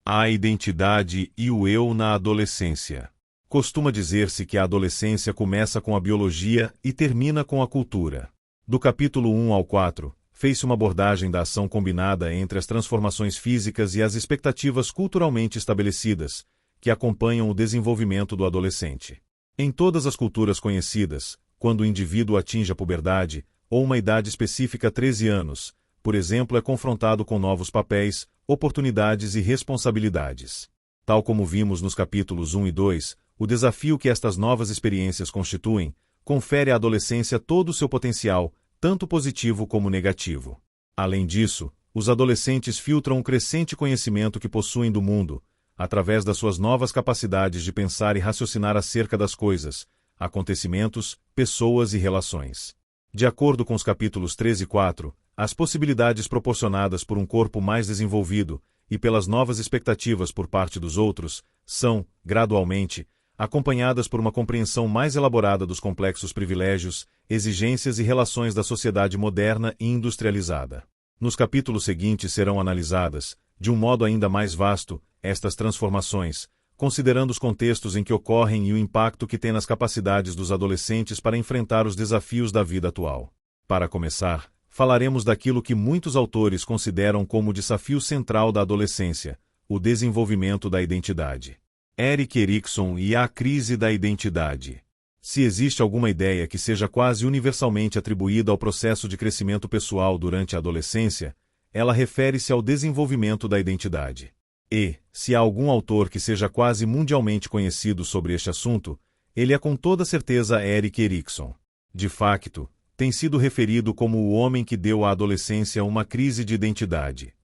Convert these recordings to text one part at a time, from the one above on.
A identidade e o eu na adolescência. Costuma dizer-se que a adolescência começa com a biologia e termina com a cultura. Do capítulo 1 ao 4, fez-se uma abordagem da ação combinada entre as transformações físicas e as expectativas culturalmente estabelecidas, que acompanham o desenvolvimento do adolescente. Em todas as culturas conhecidas, quando o indivíduo atinge a puberdade, ou uma idade específica 13 anos, por exemplo, é confrontado com novos papéis, oportunidades e responsabilidades. Tal como vimos nos capítulos 1 e 2, o desafio que estas novas experiências constituem, confere à adolescência todo o seu potencial, tanto positivo como negativo. Além disso, os adolescentes filtram o crescente conhecimento que possuem do mundo, através das suas novas capacidades de pensar e raciocinar acerca das coisas, acontecimentos, pessoas e relações. De acordo com os capítulos 3 e 4, as possibilidades proporcionadas por um corpo mais desenvolvido e pelas novas expectativas por parte dos outros são, gradualmente, acompanhadas por uma compreensão mais elaborada dos complexos privilégios, exigências e relações da sociedade moderna e industrializada. Nos capítulos seguintes serão analisadas, de um modo ainda mais vasto, estas transformações, considerando os contextos em que ocorrem e o impacto que tem nas capacidades dos adolescentes para enfrentar os desafios da vida atual. Para começar, falaremos daquilo que muitos autores consideram como o desafio central da adolescência, o desenvolvimento da identidade. Erik Erikson e a crise da identidade. Se existe alguma ideia que seja quase universalmente atribuída ao processo de crescimento pessoal durante a adolescência, ela refere-se ao desenvolvimento da identidade. E, se há algum autor que seja quase mundialmente conhecido sobre este assunto, ele é com toda certeza Erik Erikson. De facto, tem sido referido como o homem que deu à adolescência uma crise de identidade.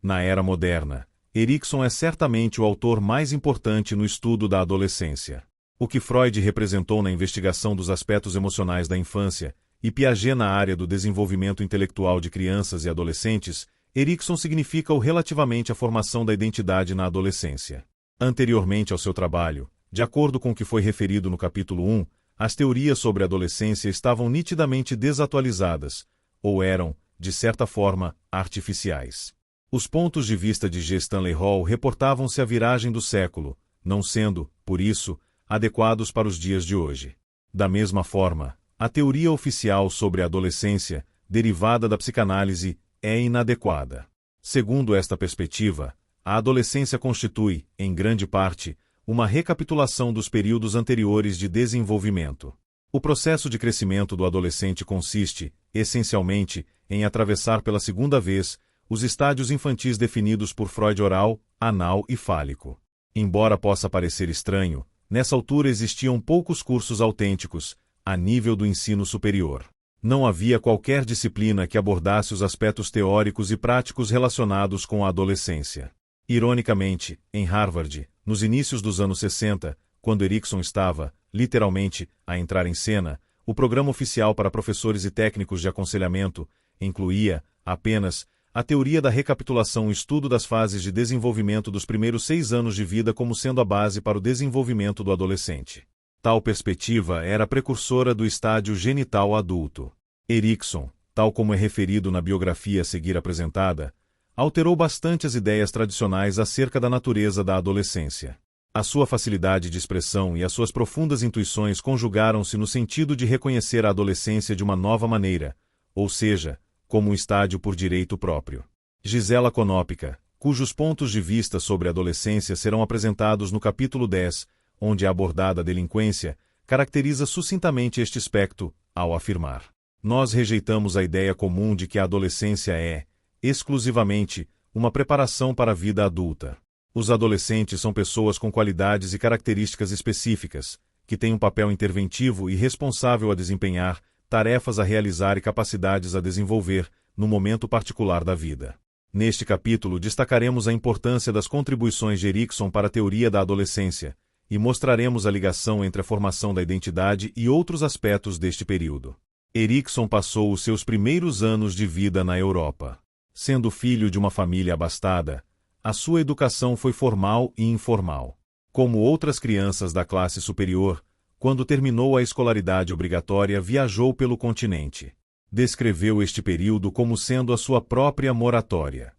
Na era moderna, Erikson é certamente o autor mais importante no estudo da adolescência. O que Freud representou na investigação dos aspectos emocionais da infância e Piaget na área do desenvolvimento intelectual de crianças e adolescentes, Erikson significa o relativamente à formação da identidade na adolescência. Anteriormente ao seu trabalho, de acordo com o que foi referido no capítulo 1, as teorias sobre a adolescência estavam nitidamente desatualizadas, ou eram, de certa forma, artificiais. Os pontos de vista de G. Stanley Hall reportavam-se à viragem do século, não sendo, por isso, adequados para os dias de hoje. Da mesma forma, a teoria oficial sobre a adolescência, derivada da psicanálise, é inadequada. Segundo esta perspectiva, a adolescência constitui, em grande parte, uma recapitulação dos períodos anteriores de desenvolvimento. O processo de crescimento do adolescente consiste, essencialmente, em atravessar pela segunda vez os estádios infantis definidos por Freud oral, anal e fálico. Embora possa parecer estranho, nessa altura existiam poucos cursos autênticos, a nível do ensino superior. Não havia qualquer disciplina que abordasse os aspectos teóricos e práticos relacionados com a adolescência. Ironicamente, em Harvard, nos inícios dos anos 60, quando Erikson estava, literalmente, a entrar em cena, o programa oficial para professores e técnicos de aconselhamento incluía, apenas, a teoria da recapitulação e estudo das fases de desenvolvimento dos primeiros 6 anos de vida como sendo a base para o desenvolvimento do adolescente. Tal perspectiva era precursora do estádio genital adulto. Erikson, tal como é referido na biografia a seguir apresentada, alterou bastante as ideias tradicionais acerca da natureza da adolescência. A sua facilidade de expressão e as suas profundas intuições conjugaram-se no sentido de reconhecer a adolescência de uma nova maneira, ou seja, como um estádio por direito próprio. Gisela Konopka, cujos pontos de vista sobre a adolescência serão apresentados no capítulo 10, onde é abordada a delinquência, caracteriza sucintamente este aspecto, ao afirmar: nós rejeitamos a ideia comum de que a adolescência é, exclusivamente, uma preparação para a vida adulta. Os adolescentes são pessoas com qualidades e características específicas, que têm um papel interventivo e responsável a desempenhar, tarefas a realizar e capacidades a desenvolver, no momento particular da vida. Neste capítulo destacaremos a importância das contribuições de Erikson para a teoria da adolescência, e mostraremos a ligação entre a formação da identidade e outros aspectos deste período. Erikson passou os seus primeiros anos de vida na Europa. Sendo filho de uma família abastada, a sua educação foi formal e informal. Como outras crianças da classe superior, quando terminou a escolaridade obrigatória, viajou pelo continente. Descreveu este período como sendo a sua própria moratória.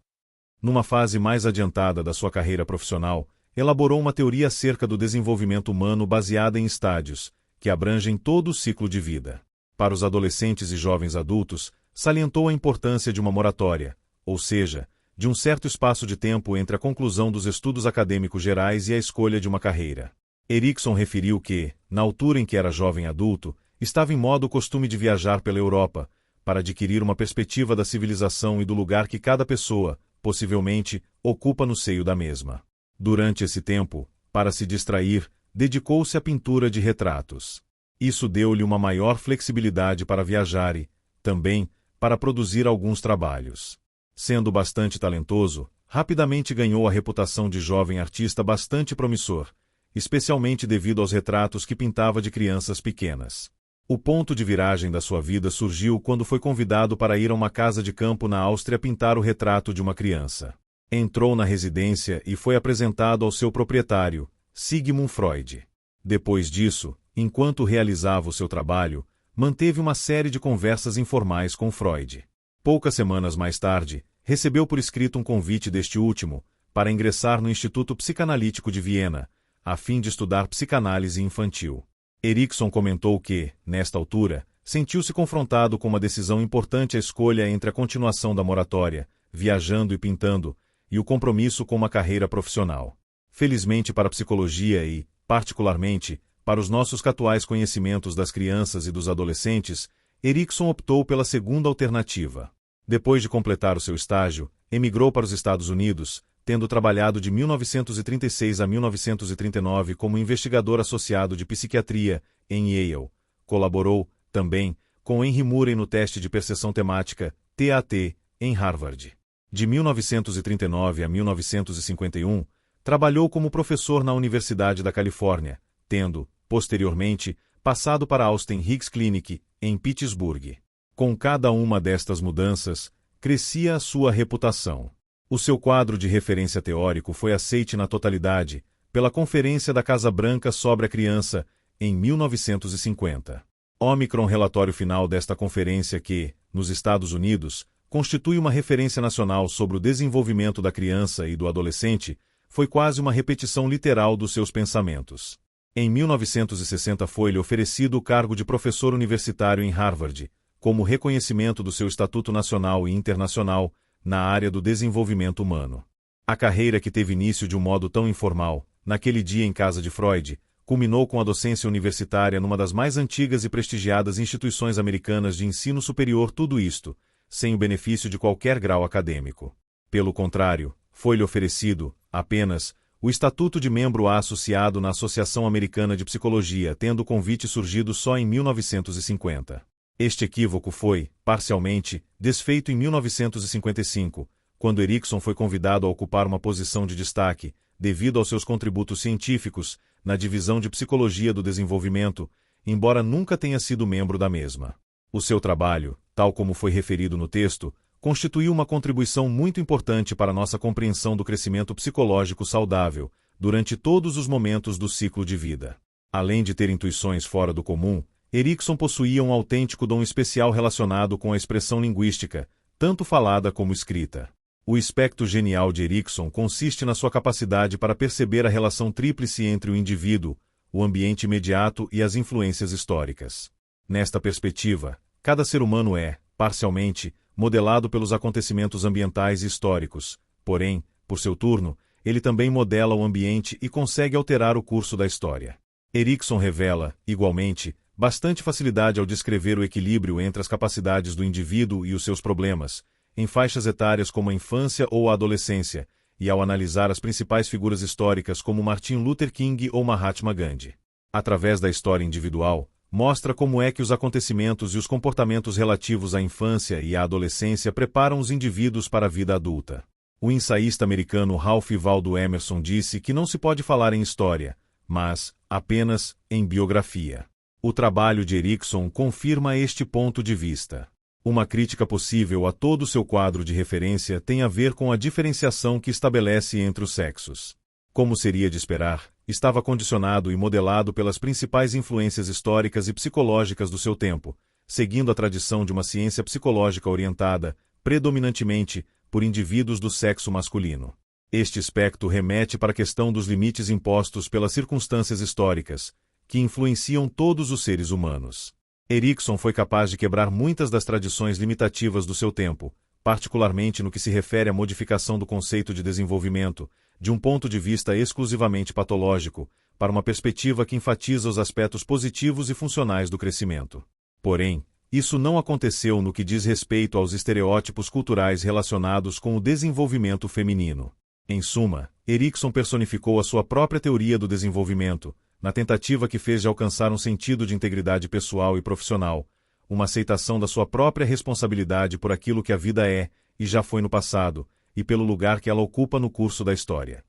Numa fase mais adiantada da sua carreira profissional, elaborou uma teoria acerca do desenvolvimento humano baseada em estágios, que abrangem todo o ciclo de vida. Para os adolescentes e jovens adultos, salientou a importância de uma moratória, ou seja, de um certo espaço de tempo entre a conclusão dos estudos acadêmicos gerais e a escolha de uma carreira. Erikson referiu que, na altura em que era jovem adulto, estava em modo costume de viajar pela Europa, para adquirir uma perspectiva da civilização e do lugar que cada pessoa, possivelmente, ocupa no seio da mesma. Durante esse tempo, para se distrair, dedicou-se à pintura de retratos. Isso deu-lhe uma maior flexibilidade para viajar e, também, para produzir alguns trabalhos. Sendo bastante talentoso, rapidamente ganhou a reputação de jovem artista bastante promissor, especialmente devido aos retratos que pintava de crianças pequenas. O ponto de viragem da sua vida surgiu quando foi convidado para ir a uma casa de campo na Áustria pintar o retrato de uma criança. Entrou na residência e foi apresentado ao seu proprietário, Sigmund Freud. Depois disso, enquanto realizava o seu trabalho, manteve uma série de conversas informais com Freud. Poucas semanas mais tarde, recebeu por escrito um convite deste último para ingressar no Instituto Psicanalítico de Viena, a fim de estudar psicanálise infantil. Erikson comentou que, nesta altura, sentiu-se confrontado com uma decisão importante: a escolha entre a continuação da moratória, viajando e pintando, e o compromisso com uma carreira profissional. Felizmente para a psicologia e, particularmente, para os nossos atuais conhecimentos das crianças e dos adolescentes, Erikson optou pela segunda alternativa. Depois de completar o seu estágio, emigrou para os Estados Unidos, tendo trabalhado de 1936 a 1939 como investigador associado de psiquiatria em Yale. Colaborou, também, com Henry Murray no teste de percepção temática, TAT, em Harvard. De 1939 a 1951, trabalhou como professor na Universidade da Califórnia, tendo, posteriormente, passado para a Austin Higgs Clinic, em Pittsburgh. Com cada uma destas mudanças, crescia a sua reputação. O seu quadro de referência teórico foi aceite na totalidade pela Conferência da Casa Branca sobre a Criança, em 1950. Omicron, relatório final desta conferência que, nos Estados Unidos, constitui uma referência nacional sobre o desenvolvimento da criança e do adolescente, foi quase uma repetição literal dos seus pensamentos. Em 1960 foi-lhe oferecido o cargo de professor universitário em Harvard, como reconhecimento do seu estatuto nacional e internacional na área do desenvolvimento humano. A carreira, que teve início de um modo tão informal, naquele dia em casa de Freud, culminou com a docência universitária numa das mais antigas e prestigiadas instituições americanas de ensino superior, tudo isto, sem o benefício de qualquer grau acadêmico. Pelo contrário, foi-lhe oferecido, apenas, o estatuto de membro associado na Associação Americana de Psicologia, tendo o convite surgido só em 1950. Este equívoco foi, parcialmente, desfeito em 1955, quando Erikson foi convidado a ocupar uma posição de destaque, devido aos seus contributos científicos, na divisão de Psicologia do Desenvolvimento, embora nunca tenha sido membro da mesma. O seu trabalho, tal como foi referido no texto, constituiu uma contribuição muito importante para nossa compreensão do crescimento psicológico saudável, durante todos os momentos do ciclo de vida. Além de ter intuições fora do comum, Erikson possuía um autêntico dom especial relacionado com a expressão linguística, tanto falada como escrita. O aspecto genial de Erikson consiste na sua capacidade para perceber a relação tríplice entre o indivíduo, o ambiente imediato e as influências históricas. Nesta perspectiva, cada ser humano é, parcialmente, modelado pelos acontecimentos ambientais e históricos, porém, por seu turno, ele também modela o ambiente e consegue alterar o curso da história. Erikson revela, igualmente, bastante facilidade ao descrever o equilíbrio entre as capacidades do indivíduo e os seus problemas, em faixas etárias como a infância ou a adolescência, e ao analisar as principais figuras históricas como Martin Luther King ou Mahatma Gandhi. Através da história individual, mostra como é que os acontecimentos e os comportamentos relativos à infância e à adolescência preparam os indivíduos para a vida adulta. O ensaísta americano Ralph Waldo Emerson disse que não se pode falar em história, mas, apenas, em biografia. O trabalho de Erikson confirma este ponto de vista. Uma crítica possível a todo o seu quadro de referência tem a ver com a diferenciação que estabelece entre os sexos. Como seria de esperar, estava condicionado e modelado pelas principais influências históricas e psicológicas do seu tempo, seguindo a tradição de uma ciência psicológica orientada, predominantemente, por indivíduos do sexo masculino. Este aspecto remete para a questão dos limites impostos pelas circunstâncias históricas, que influenciam todos os seres humanos. Erikson foi capaz de quebrar muitas das tradições limitativas do seu tempo, particularmente no que se refere à modificação do conceito de desenvolvimento, de um ponto de vista exclusivamente patológico, para uma perspectiva que enfatiza os aspectos positivos e funcionais do crescimento. Porém, isso não aconteceu no que diz respeito aos estereótipos culturais relacionados com o desenvolvimento feminino. Em suma, Erikson personificou a sua própria teoria do desenvolvimento, na tentativa que fez de alcançar um sentido de integridade pessoal e profissional, uma aceitação da sua própria responsabilidade por aquilo que a vida é e já foi no passado, e pelo lugar que ela ocupa no curso da história.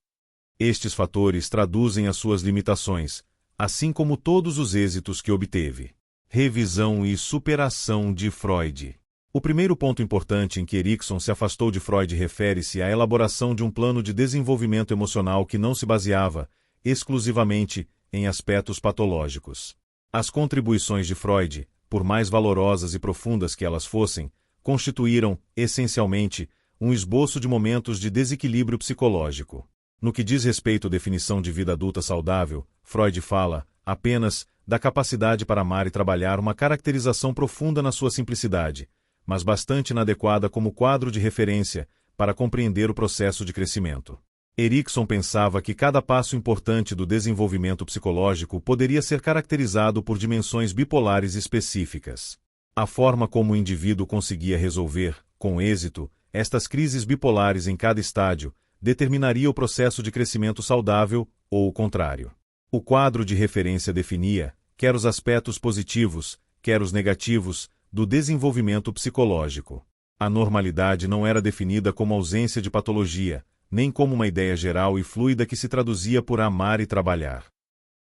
Estes fatores traduzem as suas limitações, assim como todos os êxitos que obteve. Revisão e superação de Freud. O primeiro ponto importante em que Erikson se afastou de Freud refere-se à elaboração de um plano de desenvolvimento emocional que não se baseava, exclusivamente, em aspectos patológicos. As contribuições de Freud, por mais valorosas e profundas que elas fossem, constituíram, essencialmente, um esboço de momentos de desequilíbrio psicológico. No que diz respeito à definição de vida adulta saudável, Freud fala, apenas, da capacidade para amar e trabalhar, uma caracterização profunda na sua simplicidade, mas bastante inadequada como quadro de referência para compreender o processo de crescimento. Erikson pensava que cada passo importante do desenvolvimento psicológico poderia ser caracterizado por dimensões bipolares específicas. A forma como o indivíduo conseguia resolver, com êxito, estas crises bipolares em cada estádio, determinaria o processo de crescimento saudável, ou o contrário. O quadro de referência definia, quer os aspectos positivos, quer os negativos, do desenvolvimento psicológico. A normalidade não era definida como ausência de patologia, nem como uma ideia geral e fluida que se traduzia por amar e trabalhar.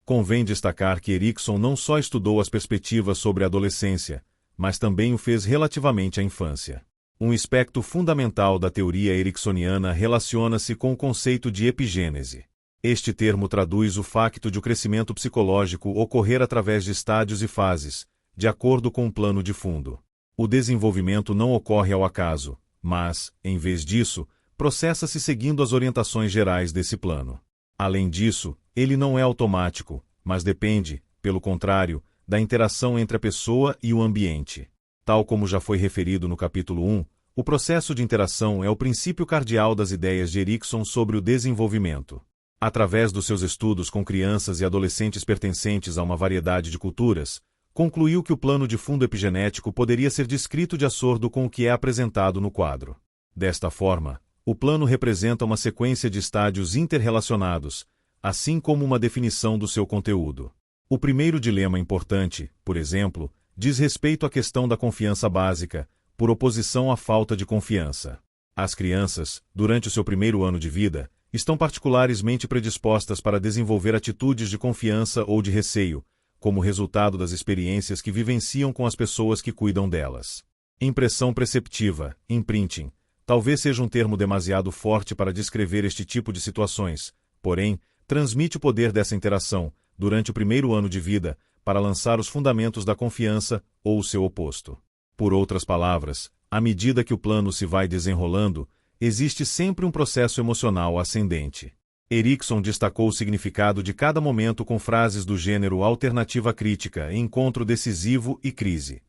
Convém destacar que Erikson não só estudou as perspectivas sobre a adolescência, mas também o fez relativamente à infância. Um aspecto fundamental da teoria ericksoniana relaciona-se com o conceito de epigênese. Este termo traduz o facto de o crescimento psicológico ocorrer através de estádios e fases, de acordo com um plano de fundo. O desenvolvimento não ocorre ao acaso, mas, em vez disso, processa-se seguindo as orientações gerais desse plano. Além disso, ele não é automático, mas depende, pelo contrário, da interação entre a pessoa e o ambiente. Tal como já foi referido no capítulo 1, o processo de interação é o princípio cardeal das ideias de Erikson sobre o desenvolvimento. Através dos seus estudos com crianças e adolescentes pertencentes a uma variedade de culturas, concluiu que o plano de fundo epigenético poderia ser descrito de acordo com o que é apresentado no quadro. Desta forma, o plano representa uma sequência de estádios interrelacionados, assim como uma definição do seu conteúdo. O primeiro dilema importante, por exemplo, diz respeito à questão da confiança básica, por oposição à falta de confiança. As crianças, durante o seu primeiro ano de vida, estão particularmente predispostas para desenvolver atitudes de confiança ou de receio, como resultado das experiências que vivenciam com as pessoas que cuidam delas. Impressão perceptiva, imprinting, talvez seja um termo demasiado forte para descrever este tipo de situações, porém, transmite o poder dessa interação, durante o primeiro ano de vida, para lançar os fundamentos da confiança ou o seu oposto. Por outras palavras, à medida que o plano se vai desenrolando, existe sempre um processo emocional ascendente. Erikson destacou o significado de cada momento com frases do gênero alternativa crítica, encontro decisivo e crise.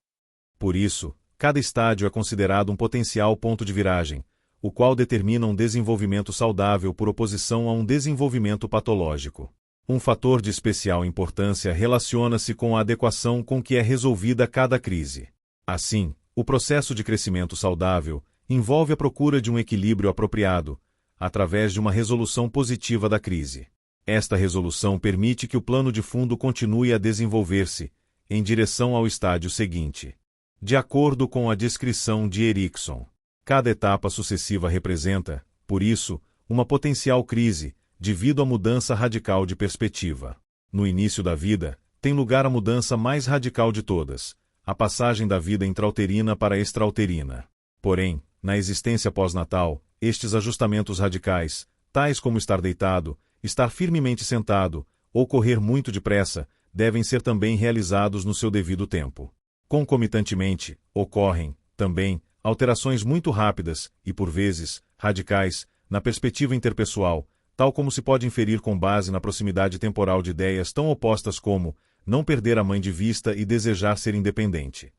Por isso, cada estádio é considerado um potencial ponto de viragem, o qual determina um desenvolvimento saudável por oposição a um desenvolvimento patológico. Um fator de especial importância relaciona-se com a adequação com que é resolvida cada crise. Assim, o processo de crescimento saudável envolve a procura de um equilíbrio apropriado, através de uma resolução positiva da crise. Esta resolução permite que o plano de fundo continue a desenvolver-se, em direção ao estádio seguinte. De acordo com a descrição de Erikson, cada etapa sucessiva representa, por isso, uma potencial crise, devido à mudança radical de perspectiva. No início da vida, tem lugar a mudança mais radical de todas, a passagem da vida intrauterina para extrauterina. Porém, na existência pós-natal, estes ajustamentos radicais, tais como estar deitado, estar firmemente sentado, ou correr muito depressa, devem ser também realizados no seu devido tempo. Concomitantemente, ocorrem, também, alterações muito rápidas e, por vezes, radicais, na perspectiva interpessoal, tal como se pode inferir com base na proximidade temporal de ideias tão opostas como não perder a mãe de vista e desejar ser independente.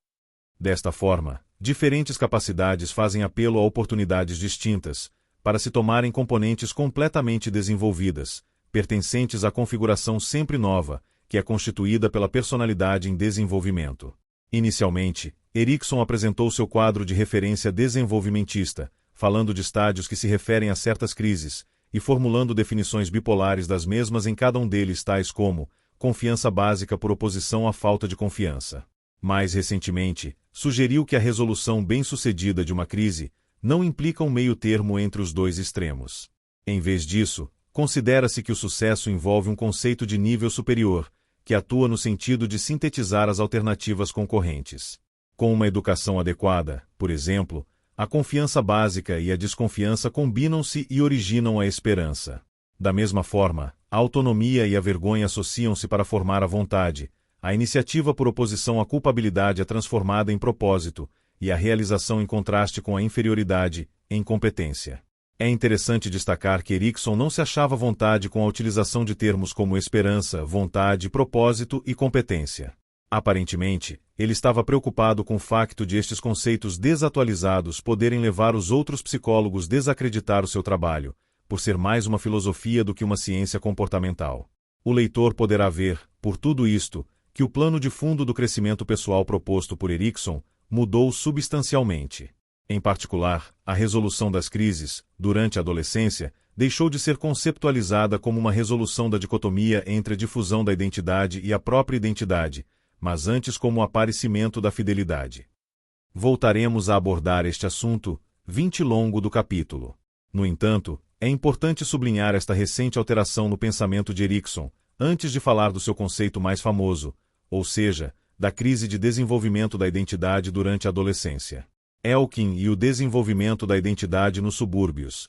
Desta forma, diferentes capacidades fazem apelo a oportunidades distintas, para se tomarem componentes completamente desenvolvidas, pertencentes à configuração sempre nova, que é constituída pela personalidade em desenvolvimento. Inicialmente, Erikson apresentou seu quadro de referência desenvolvimentista, falando de estádios que se referem a certas crises, e formulando definições bipolares das mesmas em cada um deles, tais como confiança básica por oposição à falta de confiança. Mais recentemente, sugeriu que a resolução bem-sucedida de uma crise não implica um meio-termo entre os dois extremos. Em vez disso, considera-se que o sucesso envolve um conceito de nível superior, que atua no sentido de sintetizar as alternativas concorrentes. Com uma educação adequada, por exemplo, a confiança básica e a desconfiança combinam-se e originam a esperança. Da mesma forma, a autonomia e a vergonha associam-se para formar a vontade. A iniciativa por oposição à culpabilidade é transformada em propósito, e a realização em contraste com a inferioridade, em competência. É interessante destacar que Erikson não se achava à vontade com a utilização de termos como esperança, vontade, propósito e competência. Aparentemente, ele estava preocupado com o facto de estes conceitos desatualizados poderem levar os outros psicólogos a desacreditar o seu trabalho, por ser mais uma filosofia do que uma ciência comportamental. O leitor poderá ver, por tudo isto, que o plano de fundo do crescimento pessoal proposto por Erikson mudou substancialmente. Em particular, a resolução das crises, durante a adolescência, deixou de ser conceptualizada como uma resolução da dicotomia entre a difusão da identidade e a própria identidade, mas antes como o aparecimento da fidelidade. Voltaremos a abordar este assunto, longo do capítulo. No entanto, é importante sublinhar esta recente alteração no pensamento de Erikson, antes de falar do seu conceito mais famoso, ou seja, da crise de desenvolvimento da identidade durante a adolescência. Elkin e o desenvolvimento da identidade nos subúrbios.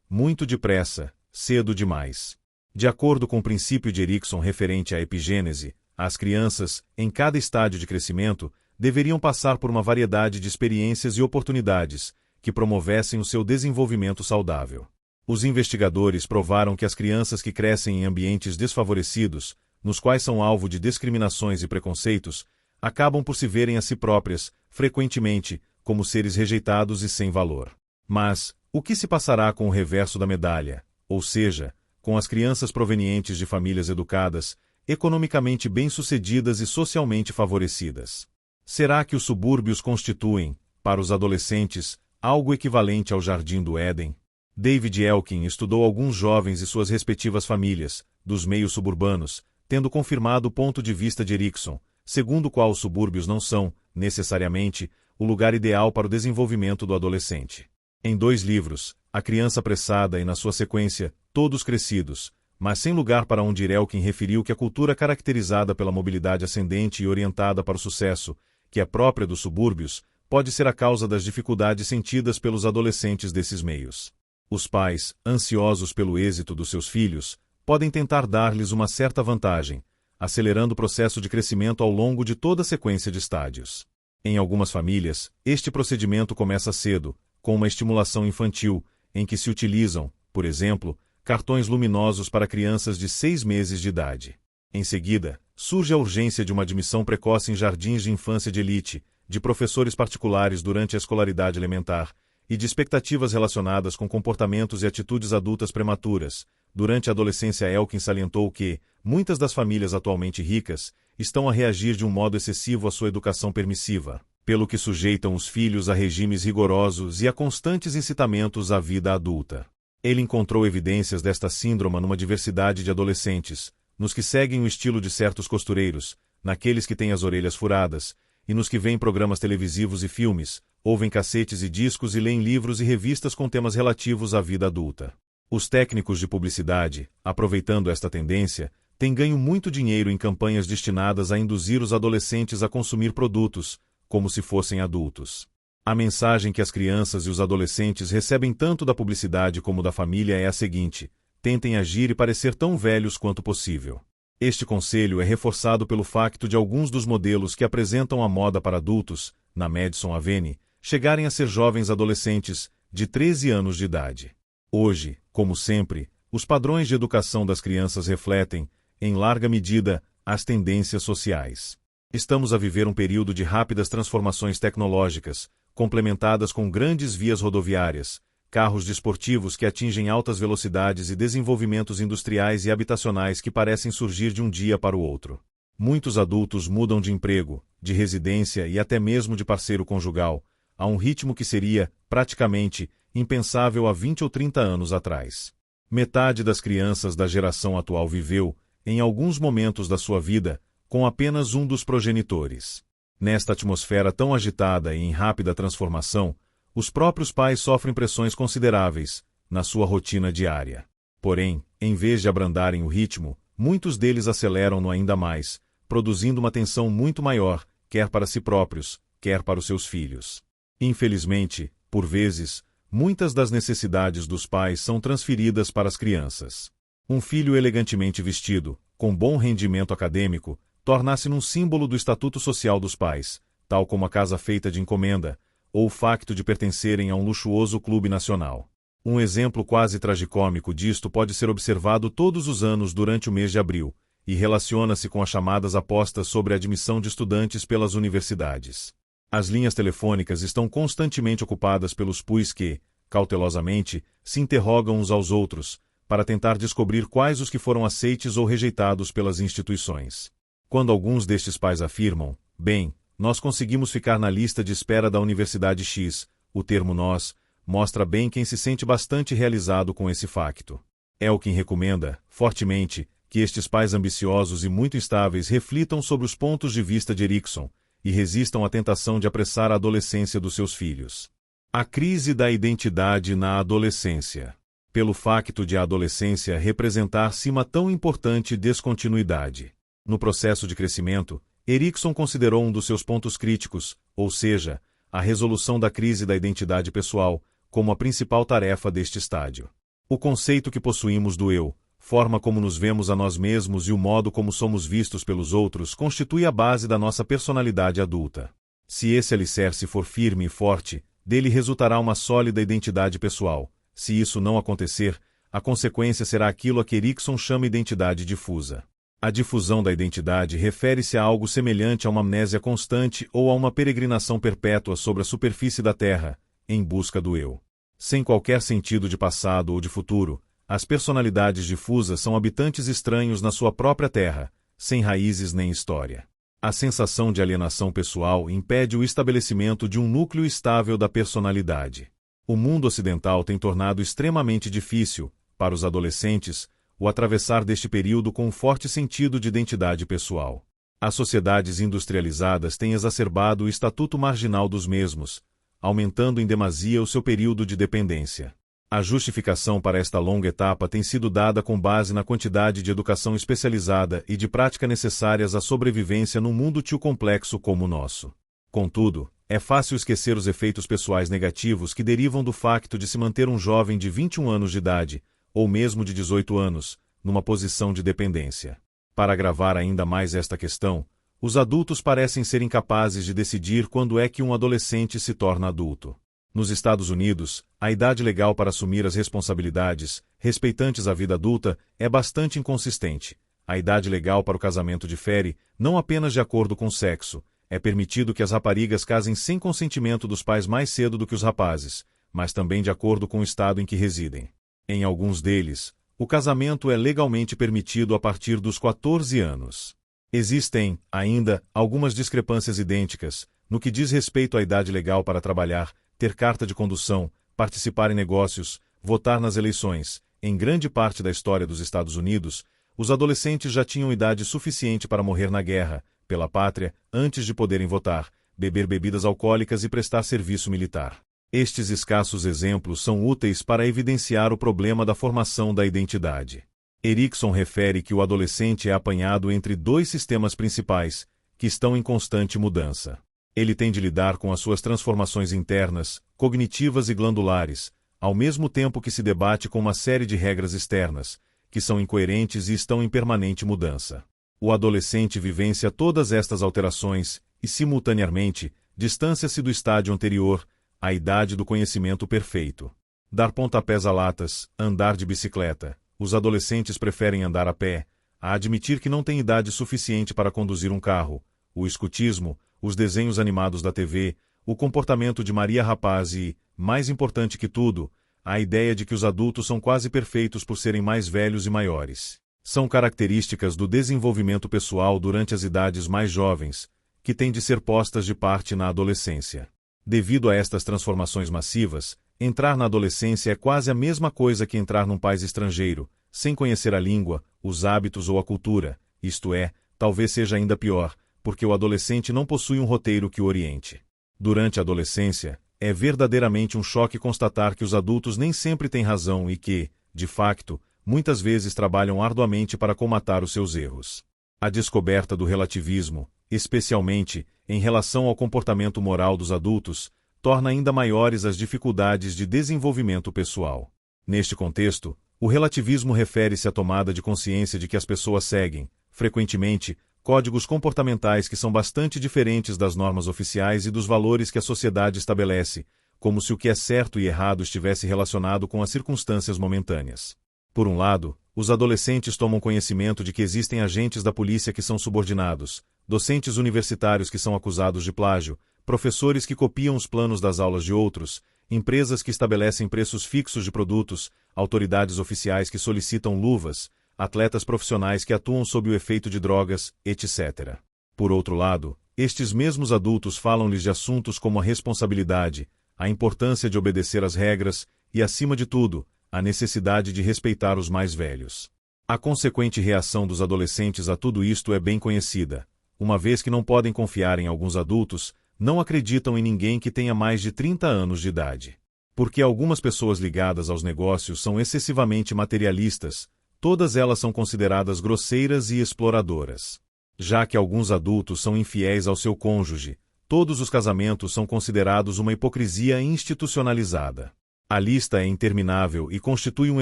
Muito depressa, cedo demais. De acordo com o princípio de Erikson referente à epigênese, as crianças, em cada estágio de crescimento, deveriam passar por uma variedade de experiências e oportunidades que promovessem o seu desenvolvimento saudável. Os investigadores provaram que as crianças que crescem em ambientes desfavorecidos, nos quais são alvo de discriminações e preconceitos, acabam por se verem a si próprias, frequentemente, como seres rejeitados e sem valor. Mas, o que se passará com o reverso da medalha, ou seja, com as crianças provenientes de famílias educadas, economicamente bem-sucedidas e socialmente favorecidas? Será que os subúrbios constituem, para os adolescentes, algo equivalente ao Jardim do Éden? David Elkin estudou alguns jovens e suas respectivas famílias, dos meios suburbanos, tendo confirmado o ponto de vista de Erikson, segundo o qual os subúrbios não são, necessariamente, o lugar ideal para o desenvolvimento do adolescente. Em 2 livros, A Criança Apressada e, na sua sequência, Todos Crescidos, mas sem lugar para onde ir, Elkin referiu que a cultura caracterizada pela mobilidade ascendente e orientada para o sucesso, que é própria dos subúrbios, pode ser a causa das dificuldades sentidas pelos adolescentes desses meios. Os pais, ansiosos pelo êxito dos seus filhos, podem tentar dar-lhes uma certa vantagem, acelerando o processo de crescimento ao longo de toda a sequência de estádios. Em algumas famílias, este procedimento começa cedo, com uma estimulação infantil, em que se utilizam, por exemplo, cartões luminosos para crianças de 6 meses de idade. Em seguida, surge a urgência de uma admissão precoce em jardins de infância de elite, de professores particulares durante a escolaridade elementar, e de expectativas relacionadas com comportamentos e atitudes adultas prematuras. Durante a adolescência, Elkin salientou que muitas das famílias atualmente ricas estão a reagir de um modo excessivo à sua educação permissiva, pelo que sujeitam os filhos a regimes rigorosos e a constantes incitamentos à vida adulta. Ele encontrou evidências desta síndrome numa diversidade de adolescentes, nos que seguem o estilo de certos costureiros, naqueles que têm as orelhas furadas, e nos que veem programas televisivos e filmes, ouvem cassetes e discos e leem livros e revistas com temas relativos à vida adulta. Os técnicos de publicidade, aproveitando esta tendência, têm ganho muito dinheiro em campanhas destinadas a induzir os adolescentes a consumir produtos, como se fossem adultos. A mensagem que as crianças e os adolescentes recebem tanto da publicidade como da família é a seguinte: tentem agir e parecer tão velhos quanto possível. Este conselho é reforçado pelo facto de alguns dos modelos que apresentam a moda para adultos, na Madison Avenue, chegarem a ser jovens adolescentes, de 13 anos de idade. Hoje, como sempre, os padrões de educação das crianças refletem, em larga medida, as tendências sociais. Estamos a viver um período de rápidas transformações tecnológicas, complementadas com grandes vias rodoviárias, carros desportivos que atingem altas velocidades e desenvolvimentos industriais e habitacionais que parecem surgir de um dia para o outro. Muitos adultos mudam de emprego, de residência e até mesmo de parceiro conjugal, a um ritmo que seria, praticamente, impensável há 20 ou 30 anos atrás. Metade das crianças da geração atual viveu, em alguns momentos da sua vida, com apenas um dos progenitores. Nesta atmosfera tão agitada e em rápida transformação, os próprios pais sofrem pressões consideráveis na sua rotina diária. Porém, em vez de abrandarem o ritmo, muitos deles aceleram-no ainda mais, produzindo uma tensão muito maior, quer para si próprios, quer para os seus filhos. Infelizmente, por vezes, muitas das necessidades dos pais são transferidas para as crianças. Um filho elegantemente vestido, com bom rendimento acadêmico, torna-se num símbolo do estatuto social dos pais, tal como a casa feita de encomenda, ou o facto de pertencerem a um luxuoso clube nacional. Um exemplo quase tragicômico disto pode ser observado todos os anos durante o mês de abril, e relaciona-se com as chamadas apostas sobre a admissão de estudantes pelas universidades. As linhas telefônicas estão constantemente ocupadas pelos pais que, cautelosamente, se interrogam uns aos outros, para tentar descobrir quais os que foram aceites ou rejeitados pelas instituições. Quando alguns destes pais afirmam, bem, nós conseguimos ficar na lista de espera da Universidade X, o termo nós, mostra bem quem se sente bastante realizado com esse facto. Elkin recomenda, fortemente, que estes pais ambiciosos e muito instáveis reflitam sobre os pontos de vista de Erikson, e resistam à tentação de apressar a adolescência dos seus filhos. A crise da identidade na adolescência. Pelo facto de a adolescência representar uma tão importante descontinuidade. No processo de crescimento, Erikson considerou um dos seus pontos críticos, ou seja, a resolução da crise da identidade pessoal, como a principal tarefa deste estágio. O conceito que possuímos do eu, forma como nos vemos a nós mesmos e o modo como somos vistos pelos outros constitui a base da nossa personalidade adulta. Se esse alicerce for firme e forte, dele resultará uma sólida identidade pessoal. Se isso não acontecer, a consequência será aquilo a que Erikson chama identidade difusa. A difusão da identidade refere-se a algo semelhante a uma amnésia constante ou a uma peregrinação perpétua sobre a superfície da Terra, em busca do eu. Sem qualquer sentido de passado ou de futuro, as personalidades difusas são habitantes estranhos na sua própria terra, sem raízes nem história. A sensação de alienação pessoal impede o estabelecimento de um núcleo estável da personalidade. O mundo ocidental tem tornado extremamente difícil, para os adolescentes, o atravessar deste período com um forte sentido de identidade pessoal. As sociedades industrializadas têm exacerbado o estatuto marginal dos mesmos, aumentando em demasia o seu período de dependência. A justificação para esta longa etapa tem sido dada com base na quantidade de educação especializada e de prática necessárias à sobrevivência num mundo tão complexo como o nosso. Contudo, é fácil esquecer os efeitos pessoais negativos que derivam do facto de se manter um jovem de 21 anos de idade, ou mesmo de 18 anos, numa posição de dependência. Para agravar ainda mais esta questão, os adultos parecem ser incapazes de decidir quando é que um adolescente se torna adulto. Nos Estados Unidos, a idade legal para assumir as responsabilidades, respeitantes à vida adulta, é bastante inconsistente. A idade legal para o casamento difere, não apenas de acordo com o sexo. É permitido que as raparigas casem sem consentimento dos pais mais cedo do que os rapazes, mas também de acordo com o estado em que residem. Em alguns deles, o casamento é legalmente permitido a partir dos 14 anos. Existem, ainda, algumas discrepâncias idênticas, no que diz respeito à idade legal para trabalhar, ter carta de condução, participar em negócios, votar nas eleições. Em grande parte da história dos Estados Unidos, os adolescentes já tinham idade suficiente para morrer na guerra, pela pátria, antes de poderem votar, beber bebidas alcoólicas e prestar serviço militar. Estes escassos exemplos são úteis para evidenciar o problema da formação da identidade. Erikson refere que o adolescente é apanhado entre dois sistemas principais, que estão em constante mudança. Ele tem de lidar com as suas transformações internas, cognitivas e glandulares, ao mesmo tempo que se debate com uma série de regras externas, que são incoerentes e estão em permanente mudança. O adolescente vivencia todas estas alterações e, simultaneamente, distancia-se do estádio anterior, a idade do conhecimento perfeito. Dar pontapés a latas, andar de bicicleta. Os adolescentes preferem andar a pé, a admitir que não têm idade suficiente para conduzir um carro. O escutismo, os desenhos animados da TV, o comportamento de Maria Rapaz e, mais importante que tudo, a ideia de que os adultos são quase perfeitos por serem mais velhos e maiores. São características do desenvolvimento pessoal durante as idades mais jovens, que têm de ser postas de parte na adolescência. Devido a estas transformações massivas, entrar na adolescência é quase a mesma coisa que entrar num país estrangeiro, sem conhecer a língua, os hábitos ou a cultura, isto é, talvez seja ainda pior, porque o adolescente não possui um roteiro que o oriente. Durante a adolescência, é verdadeiramente um choque constatar que os adultos nem sempre têm razão e que, de facto, muitas vezes trabalham arduamente para colmatar os seus erros. A descoberta do relativismo, especialmente em relação ao comportamento moral dos adultos, torna ainda maiores as dificuldades de desenvolvimento pessoal. Neste contexto, o relativismo refere-se à tomada de consciência de que as pessoas seguem, frequentemente, códigos comportamentais que são bastante diferentes das normas oficiais e dos valores que a sociedade estabelece, como se o que é certo e errado estivesse relacionado com as circunstâncias momentâneas. Por um lado, os adolescentes tomam conhecimento de que existem agentes da polícia que são subordinados, docentes universitários que são acusados de plágio, professores que copiam os planos das aulas de outros, empresas que estabelecem preços fixos de produtos, autoridades oficiais que solicitam luvas, atletas profissionais que atuam sob o efeito de drogas, etc. Por outro lado, estes mesmos adultos falam-lhes de assuntos como a responsabilidade, a importância de obedecer às regras e, acima de tudo, a necessidade de respeitar os mais velhos. A consequente reação dos adolescentes a tudo isto é bem conhecida. Uma vez que não podem confiar em alguns adultos, não acreditam em ninguém que tenha mais de 30 anos de idade. Porque algumas pessoas ligadas aos negócios são excessivamente materialistas, todas elas são consideradas grosseiras e exploradoras. Já que alguns adultos são infiéis ao seu cônjuge, todos os casamentos são considerados uma hipocrisia institucionalizada. A lista é interminável e constitui um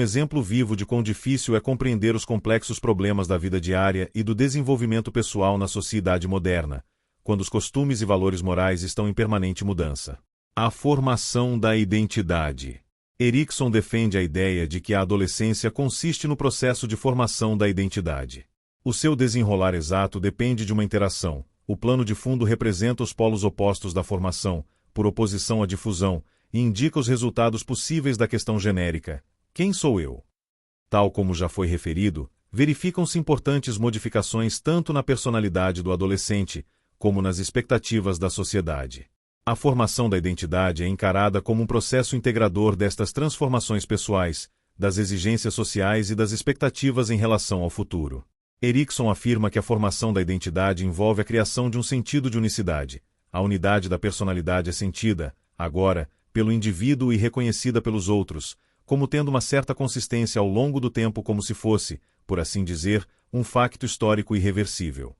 exemplo vivo de quão difícil é compreender os complexos problemas da vida diária e do desenvolvimento pessoal na sociedade moderna, quando os costumes e valores morais estão em permanente mudança. A formação da identidade. Erikson defende a ideia de que a adolescência consiste no processo de formação da identidade. O seu desenrolar exato depende de uma interação. O plano de fundo representa os polos opostos da formação, por oposição à difusão, e indica os resultados possíveis da questão genérica: quem sou eu? Tal como já foi referido, verificam-se importantes modificações tanto na personalidade do adolescente, como nas expectativas da sociedade. A formação da identidade é encarada como um processo integrador destas transformações pessoais, das exigências sociais e das expectativas em relação ao futuro. Erikson afirma que a formação da identidade envolve a criação de um sentido de unicidade. A unidade da personalidade é sentida, agora, pelo indivíduo e reconhecida pelos outros, como tendo uma certa consistência ao longo do tempo, como se fosse, por assim dizer, um facto histórico irreversível.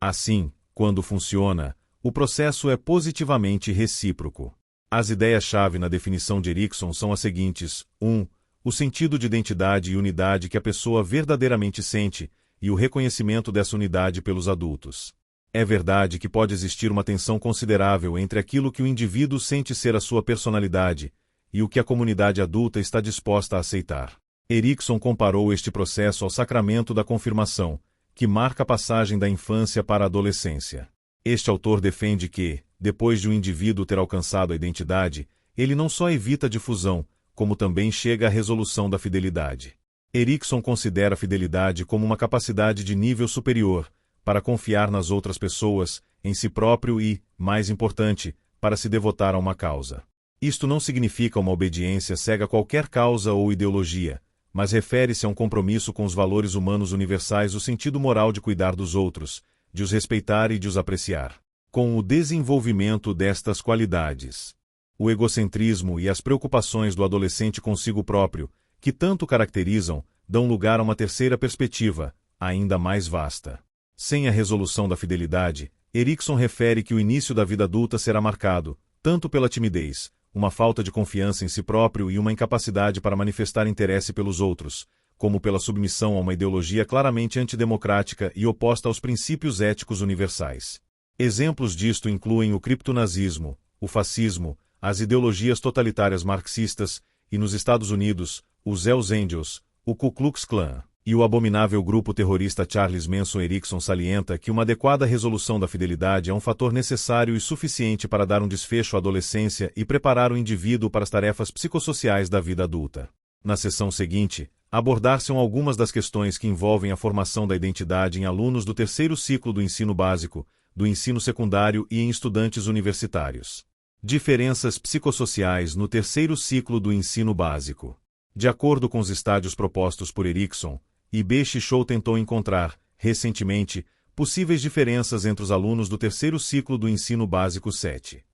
Assim, quando funciona, o processo é positivamente recíproco. As ideias-chave na definição de Erikson são as seguintes: 1. O sentido de identidade e unidade que a pessoa verdadeiramente sente, e o reconhecimento dessa unidade pelos adultos. É verdade que pode existir uma tensão considerável entre aquilo que o indivíduo sente ser a sua personalidade e o que a comunidade adulta está disposta a aceitar. Erikson comparou este processo ao sacramento da confirmação, que marca a passagem da infância para a adolescência. Este autor defende que, depois de um indivíduo ter alcançado a identidade, ele não só evita a difusão, como também chega à resolução da fidelidade. Erikson considera a fidelidade como uma capacidade de nível superior, para confiar nas outras pessoas, em si próprio e, mais importante, para se devotar a uma causa. Isto não significa uma obediência cega a qualquer causa ou ideologia, mas refere-se a um compromisso com os valores humanos universais, o sentido moral de cuidar dos outros, de os respeitar e de os apreciar. Com o desenvolvimento destas qualidades, o egocentrismo e as preocupações do adolescente consigo próprio, que tanto caracterizam, dão lugar a uma terceira perspectiva, ainda mais vasta. Sem a resolução da fidelidade, Erikson refere que o início da vida adulta será marcado, tanto pela timidez, uma falta de confiança em si próprio e uma incapacidade para manifestar interesse pelos outros, como pela submissão a uma ideologia claramente antidemocrática e oposta aos princípios éticos universais. Exemplos disto incluem o criptonazismo, o fascismo, as ideologias totalitárias marxistas, e nos Estados Unidos, os Hells Angels, o Ku Klux Klan, e o abominável grupo terrorista Charles Manson. Erickson salienta que uma adequada resolução da fidelidade é um fator necessário e suficiente para dar um desfecho à adolescência e preparar o indivíduo para as tarefas psicossociais da vida adulta. Na seção seguinte, abordar-se-ão algumas das questões que envolvem a formação da identidade em alunos do terceiro ciclo do ensino básico, do ensino secundário e em estudantes universitários. Diferenças psicossociais no terceiro ciclo do ensino básico. De acordo com os estágios propostos por Erickson, I.B. Shishou tentou encontrar, recentemente, possíveis diferenças entre os alunos do terceiro ciclo do ensino básico 7.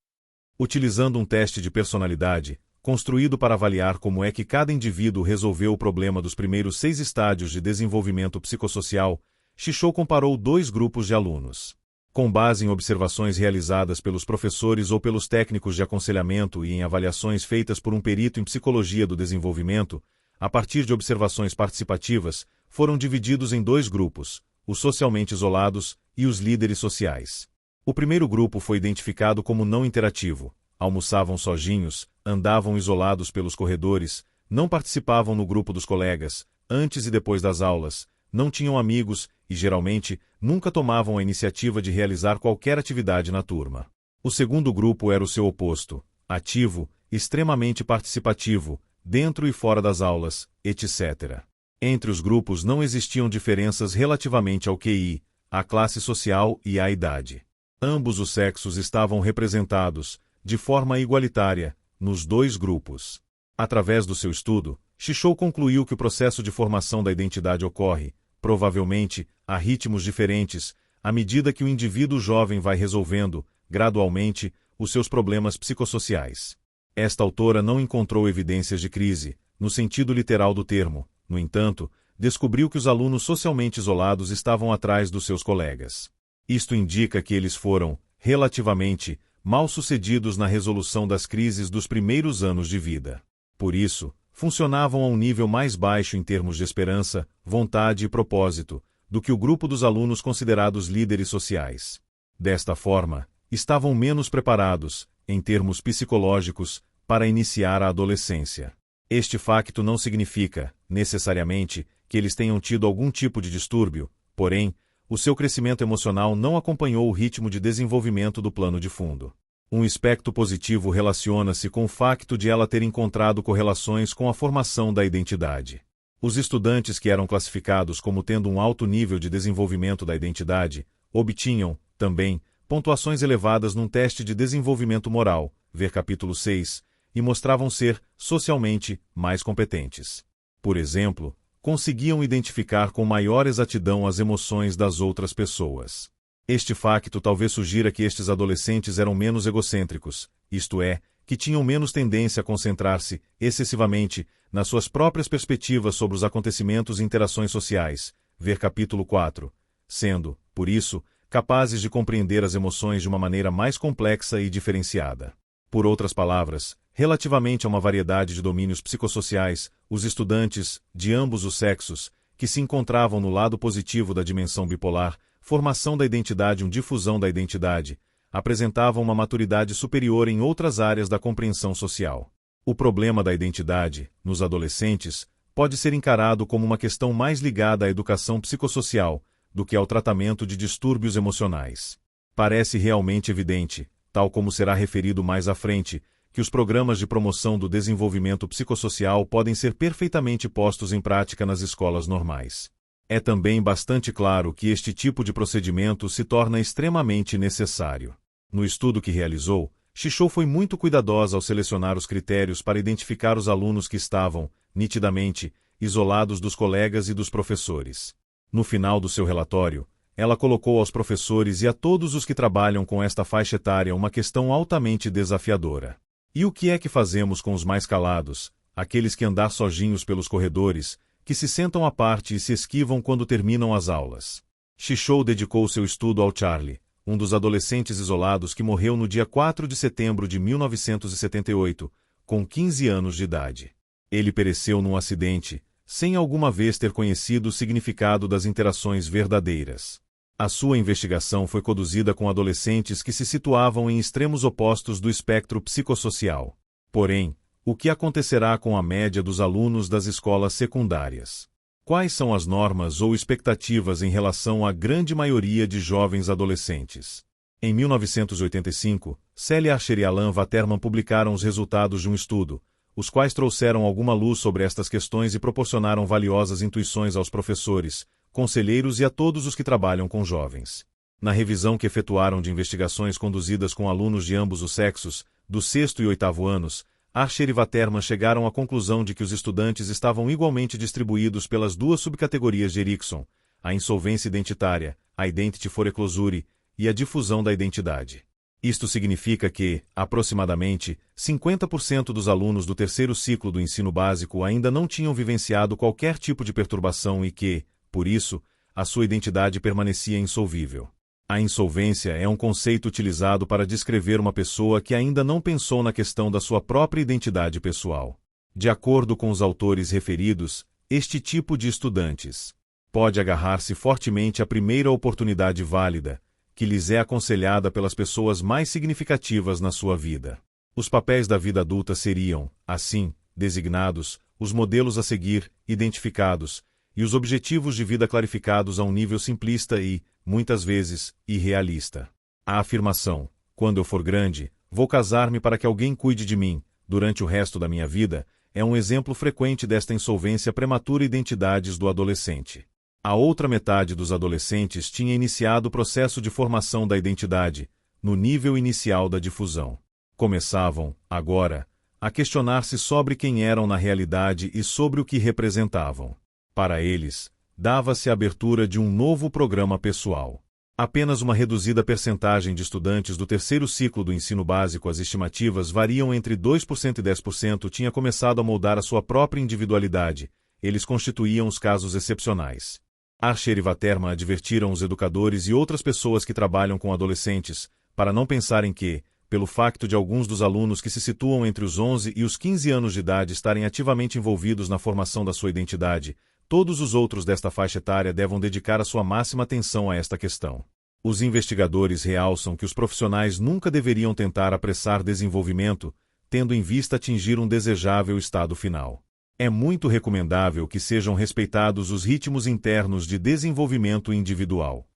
Utilizando um teste de personalidade, construído para avaliar como é que cada indivíduo resolveu o problema dos primeiros 6 estádios de desenvolvimento psicossocial, Shishou comparou 2 grupos de alunos. Com base em observações realizadas pelos professores ou pelos técnicos de aconselhamento e em avaliações feitas por um perito em psicologia do desenvolvimento, a partir de observações participativas, foram divididos em 2 grupos, os socialmente isolados e os líderes sociais. O primeiro grupo foi identificado como não interativo, almoçavam sozinhos, andavam isolados pelos corredores, não participavam no grupo dos colegas, antes e depois das aulas, não tinham amigos e, geralmente, nunca tomavam a iniciativa de realizar qualquer atividade na turma. O segundo grupo era o seu oposto, ativo, extremamente participativo, dentro e fora das aulas, etc. Entre os grupos não existiam diferenças relativamente ao QI, à classe social e à idade. Ambos os sexos estavam representados, de forma igualitária, nos 2 grupos. Através do seu estudo, Shishou concluiu que o processo de formação da identidade ocorre, provavelmente, a ritmos diferentes, à medida que o indivíduo jovem vai resolvendo, gradualmente, os seus problemas psicossociais. Esta autora não encontrou evidências de crise, no sentido literal do termo. No entanto, descobriu que os alunos socialmente isolados estavam atrás dos seus colegas. Isto indica que eles foram, relativamente, mal-sucedidos na resolução das crises dos primeiros anos de vida. Por isso, funcionavam a um nível mais baixo em termos de esperança, vontade e propósito, do que o grupo dos alunos considerados líderes sociais. Desta forma, estavam menos preparados, em termos psicológicos, para iniciar a adolescência. Este facto não significa, necessariamente, que eles tenham tido algum tipo de distúrbio, porém, o seu crescimento emocional não acompanhou o ritmo de desenvolvimento do plano de fundo. Um aspecto positivo relaciona-se com o facto de ela ter encontrado correlações com a formação da identidade. Os estudantes que eram classificados como tendo um alto nível de desenvolvimento da identidade, obtinham, também, pontuações elevadas num teste de desenvolvimento moral, ver capítulo 6, e mostravam ser, socialmente, mais competentes. Por exemplo, conseguiam identificar com maior exatidão as emoções das outras pessoas. Este facto talvez sugira que estes adolescentes eram menos egocêntricos, isto é, que tinham menos tendência a concentrar-se, excessivamente, nas suas próprias perspectivas sobre os acontecimentos e interações sociais, ver capítulo 4, sendo, por isso, capazes de compreender as emoções de uma maneira mais complexa e diferenciada. Por outras palavras, relativamente a uma variedade de domínios psicossociais, os estudantes, de ambos os sexos, que se encontravam no lado positivo da dimensão bipolar, formação da identidade e difusão da identidade, apresentavam uma maturidade superior em outras áreas da compreensão social. O problema da identidade, nos adolescentes, pode ser encarado como uma questão mais ligada à educação psicossocial do que ao tratamento de distúrbios emocionais. Parece realmente evidente, tal como será referido mais à frente, que os programas de promoção do desenvolvimento psicossocial podem ser perfeitamente postos em prática nas escolas normais. É também bastante claro que este tipo de procedimento se torna extremamente necessário. No estudo que realizou, Shishou foi muito cuidadosa ao selecionar os critérios para identificar os alunos que estavam, nitidamente, isolados dos colegas e dos professores. No final do seu relatório, ela colocou aos professores e a todos os que trabalham com esta faixa etária uma questão altamente desafiadora. E o que é que fazemos com os mais calados, aqueles que andam sozinhos pelos corredores, que se sentam à parte e se esquivam quando terminam as aulas? Shishou dedicou seu estudo ao Charlie, um dos adolescentes isolados que morreu no dia 4 de setembro de 1978, com 15 anos de idade. Ele pereceu num acidente, sem alguma vez ter conhecido o significado das interações verdadeiras. A sua investigação foi conduzida com adolescentes que se situavam em extremos opostos do espectro psicossocial. Porém, o que acontecerá com a média dos alunos das escolas secundárias? Quais são as normas ou expectativas em relação à grande maioria de jovens adolescentes? Em 1985, Sally Archer e Alan Waterman publicaram os resultados de um estudo, os quais trouxeram alguma luz sobre estas questões e proporcionaram valiosas intuições aos professores, conselheiros e a todos os que trabalham com jovens. Na revisão que efetuaram de investigações conduzidas com alunos de ambos os sexos, do sexto e oitavo anos, Archer e Waterman chegaram à conclusão de que os estudantes estavam igualmente distribuídos pelas duas subcategorias de Erikson, a insolvência identitária, a identity foreclosure, e a difusão da identidade. Isto significa que, aproximadamente, 50% dos alunos do terceiro ciclo do ensino básico ainda não tinham vivenciado qualquer tipo de perturbação e que, por isso, a sua identidade permanecia insolvível. A insolvência é um conceito utilizado para descrever uma pessoa que ainda não pensou na questão da sua própria identidade pessoal. De acordo com os autores referidos, este tipo de estudantes pode agarrar-se fortemente à primeira oportunidade válida, que lhes é aconselhada pelas pessoas mais significativas na sua vida. Os papéis da vida adulta seriam, assim, designados, os modelos a seguir, identificados, e os objetivos de vida clarificados a um nível simplista e, muitas vezes, irrealista. A afirmação, quando eu for grande, vou casar-me para que alguém cuide de mim, durante o resto da minha vida, é um exemplo frequente desta insolvência prematura identidades do adolescente. A outra metade dos adolescentes tinha iniciado o processo de formação da identidade, no nível inicial da difusão. Começavam, agora, a questionar-se sobre quem eram na realidade e sobre o que representavam. Para eles, dava-se a abertura de um novo programa pessoal. Apenas uma reduzida percentagem de estudantes do terceiro ciclo do ensino básico, as estimativas variam entre 2% e 10%, tinha começado a moldar a sua própria individualidade. Eles constituíam os casos excepcionais. Archer e Waterman advertiram os educadores e outras pessoas que trabalham com adolescentes, para não pensarem que, pelo facto de alguns dos alunos que se situam entre os 11 e os 15 anos de idade estarem ativamente envolvidos na formação da sua identidade, todos os outros desta faixa etária devam dedicar a sua máxima atenção a esta questão. Os investigadores realçam que os profissionais nunca deveriam tentar apressar desenvolvimento, tendo em vista atingir um desejável estado final. É muito recomendável que sejam respeitados os ritmos internos de desenvolvimento individual.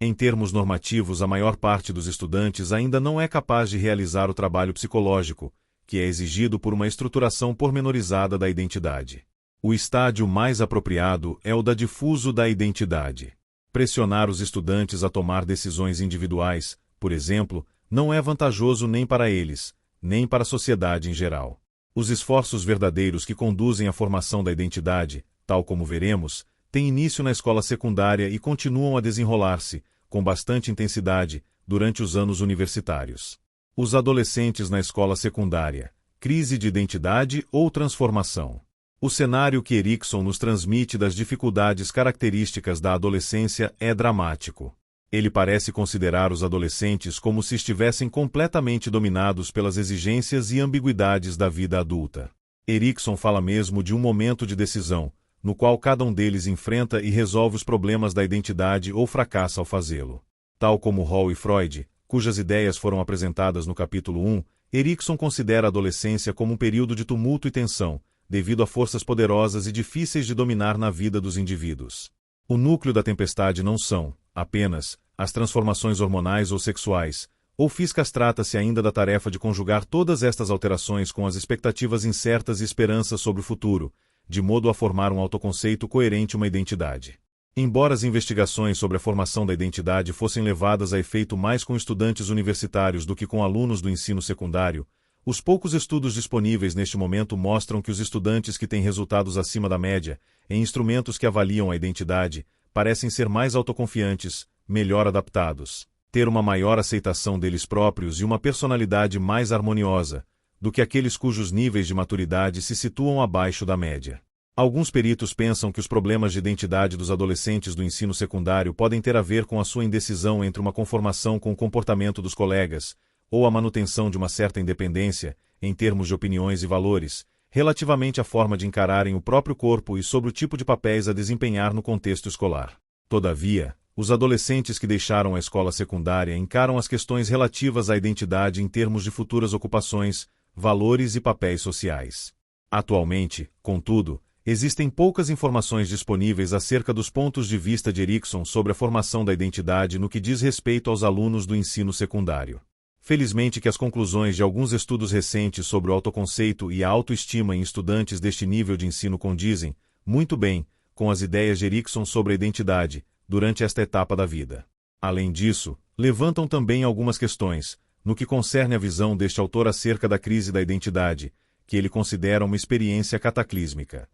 Em termos normativos, a maior parte dos estudantes ainda não é capaz de realizar o trabalho psicológico, que é exigido por uma estruturação pormenorizada da identidade. O estágio mais apropriado é o da difuso da identidade. Pressionar os estudantes a tomar decisões individuais, por exemplo, não é vantajoso nem para eles, nem para a sociedade em geral. Os esforços verdadeiros que conduzem à formação da identidade, tal como veremos, têm início na escola secundária e continuam a desenrolar-se, com bastante intensidade, durante os anos universitários. Os adolescentes na escola secundária, crise de identidade ou transformação. O cenário que Erikson nos transmite das dificuldades características da adolescência é dramático. Ele parece considerar os adolescentes como se estivessem completamente dominados pelas exigências e ambiguidades da vida adulta. Erikson fala mesmo de um momento de decisão, no qual cada um deles enfrenta e resolve os problemas da identidade ou fracassa ao fazê-lo. Tal como Hall e Freud, cujas ideias foram apresentadas no capítulo 1, Erikson considera a adolescência como um período de tumulto e tensão, devido a forças poderosas e difíceis de dominar na vida dos indivíduos. O núcleo da tempestade não são, apenas, as transformações hormonais ou sexuais, ou físicas. Trata-se ainda da tarefa de conjugar todas estas alterações com as expectativas incertas e esperanças sobre o futuro, de modo a formar um autoconceito coerente e uma identidade. Embora as investigações sobre a formação da identidade fossem levadas a efeito mais com estudantes universitários do que com alunos do ensino secundário, os poucos estudos disponíveis neste momento mostram que os estudantes que têm resultados acima da média, em instrumentos que avaliam a identidade, parecem ser mais autoconfiantes, melhor adaptados, ter uma maior aceitação deles próprios e uma personalidade mais harmoniosa, do que aqueles cujos níveis de maturidade se situam abaixo da média. Alguns peritos pensam que os problemas de identidade dos adolescentes do ensino secundário podem ter a ver com a sua indecisão entre uma conformação com o comportamento dos colegas, ou a manutenção de uma certa independência, em termos de opiniões e valores, relativamente à forma de encararem o próprio corpo e sobre o tipo de papéis a desempenhar no contexto escolar. Todavia, Os adolescentes que deixaram a escola secundária encaram as questões relativas à identidade em termos de futuras ocupações, valores e papéis sociais. Atualmente, contudo, existem poucas informações disponíveis acerca dos pontos de vista de Erikson sobre a formação da identidade no que diz respeito aos alunos do ensino secundário. Felizmente que as conclusões de alguns estudos recentes sobre o autoconceito e a autoestima em estudantes deste nível de ensino condizem, muito bem, com as ideias de Erikson sobre a identidade, durante esta etapa da vida. Além disso, levantam também algumas questões, no que concerne a visão deste autor acerca da crise da identidade, que ele considera uma experiência cataclísmica.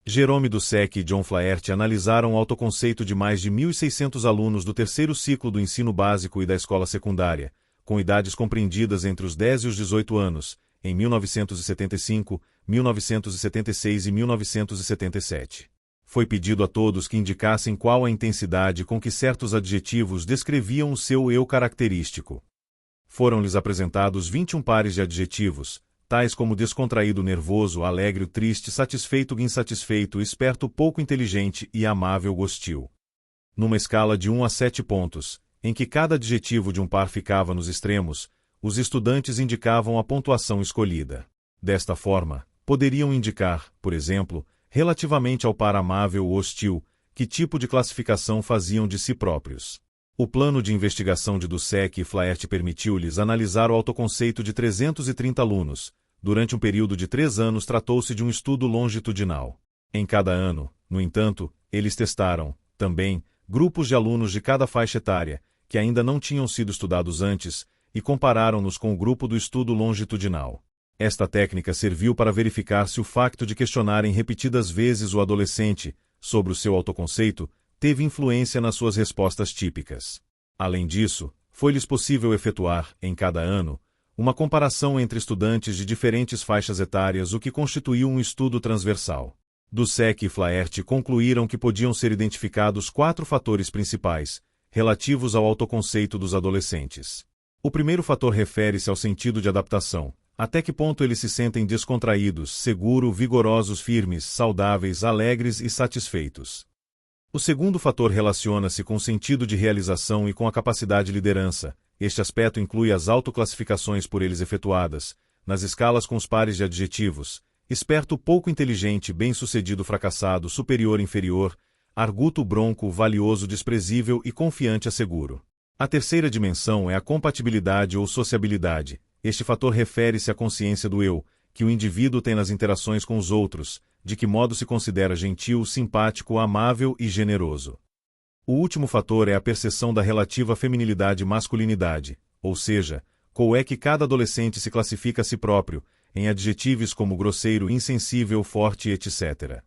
Jerome Dussek e John Flaherty analisaram o autoconceito de mais de 1.600 alunos do terceiro ciclo do ensino básico e da escola secundária, com idades compreendidas entre os 10 e os 18 anos, em 1975, 1976 e 1977. Foi pedido a todos que indicassem qual a intensidade com que certos adjetivos descreviam o seu eu característico. Foram-lhes apresentados 21 pares de adjetivos, tais como descontraído, nervoso, alegre, triste, satisfeito, insatisfeito, esperto, pouco inteligente e amável, hostil. Numa escala de 1 a 7 pontos, em que cada adjetivo de um par ficava nos extremos, os estudantes indicavam a pontuação escolhida. Desta forma, poderiam indicar, por exemplo, relativamente ao par amável ou hostil, que tipo de classificação faziam de si próprios. O plano de investigação de Dussek e Flaherty permitiu-lhes analisar o autoconceito de 330 alunos. Durante um período de 3 anos tratou-se de um estudo longitudinal. Em cada ano, no entanto, eles testaram, também, grupos de alunos de cada faixa etária, que ainda não tinham sido estudados antes, e compararam-nos com o grupo do estudo longitudinal. Esta técnica serviu para verificar se o facto de questionarem repetidas vezes o adolescente sobre o seu autoconceito teve influência nas suas respostas típicas. Além disso, foi-lhes possível efetuar, em cada ano, uma comparação entre estudantes de diferentes faixas etárias, o que constituiu um estudo transversal. Dussek e Flaherty concluíram que podiam ser identificados 4 fatores principais, relativos ao autoconceito dos adolescentes. O primeiro fator refere-se ao sentido de adaptação. Até que ponto eles se sentem descontraídos, seguros, vigorosos, firmes, saudáveis, alegres e satisfeitos. O segundo fator relaciona-se com o sentido de realização e com a capacidade de liderança. Este aspecto inclui as autoclassificações por eles efetuadas, nas escalas com os pares de adjetivos: esperto, pouco inteligente, bem-sucedido, fracassado, superior, inferior, arguto, bronco, valioso, desprezível e confiante, seguro. A terceira dimensão é a compatibilidade ou sociabilidade. Este fator refere-se à consciência do eu, que o indivíduo tem nas interações com os outros, de que modo se considera gentil, simpático, amável e generoso. O último fator é a percepção da relativa feminilidade e masculinidade, ou seja, como é que cada adolescente se classifica a si próprio, em adjetivos como grosseiro, insensível, forte, etc.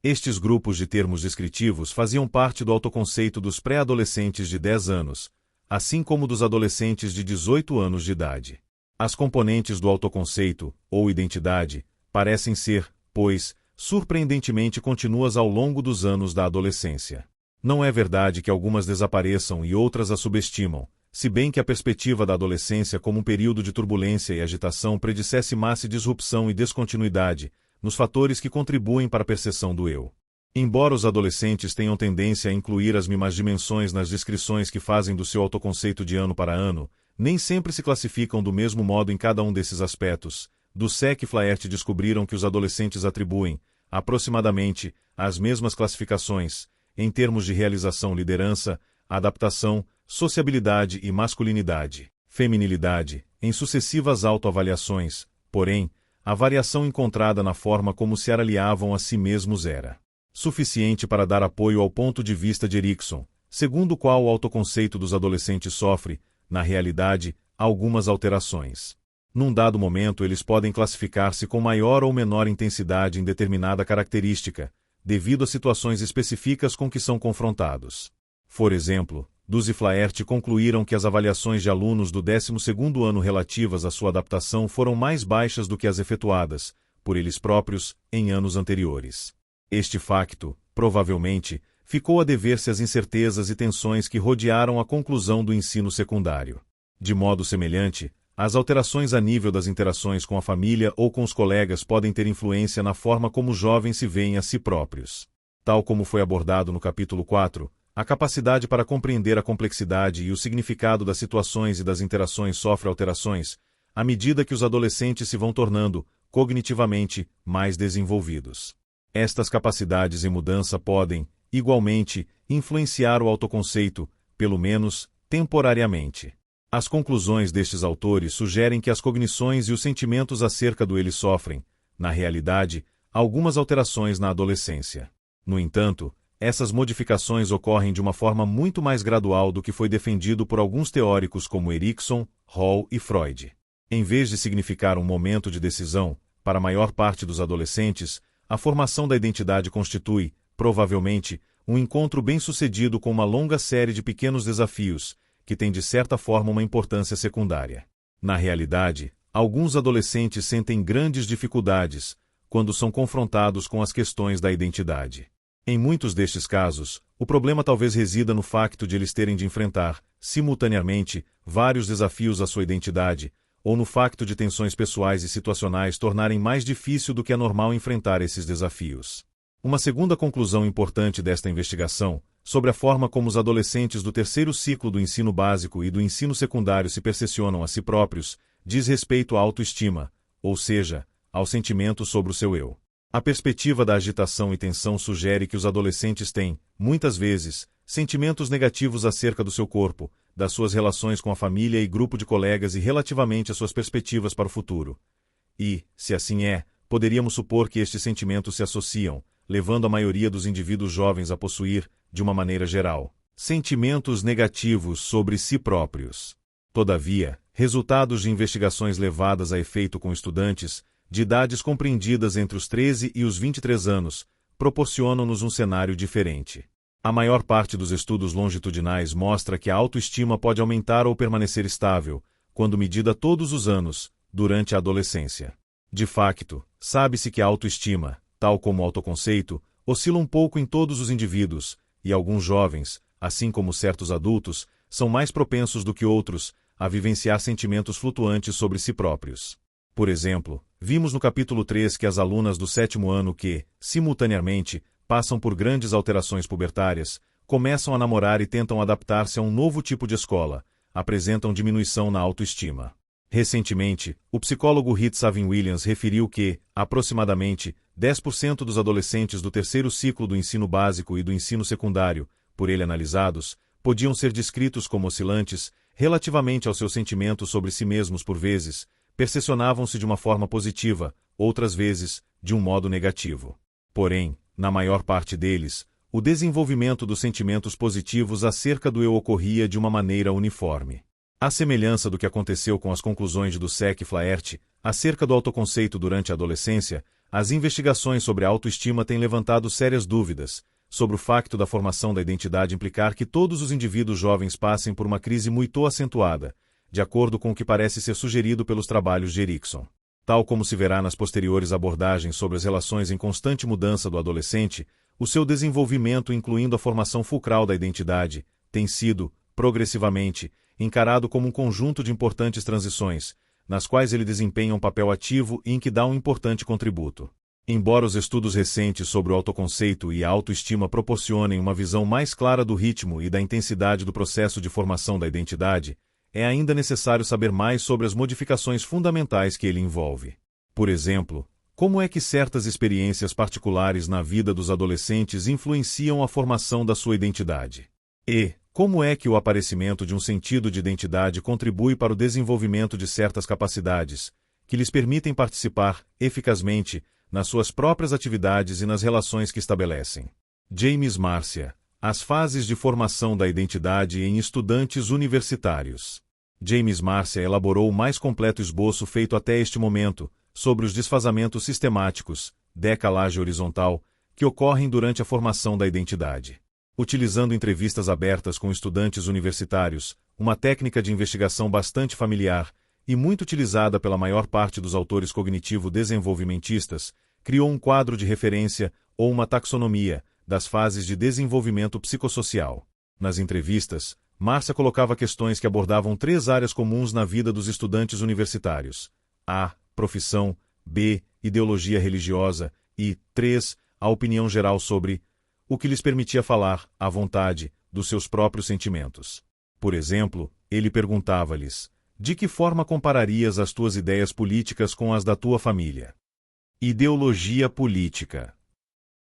Estes grupos de termos descritivos faziam parte do autoconceito dos pré-adolescentes de 10 anos, assim como dos adolescentes de 18 anos de idade. As componentes do autoconceito, ou identidade, parecem ser, pois, surpreendentemente contínuas ao longo dos anos da adolescência. Não é verdade que algumas desapareçam e outras as subestimam, se bem que a perspectiva da adolescência como um período de turbulência e agitação predicesse massa disrupção e descontinuidade, nos fatores que contribuem para a percepção do eu. Embora os adolescentes tenham tendência a incluir as mesmas dimensões nas descrições que fazem do seu autoconceito de ano para ano, nem sempre se classificam do mesmo modo em cada um desses aspectos. Dussek e Flaherty descobriram que os adolescentes atribuem, aproximadamente, as mesmas classificações, em termos de realização, liderança, adaptação, sociabilidade e masculinidade, feminilidade, em sucessivas autoavaliações. Porém, a variação encontrada na forma como se avaliavam a si mesmos era suficiente para dar apoio ao ponto de vista de Erikson, segundo o qual o autoconceito dos adolescentes sofre, na realidade, algumas alterações. Num dado momento eles podem classificar-se com maior ou menor intensidade em determinada característica, devido a situações específicas com que são confrontados. Por exemplo, Dussek e Flaherty concluíram que as avaliações de alunos do 12º ano relativas à sua adaptação foram mais baixas do que as efetuadas, por eles próprios, em anos anteriores. Este facto, provavelmente, ficou a dever-se às incertezas e tensões que rodearam a conclusão do ensino secundário. De modo semelhante, as alterações a nível das interações com a família ou com os colegas podem ter influência na forma como os jovens se veem a si próprios. Tal como foi abordado no capítulo 4, A capacidade para compreender a complexidade e o significado das situações e das interações sofre alterações à medida que os adolescentes se vão tornando, cognitivamente, mais desenvolvidos. Estas capacidades em mudança podem, igualmente, influenciar o autoconceito, pelo menos, temporariamente. As conclusões destes autores sugerem que as cognições e os sentimentos acerca do ele sofrem, na realidade, algumas alterações na adolescência. No entanto, essas modificações ocorrem de uma forma muito mais gradual do que foi defendido por alguns teóricos como Erikson, Hall e Freud. Em vez de significar um momento de decisão, para a maior parte dos adolescentes, a formação da identidade constitui, provavelmente, um encontro bem-sucedido com uma longa série de pequenos desafios, que têm de certa forma uma importância secundária. Na realidade, alguns adolescentes sentem grandes dificuldades quando são confrontados com as questões da identidade. Em muitos destes casos, o problema talvez resida no facto de eles terem de enfrentar, simultaneamente, vários desafios à sua identidade, ou no facto de tensões pessoais e situacionais tornarem mais difícil do que é normal enfrentar esses desafios. Uma segunda conclusão importante desta investigação, sobre a forma como os adolescentes do terceiro ciclo do ensino básico e do ensino secundário se percepcionam a si próprios, diz respeito à autoestima, ou seja, ao sentimento sobre o seu eu. A perspectiva da agitação e tensão sugere que os adolescentes têm, muitas vezes, sentimentos negativos acerca do seu corpo, das suas relações com a família e grupo de colegas e relativamente às suas perspectivas para o futuro. E, se assim é, poderíamos supor que estes sentimentos se associam, levando a maioria dos indivíduos jovens a possuir, de uma maneira geral, sentimentos negativos sobre si próprios. Todavia, resultados de investigações levadas a efeito com estudantes, de idades compreendidas entre os 13 e os 23 anos, proporcionam-nos um cenário diferente. A maior parte dos estudos longitudinais mostra que a autoestima pode aumentar ou permanecer estável, quando medida todos os anos, durante a adolescência. De facto, sabe-se que a autoestima, tal como o autoconceito, oscila um pouco em todos os indivíduos, e alguns jovens, assim como certos adultos, são mais propensos do que outros a vivenciar sentimentos flutuantes sobre si próprios. Por exemplo, vimos no capítulo 3 que as alunas do 7º ano que, simultaneamente, passam por grandes alterações pubertárias, começam a namorar e tentam adaptar-se a um novo tipo de escola, apresentam diminuição na autoestima. Recentemente, o psicólogo Heath Savin Williams referiu que, aproximadamente, 10% dos adolescentes do terceiro ciclo do ensino básico e do ensino secundário, por ele analisados, podiam ser descritos como oscilantes, relativamente aos seus sentimentos sobre si mesmos por vezes, percepcionavam-se de uma forma positiva, outras vezes, de um modo negativo. Porém, na maior parte deles, o desenvolvimento dos sentimentos positivos acerca do eu ocorria de uma maneira uniforme. À semelhança do que aconteceu com as conclusões de Dussek e Flaherty acerca do autoconceito durante a adolescência, as investigações sobre a autoestima têm levantado sérias dúvidas sobre o facto da formação da identidade implicar que todos os indivíduos jovens passem por uma crise muito acentuada, de acordo com o que parece ser sugerido pelos trabalhos de Erikson. Tal como se verá nas posteriores abordagens sobre as relações em constante mudança do adolescente, o seu desenvolvimento, incluindo a formação fulcral da identidade, tem sido, progressivamente, encarado como um conjunto de importantes transições, nas quais ele desempenha um papel ativo e em que dá um importante contributo. Embora os estudos recentes sobre o autoconceito e a autoestima proporcionem uma visão mais clara do ritmo e da intensidade do processo de formação da identidade, é ainda necessário saber mais sobre as modificações fundamentais que ele envolve. Por exemplo, como é que certas experiências particulares na vida dos adolescentes influenciam a formação da sua identidade? E como é que o aparecimento de um sentido de identidade contribui para o desenvolvimento de certas capacidades, que lhes permitem participar, eficazmente, nas suas próprias atividades e nas relações que estabelecem? James Marcia. As fases de formação da identidade em estudantes universitários. James Marcia elaborou o mais completo esboço feito até este momento sobre os desfasamentos sistemáticos, decalagem horizontal, que ocorrem durante a formação da identidade. Utilizando entrevistas abertas com estudantes universitários, uma técnica de investigação bastante familiar e muito utilizada pela maior parte dos autores cognitivo-desenvolvimentistas, criou um quadro de referência ou uma taxonomia das fases de desenvolvimento psicossocial. Nas entrevistas, Marcia colocava questões que abordavam 3 áreas comuns na vida dos estudantes universitários: A. Profissão, B. Ideologia religiosa e 3. A opinião geral sobre o que lhes permitia falar, à vontade, dos seus próprios sentimentos. Por exemplo, ele perguntava-lhes: de que forma compararias as tuas ideias políticas com as da tua família? Ideologia política.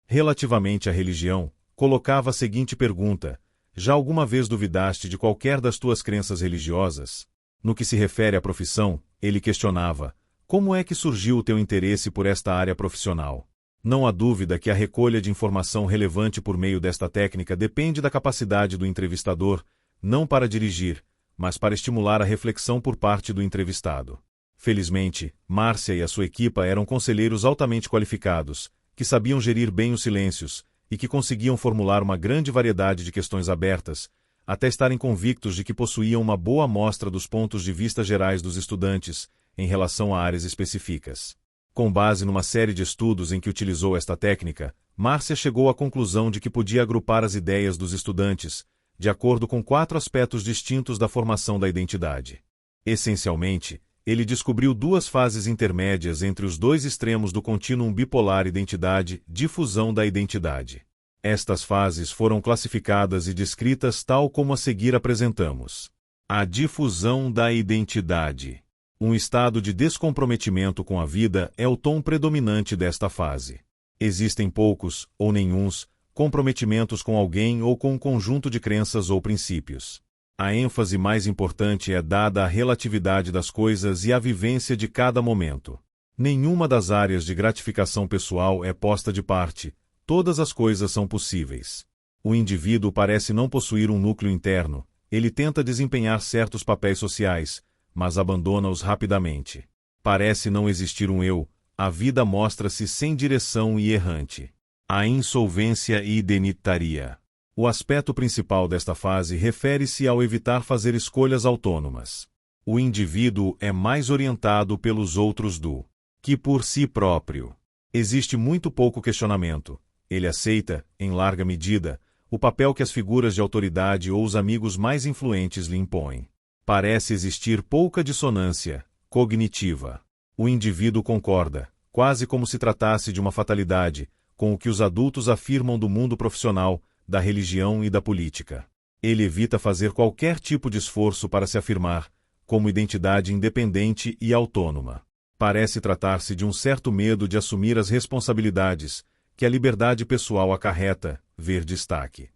Relativamente à religião, colocava a seguinte pergunta: já alguma vez duvidaste de qualquer das tuas crenças religiosas? No que se refere à profissão, ele questionava: como é que surgiu o teu interesse por esta área profissional? Não há dúvida que a recolha de informação relevante por meio desta técnica depende da capacidade do entrevistador, não para dirigir, mas para estimular a reflexão por parte do entrevistado. Felizmente, Márcia e a sua equipa eram conselheiros altamente qualificados, que sabiam gerir bem os silêncios e que conseguiam formular uma grande variedade de questões abertas, até estarem convictos de que possuíam uma boa amostra dos pontos de vista gerais dos estudantes em relação a áreas específicas. Com base numa série de estudos em que utilizou esta técnica, Márcia chegou à conclusão de que podia agrupar as ideias dos estudantes, de acordo com 4 aspectos distintos da formação da identidade. Essencialmente, ele descobriu 2 fases intermédias entre os 2 extremos do contínuo bipolar identidade-difusão da identidade. Estas fases foram classificadas e descritas tal como a seguir apresentamos. A difusão da identidade. Um estado de descomprometimento com a vida é o tom predominante desta fase. Existem poucos, ou nenhuns, comprometimentos com alguém ou com um conjunto de crenças ou princípios. A ênfase mais importante é dada à relatividade das coisas e à vivência de cada momento. Nenhuma das áreas de gratificação pessoal é posta de parte, todas as coisas são possíveis. O indivíduo parece não possuir um núcleo interno, ele tenta desempenhar certos papéis sociais, mas abandona-os rapidamente. Parece não existir um eu, a vida mostra-se sem direção e errante. A insolvência identitária. O aspecto principal desta fase refere-se ao evitar fazer escolhas autônomas. O indivíduo é mais orientado pelos outros do que por si próprio. Existe muito pouco questionamento. Ele aceita, em larga medida, o papel que as figuras de autoridade ou os amigos mais influentes lhe impõem. Parece existir pouca dissonância cognitiva. O indivíduo concorda, quase como se tratasse de uma fatalidade, com o que os adultos afirmam do mundo profissional, da religião e da política. Ele evita fazer qualquer tipo de esforço para se afirmar, como identidade independente e autônoma. Parece tratar-se de um certo medo de assumir as responsabilidades que a liberdade pessoal acarreta, ver destaque.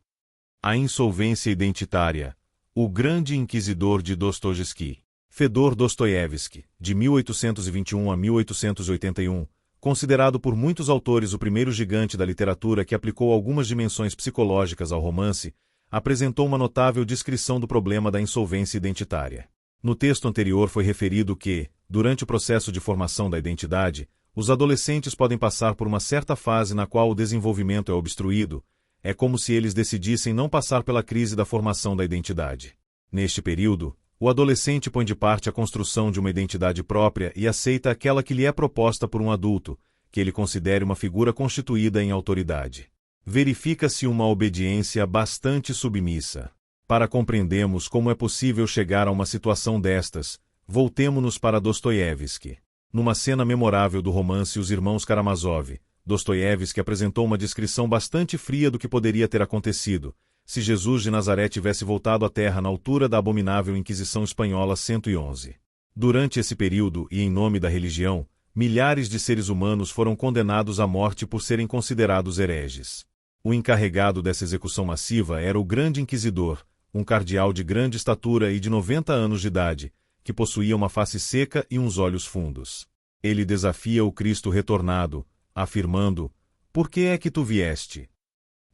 A insolvência identitária. O Grande Inquisidor de Dostoiévski. Fedor Dostoiévski, de 1821 a 1881, considerado por muitos autores o primeiro gigante da literatura que aplicou algumas dimensões psicológicas ao romance, apresentou uma notável descrição do problema da insolvência identitária. No texto anterior foi referido que, durante o processo de formação da identidade, os adolescentes podem passar por uma certa fase na qual o desenvolvimento é obstruído. É como se eles decidissem não passar pela crise da formação da identidade. Neste período, o adolescente põe de parte a construção de uma identidade própria e aceita aquela que lhe é proposta por um adulto, que ele considere uma figura constituída em autoridade. Verifica-se uma obediência bastante submissa. Para compreendermos como é possível chegar a uma situação destas, voltemo-nos para Dostoiévski. Numa cena memorável do romance Os Irmãos Karamazov, Dostoiévski apresentou uma descrição bastante fria do que poderia ter acontecido, se Jesus de Nazaré tivesse voltado à terra na altura da abominável Inquisição Espanhola 111. Durante esse período e em nome da religião, milhares de seres humanos foram condenados à morte por serem considerados hereges. O encarregado dessa execução massiva era o Grande Inquisidor, um cardeal de grande estatura e de 90 anos de idade, que possuía uma face seca e uns olhos fundos. Ele desafia o Cristo retornado, afirmando: por que é que tu vieste?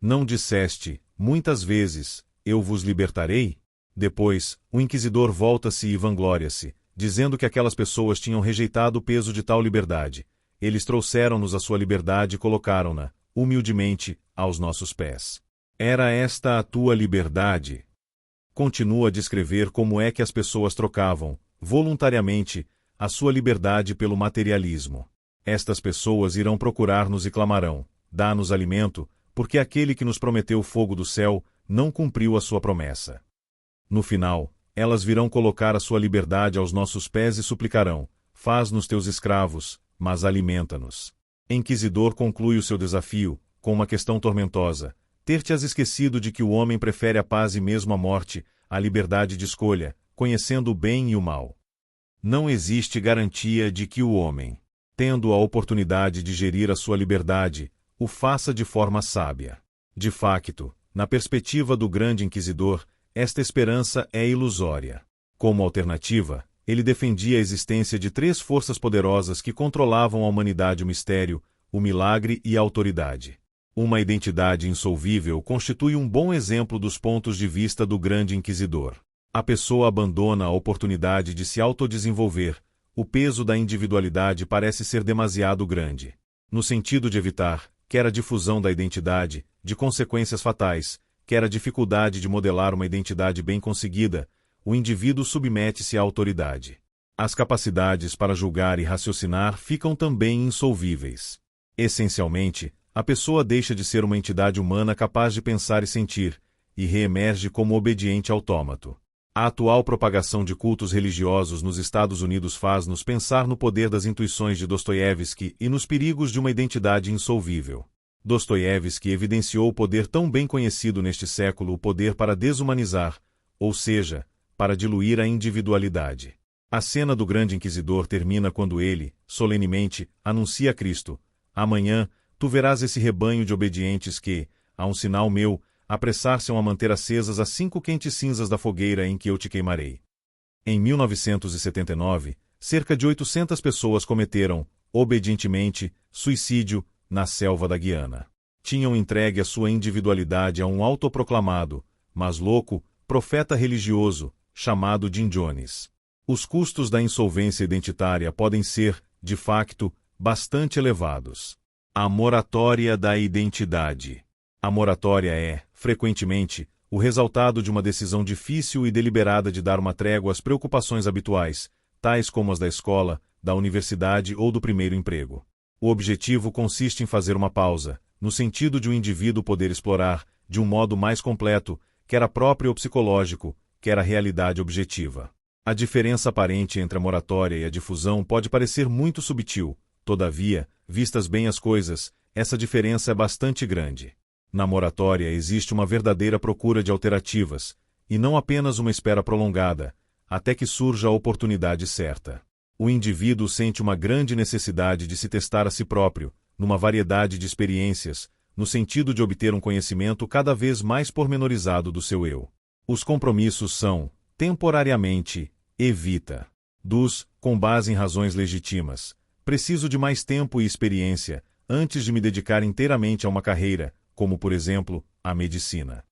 Não disseste, muitas vezes, eu vos libertarei? Depois, o inquisidor volta-se e vangloria-se, dizendo que aquelas pessoas tinham rejeitado o peso de tal liberdade. Eles trouxeram-nos a sua liberdade e colocaram-na, humildemente, aos nossos pés. Era esta a tua liberdade? Continua a descrever como é que as pessoas trocavam, voluntariamente, a sua liberdade pelo materialismo. Estas pessoas irão procurar-nos e clamarão: dá-nos alimento, porque aquele que nos prometeu o fogo do céu não cumpriu a sua promessa. No final, elas virão colocar a sua liberdade aos nossos pés e suplicarão: faz-nos teus escravos, mas alimenta-nos. Inquisidor conclui o seu desafio, com uma questão tormentosa: ter-te-ás esquecido de que o homem prefere a paz e mesmo a morte, à liberdade de escolha, conhecendo o bem e o mal. Não existe garantia de que o homem, tendo a oportunidade de gerir a sua liberdade, o faça de forma sábia. De facto, na perspectiva do grande inquisidor, esta esperança é ilusória. Como alternativa, ele defendia a existência de 3 forças poderosas que controlavam a humanidade: o mistério, o milagre e a autoridade. Uma identidade insolvível constitui um bom exemplo dos pontos de vista do grande inquisidor. A pessoa abandona a oportunidade de se autodesenvolver, o peso da individualidade parece ser demasiado grande. No sentido de evitar, quer a difusão da identidade, de consequências fatais, quer a dificuldade de modelar uma identidade bem conseguida, o indivíduo submete-se à autoridade. As capacidades para julgar e raciocinar ficam também insolvíveis. Essencialmente, a pessoa deixa de ser uma entidade humana capaz de pensar e sentir, e reemerge como obediente autômato. A atual propagação de cultos religiosos nos Estados Unidos faz-nos pensar no poder das intuições de Dostoiévski e nos perigos de uma identidade insolvível. Dostoiévski evidenciou o poder tão bem conhecido neste século, o poder para desumanizar, ou seja, para diluir a individualidade. A cena do grande inquisidor termina quando ele, solenemente, anuncia a Cristo: amanhã, tu verás esse rebanho de obedientes que, a um sinal meu, apressar-se-ão a manter acesas as 5 quentes cinzas da fogueira em que eu te queimarei. Em 1979, cerca de 800 pessoas cometeram, obedientemente, suicídio na selva da Guiana. Tinham entregue a sua individualidade a um autoproclamado, mas louco, profeta religioso, chamado Jim Jones. Os custos da insolvência identitária podem ser, de facto, bastante elevados. A moratória da identidade. A moratória é, frequentemente, o resultado de uma decisão difícil e deliberada de dar uma trégua às preocupações habituais, tais como as da escola, da universidade ou do primeiro emprego. O objetivo consiste em fazer uma pausa, no sentido de um indivíduo poder explorar, de um modo mais completo, quer a própria ou psicológico, quer a realidade objetiva. A diferença aparente entre a moratória e a difusão pode parecer muito subtil, todavia, vistas bem as coisas, essa diferença é bastante grande. Na moratória existe uma verdadeira procura de alternativas, e não apenas uma espera prolongada, até que surja a oportunidade certa. O indivíduo sente uma grande necessidade de se testar a si próprio, numa variedade de experiências, no sentido de obter um conhecimento cada vez mais pormenorizado do seu eu. Os compromissos são, temporariamente, evita. Com base em razões legítimas. Preciso de mais tempo e experiência, antes de me dedicar inteiramente a uma carreira, como por exemplo, a medicina.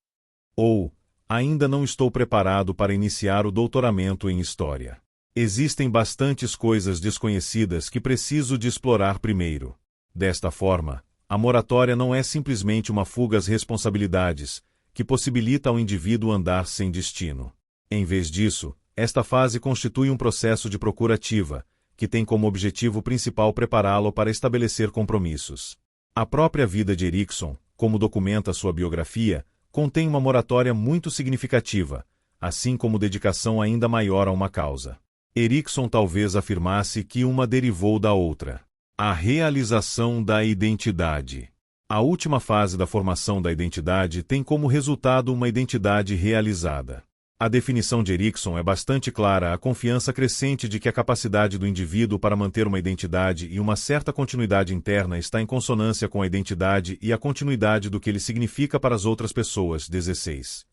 Ou, ainda não estou preparado para iniciar o doutoramento em História. Existem bastantes coisas desconhecidas que preciso de explorar primeiro. Desta forma, a moratória não é simplesmente uma fuga às responsabilidades, que possibilita ao indivíduo andar sem destino. Em vez disso, esta fase constitui um processo de procura ativa, que tem como objetivo principal prepará-lo para estabelecer compromissos. A própria vida de Erikson, como documenta sua biografia, contém uma moratória muito significativa, assim como dedicação ainda maior a uma causa. Erikson talvez afirmasse que uma derivou da outra. A realização da identidade. A última fase da formação da identidade tem como resultado uma identidade realizada. A definição de Erikson é bastante clara: a confiança crescente de que a capacidade do indivíduo para manter uma identidade e uma certa continuidade interna está em consonância com a identidade e a continuidade do que ele significa para as outras pessoas. 16.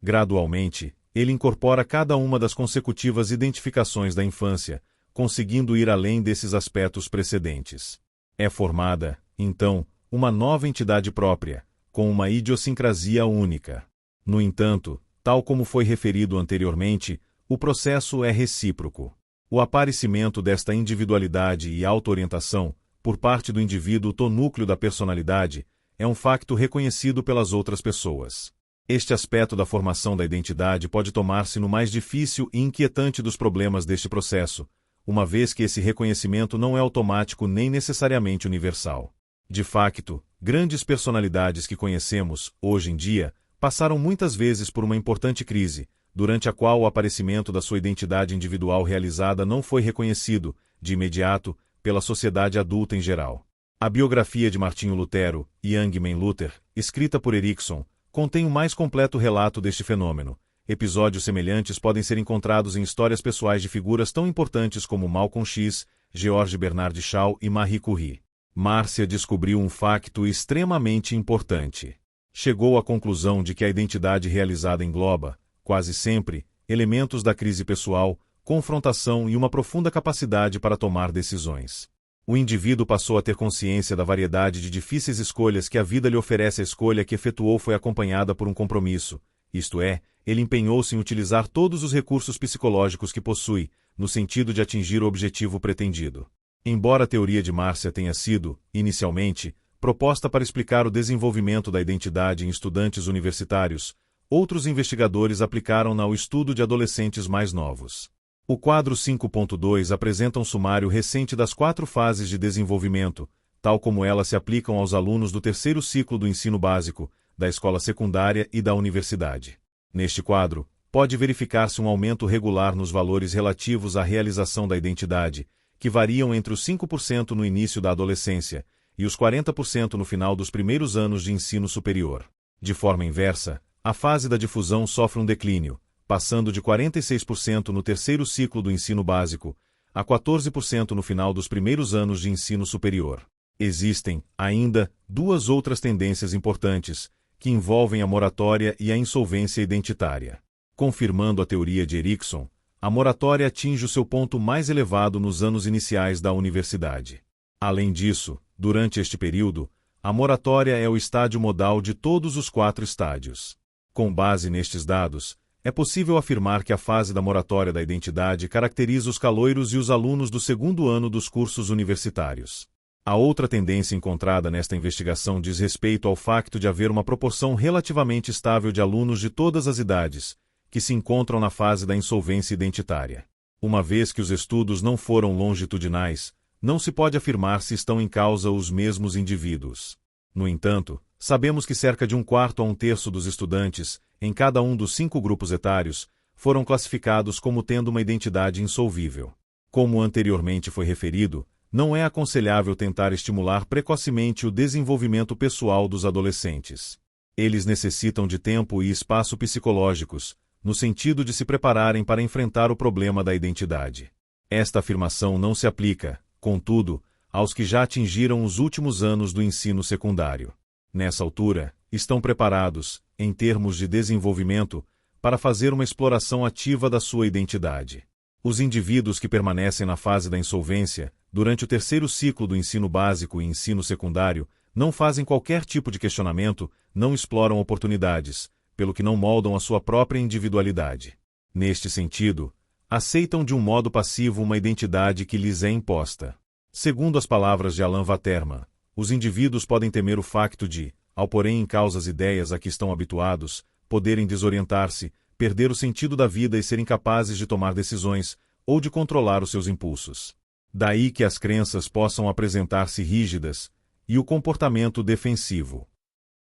Gradualmente, ele incorpora cada uma das consecutivas identificações da infância, conseguindo ir além desses aspectos precedentes. É formada, então, uma nova entidade própria, com uma idiosincrasia única. No entanto, tal como foi referido anteriormente, o processo é recíproco. O aparecimento desta individualidade e auto-orientação, por parte do indivíduo do núcleo da personalidade, é um facto reconhecido pelas outras pessoas. Este aspecto da formação da identidade pode tomar-se no mais difícil e inquietante dos problemas deste processo, uma vez que esse reconhecimento não é automático nem necessariamente universal. De facto, grandes personalidades que conhecemos, hoje em dia, passaram muitas vezes por uma importante crise, durante a qual o aparecimento da sua identidade individual realizada não foi reconhecido, de imediato, pela sociedade adulta em geral. A biografia de Martinho Lutero, Young Man Luther, escrita por Erickson, contém o mais completo relato deste fenômeno. Episódios semelhantes podem ser encontrados em histórias pessoais de figuras tão importantes como Malcolm X, George Bernard Shaw e Marie Curie. Márcia descobriu um facto extremamente importante. Chegou à conclusão de que a identidade realizada engloba, quase sempre, elementos da crise pessoal, confrontação e uma profunda capacidade para tomar decisões. O indivíduo passou a ter consciência da variedade de difíceis escolhas que a vida lhe oferece. A escolha que efetuou foi acompanhada por um compromisso, isto é, ele empenhou-se em utilizar todos os recursos psicológicos que possui, no sentido de atingir o objetivo pretendido. Embora a teoria de Márcia tenha sido, inicialmente, proposta para explicar o desenvolvimento da identidade em estudantes universitários, outros investigadores aplicaram-na ao estudo de adolescentes mais novos. O quadro 5.2 apresenta um sumário recente das 4 fases de desenvolvimento, tal como elas se aplicam aos alunos do terceiro ciclo do ensino básico, da escola secundária e da universidade. Neste quadro, pode verificar-se um aumento regular nos valores relativos à realização da identidade, que variam entre os 5% no início da adolescência e os 40% no final dos primeiros anos de ensino superior. De forma inversa, a fase da difusão sofre um declínio, passando de 46% no terceiro ciclo do ensino básico a 14% no final dos primeiros anos de ensino superior. Existem, ainda, 2 outras tendências importantes, que envolvem a moratória e a insolvência identitária. Confirmando a teoria de Erickson, a moratória atinge o seu ponto mais elevado nos anos iniciais da universidade. Além disso, durante este período, a moratória é o estádio modal de todos os 4 estádios. Com base nestes dados, é possível afirmar que a fase da moratória da identidade caracteriza os caloiros e os alunos do segundo ano dos cursos universitários. A outra tendência encontrada nesta investigação diz respeito ao facto de haver uma proporção relativamente estável de alunos de todas as idades, que se encontram na fase da insolvência identitária. Uma vez que os estudos não foram longitudinais, não se pode afirmar se estão em causa os mesmos indivíduos. No entanto, sabemos que cerca de 1/4 a 1/3 dos estudantes, em cada um dos 5 grupos etários, foram classificados como tendo uma identidade insolvível. Como anteriormente foi referido, não é aconselhável tentar estimular precocemente o desenvolvimento pessoal dos adolescentes. Eles necessitam de tempo e espaço psicológicos, no sentido de se prepararem para enfrentar o problema da identidade. Esta afirmação não se aplica, contudo, aos que já atingiram os últimos anos do ensino secundário. Nessa altura, estão preparados, em termos de desenvolvimento, para fazer uma exploração ativa da sua identidade. Os indivíduos que permanecem na fase da insolvência, durante o terceiro ciclo do ensino básico e ensino secundário, não fazem qualquer tipo de questionamento, não exploram oportunidades, pelo que não moldam a sua própria individualidade. Neste sentido, aceitam de um modo passivo uma identidade que lhes é imposta. Segundo as palavras de Alan Waterman, os indivíduos podem temer o facto de, ao porem em causa as ideias a que estão habituados, poderem desorientar-se, perder o sentido da vida e serem incapazes de tomar decisões, ou de controlar os seus impulsos. Daí que as crenças possam apresentar-se rígidas, e o comportamento defensivo.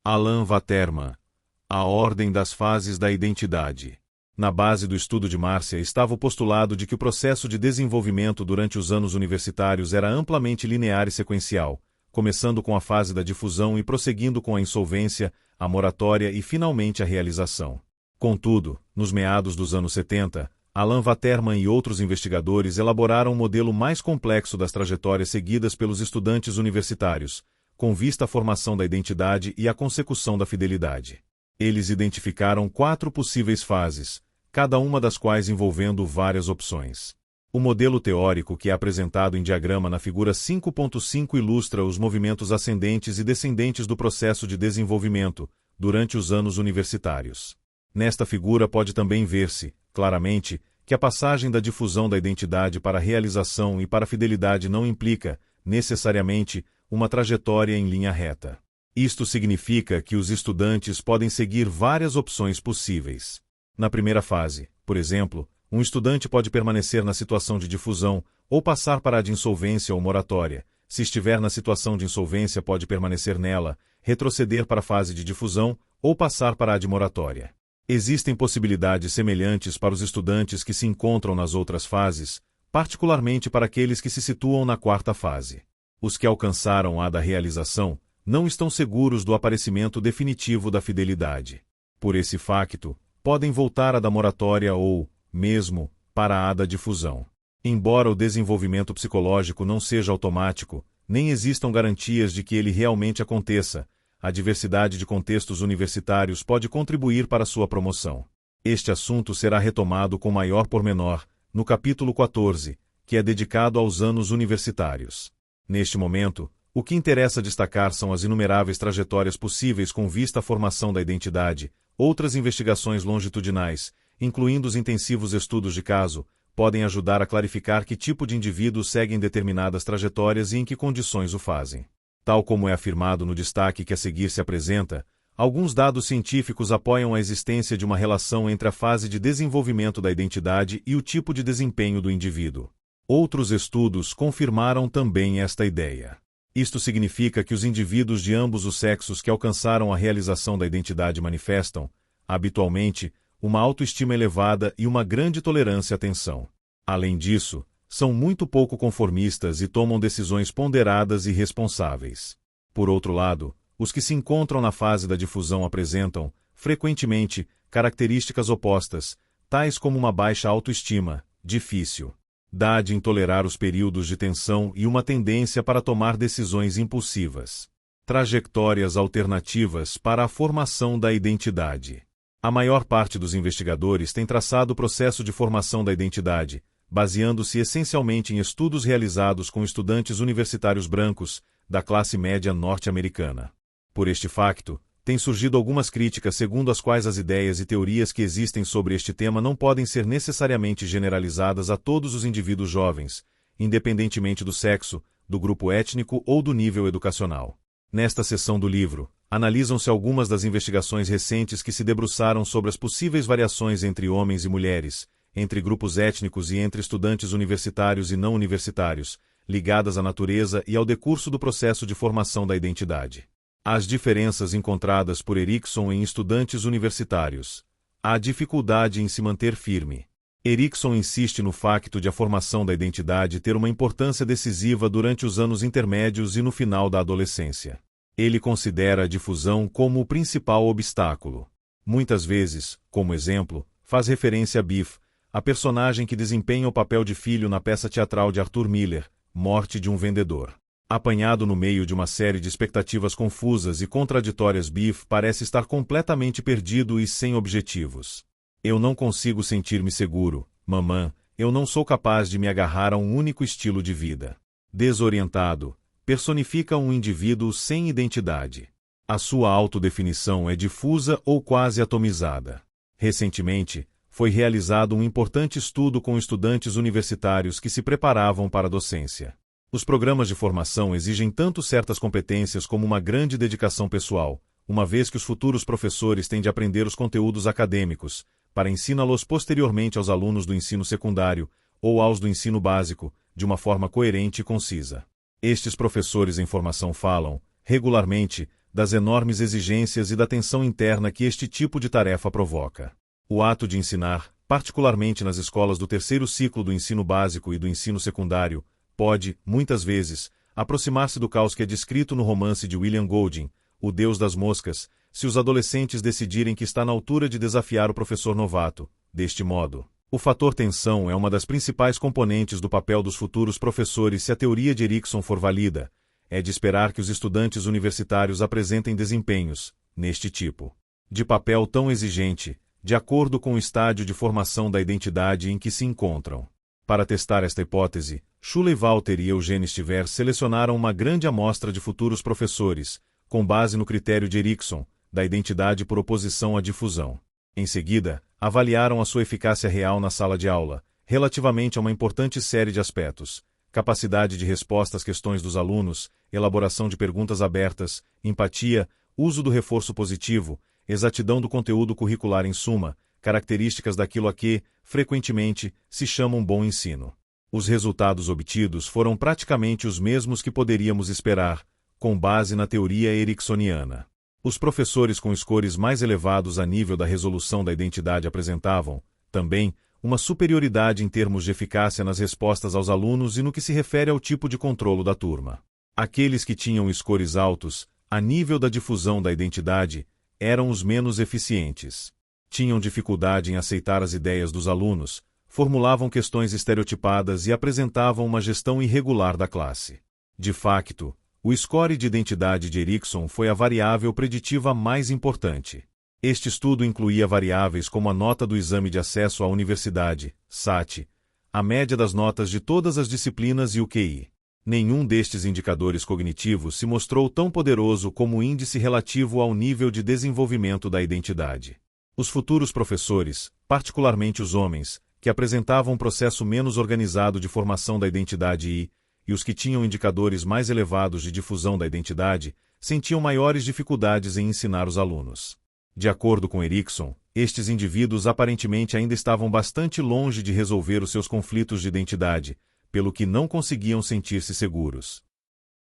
Alan Waterman, A Ordem das Fases da Identidade. Na base do estudo de Márcia estava o postulado de que o processo de desenvolvimento durante os anos universitários era amplamente linear e sequencial, começando com a fase da difusão e prosseguindo com a insolvência, a moratória e finalmente a realização. Contudo, nos meados dos anos 70, Alan Waterman e outros investigadores elaboraram um modelo mais complexo das trajetórias seguidas pelos estudantes universitários, com vista à formação da identidade e à consecução da fidelidade. Eles identificaram 4 possíveis fases, cada uma das quais envolvendo várias opções. O modelo teórico que é apresentado em diagrama na figura 5.5 ilustra os movimentos ascendentes e descendentes do processo de desenvolvimento, durante os anos universitários. Nesta figura pode também ver-se, claramente, que a passagem da difusão da identidade para a realização e para a fidelidade não implica, necessariamente, uma trajetória em linha reta. Isto significa que os estudantes podem seguir várias opções possíveis. Na primeira fase, por exemplo, um estudante pode permanecer na situação de difusão, ou passar para a de insolvência ou moratória. Se estiver na situação de insolvência, pode permanecer nela, retroceder para a fase de difusão, ou passar para a de moratória. Existem possibilidades semelhantes para os estudantes que se encontram nas outras fases, particularmente para aqueles que se situam na 4ª fase. Os que alcançaram a da realização não estão seguros do aparecimento definitivo da fidelidade. Por esse facto, podem voltar à da moratória ou, mesmo, para a da difusão. Embora o desenvolvimento psicológico não seja automático, nem existam garantias de que ele realmente aconteça, a diversidade de contextos universitários pode contribuir para sua promoção. Este assunto será retomado com maior pormenor no capítulo 14, que é dedicado aos anos universitários. Neste momento, o que interessa destacar são as inumeráveis trajetórias possíveis com vista à formação da identidade. Outras investigações longitudinais, incluindo os intensivos estudos de caso, podem ajudar a clarificar que tipo de indivíduos seguem determinadas trajetórias e em que condições o fazem. Tal como é afirmado no destaque que a seguir se apresenta, alguns dados científicos apoiam a existência de uma relação entre a fase de desenvolvimento da identidade e o tipo de desempenho do indivíduo. Outros estudos confirmaram também esta ideia. Isto significa que os indivíduos de ambos os sexos que alcançaram a realização da identidade manifestam, habitualmente, uma autoestima elevada e uma grande tolerância à tensão. Além disso, são muito pouco conformistas e tomam decisões ponderadas e responsáveis. Por outro lado, os que se encontram na fase da difusão apresentam, frequentemente, características opostas, tais como uma baixa autoestima, dificuldade em tolerar os períodos de tensão e uma tendência para tomar decisões impulsivas. Trajetórias alternativas para a formação da identidade. A maior parte dos investigadores tem traçado o processo de formação da identidade, baseando-se essencialmente em estudos realizados com estudantes universitários brancos, da classe média norte-americana. Por este facto, têm surgido algumas críticas segundo as quais as ideias e teorias que existem sobre este tema não podem ser necessariamente generalizadas a todos os indivíduos jovens, independentemente do sexo, do grupo étnico ou do nível educacional. Nesta seção do livro, analisam-se algumas das investigações recentes que se debruçaram sobre as possíveis variações entre homens e mulheres, entre grupos étnicos e entre estudantes universitários e não universitários, ligadas à natureza e ao decurso do processo de formação da identidade. As diferenças encontradas por Erikson em estudantes universitários. A dificuldade em se manter firme. Erikson insiste no facto de a formação da identidade ter uma importância decisiva durante os anos intermédios e no final da adolescência. Ele considera a difusão como o principal obstáculo. Muitas vezes, como exemplo, faz referência a Biff, a personagem que desempenha o papel de filho na peça teatral de Arthur Miller, Morte de um Vendedor. Apanhado no meio de uma série de expectativas confusas e contraditórias, Biff parece estar completamente perdido e sem objetivos. Eu não consigo sentir-me seguro, mamã, eu não sou capaz de me agarrar a um único estilo de vida. Desorientado, personifica um indivíduo sem identidade. A sua autodefinição é difusa ou quase atomizada. Recentemente, foi realizado um importante estudo com estudantes universitários que se preparavam para a docência. Os programas de formação exigem tanto certas competências como uma grande dedicação pessoal, uma vez que os futuros professores têm de aprender os conteúdos acadêmicos, para ensiná-los posteriormente aos alunos do ensino secundário ou aos do ensino básico, de uma forma coerente e concisa. Estes professores em formação falam, regularmente, das enormes exigências e da tensão interna que este tipo de tarefa provoca. O ato de ensinar, particularmente nas escolas do terceiro ciclo do ensino básico e do ensino secundário, pode, muitas vezes, aproximar-se do caos que é descrito no romance de William Golding, O Deus das Moscas, se os adolescentes decidirem que está na altura de desafiar o professor novato. Deste modo, o fator tensão é uma das principais componentes do papel dos futuros professores se a teoria de Erikson for válida. É de esperar que os estudantes universitários apresentem desempenhos, neste tipo de papel tão exigente, de acordo com o estádio de formação da identidade em que se encontram. Para testar esta hipótese, Schuller, Walter e Eugene Stiver selecionaram uma grande amostra de futuros professores, com base no critério de Erikson, da identidade por oposição à difusão. Em seguida, avaliaram a sua eficácia real na sala de aula, relativamente a uma importante série de aspectos: capacidade de resposta às questões dos alunos, elaboração de perguntas abertas, empatia, uso do reforço positivo, exatidão do conteúdo curricular em suma, características daquilo a que, frequentemente, se chama um bom ensino. Os resultados obtidos foram praticamente os mesmos que poderíamos esperar, com base na teoria ericksoniana. Os professores com scores mais elevados a nível da resolução da identidade apresentavam, também, uma superioridade em termos de eficácia nas respostas aos alunos e no que se refere ao tipo de controlo da turma. Aqueles que tinham scores altos, a nível da difusão da identidade, eram os menos eficientes. Tinham dificuldade em aceitar as ideias dos alunos, formulavam questões estereotipadas e apresentavam uma gestão irregular da classe. De facto, o score de identidade de Erikson foi a variável preditiva mais importante. Este estudo incluía variáveis como a nota do Exame de Acesso à Universidade, SAT, a média das notas de todas as disciplinas e o QI. Nenhum destes indicadores cognitivos se mostrou tão poderoso como o índice relativo ao nível de desenvolvimento da identidade. Os futuros professores, particularmente os homens, que apresentavam um processo menos organizado de formação da identidade e os que tinham indicadores mais elevados de difusão da identidade, sentiam maiores dificuldades em ensinar os alunos. De acordo com Erikson, estes indivíduos aparentemente ainda estavam bastante longe de resolver os seus conflitos de identidade, pelo que não conseguiam sentir-se seguros.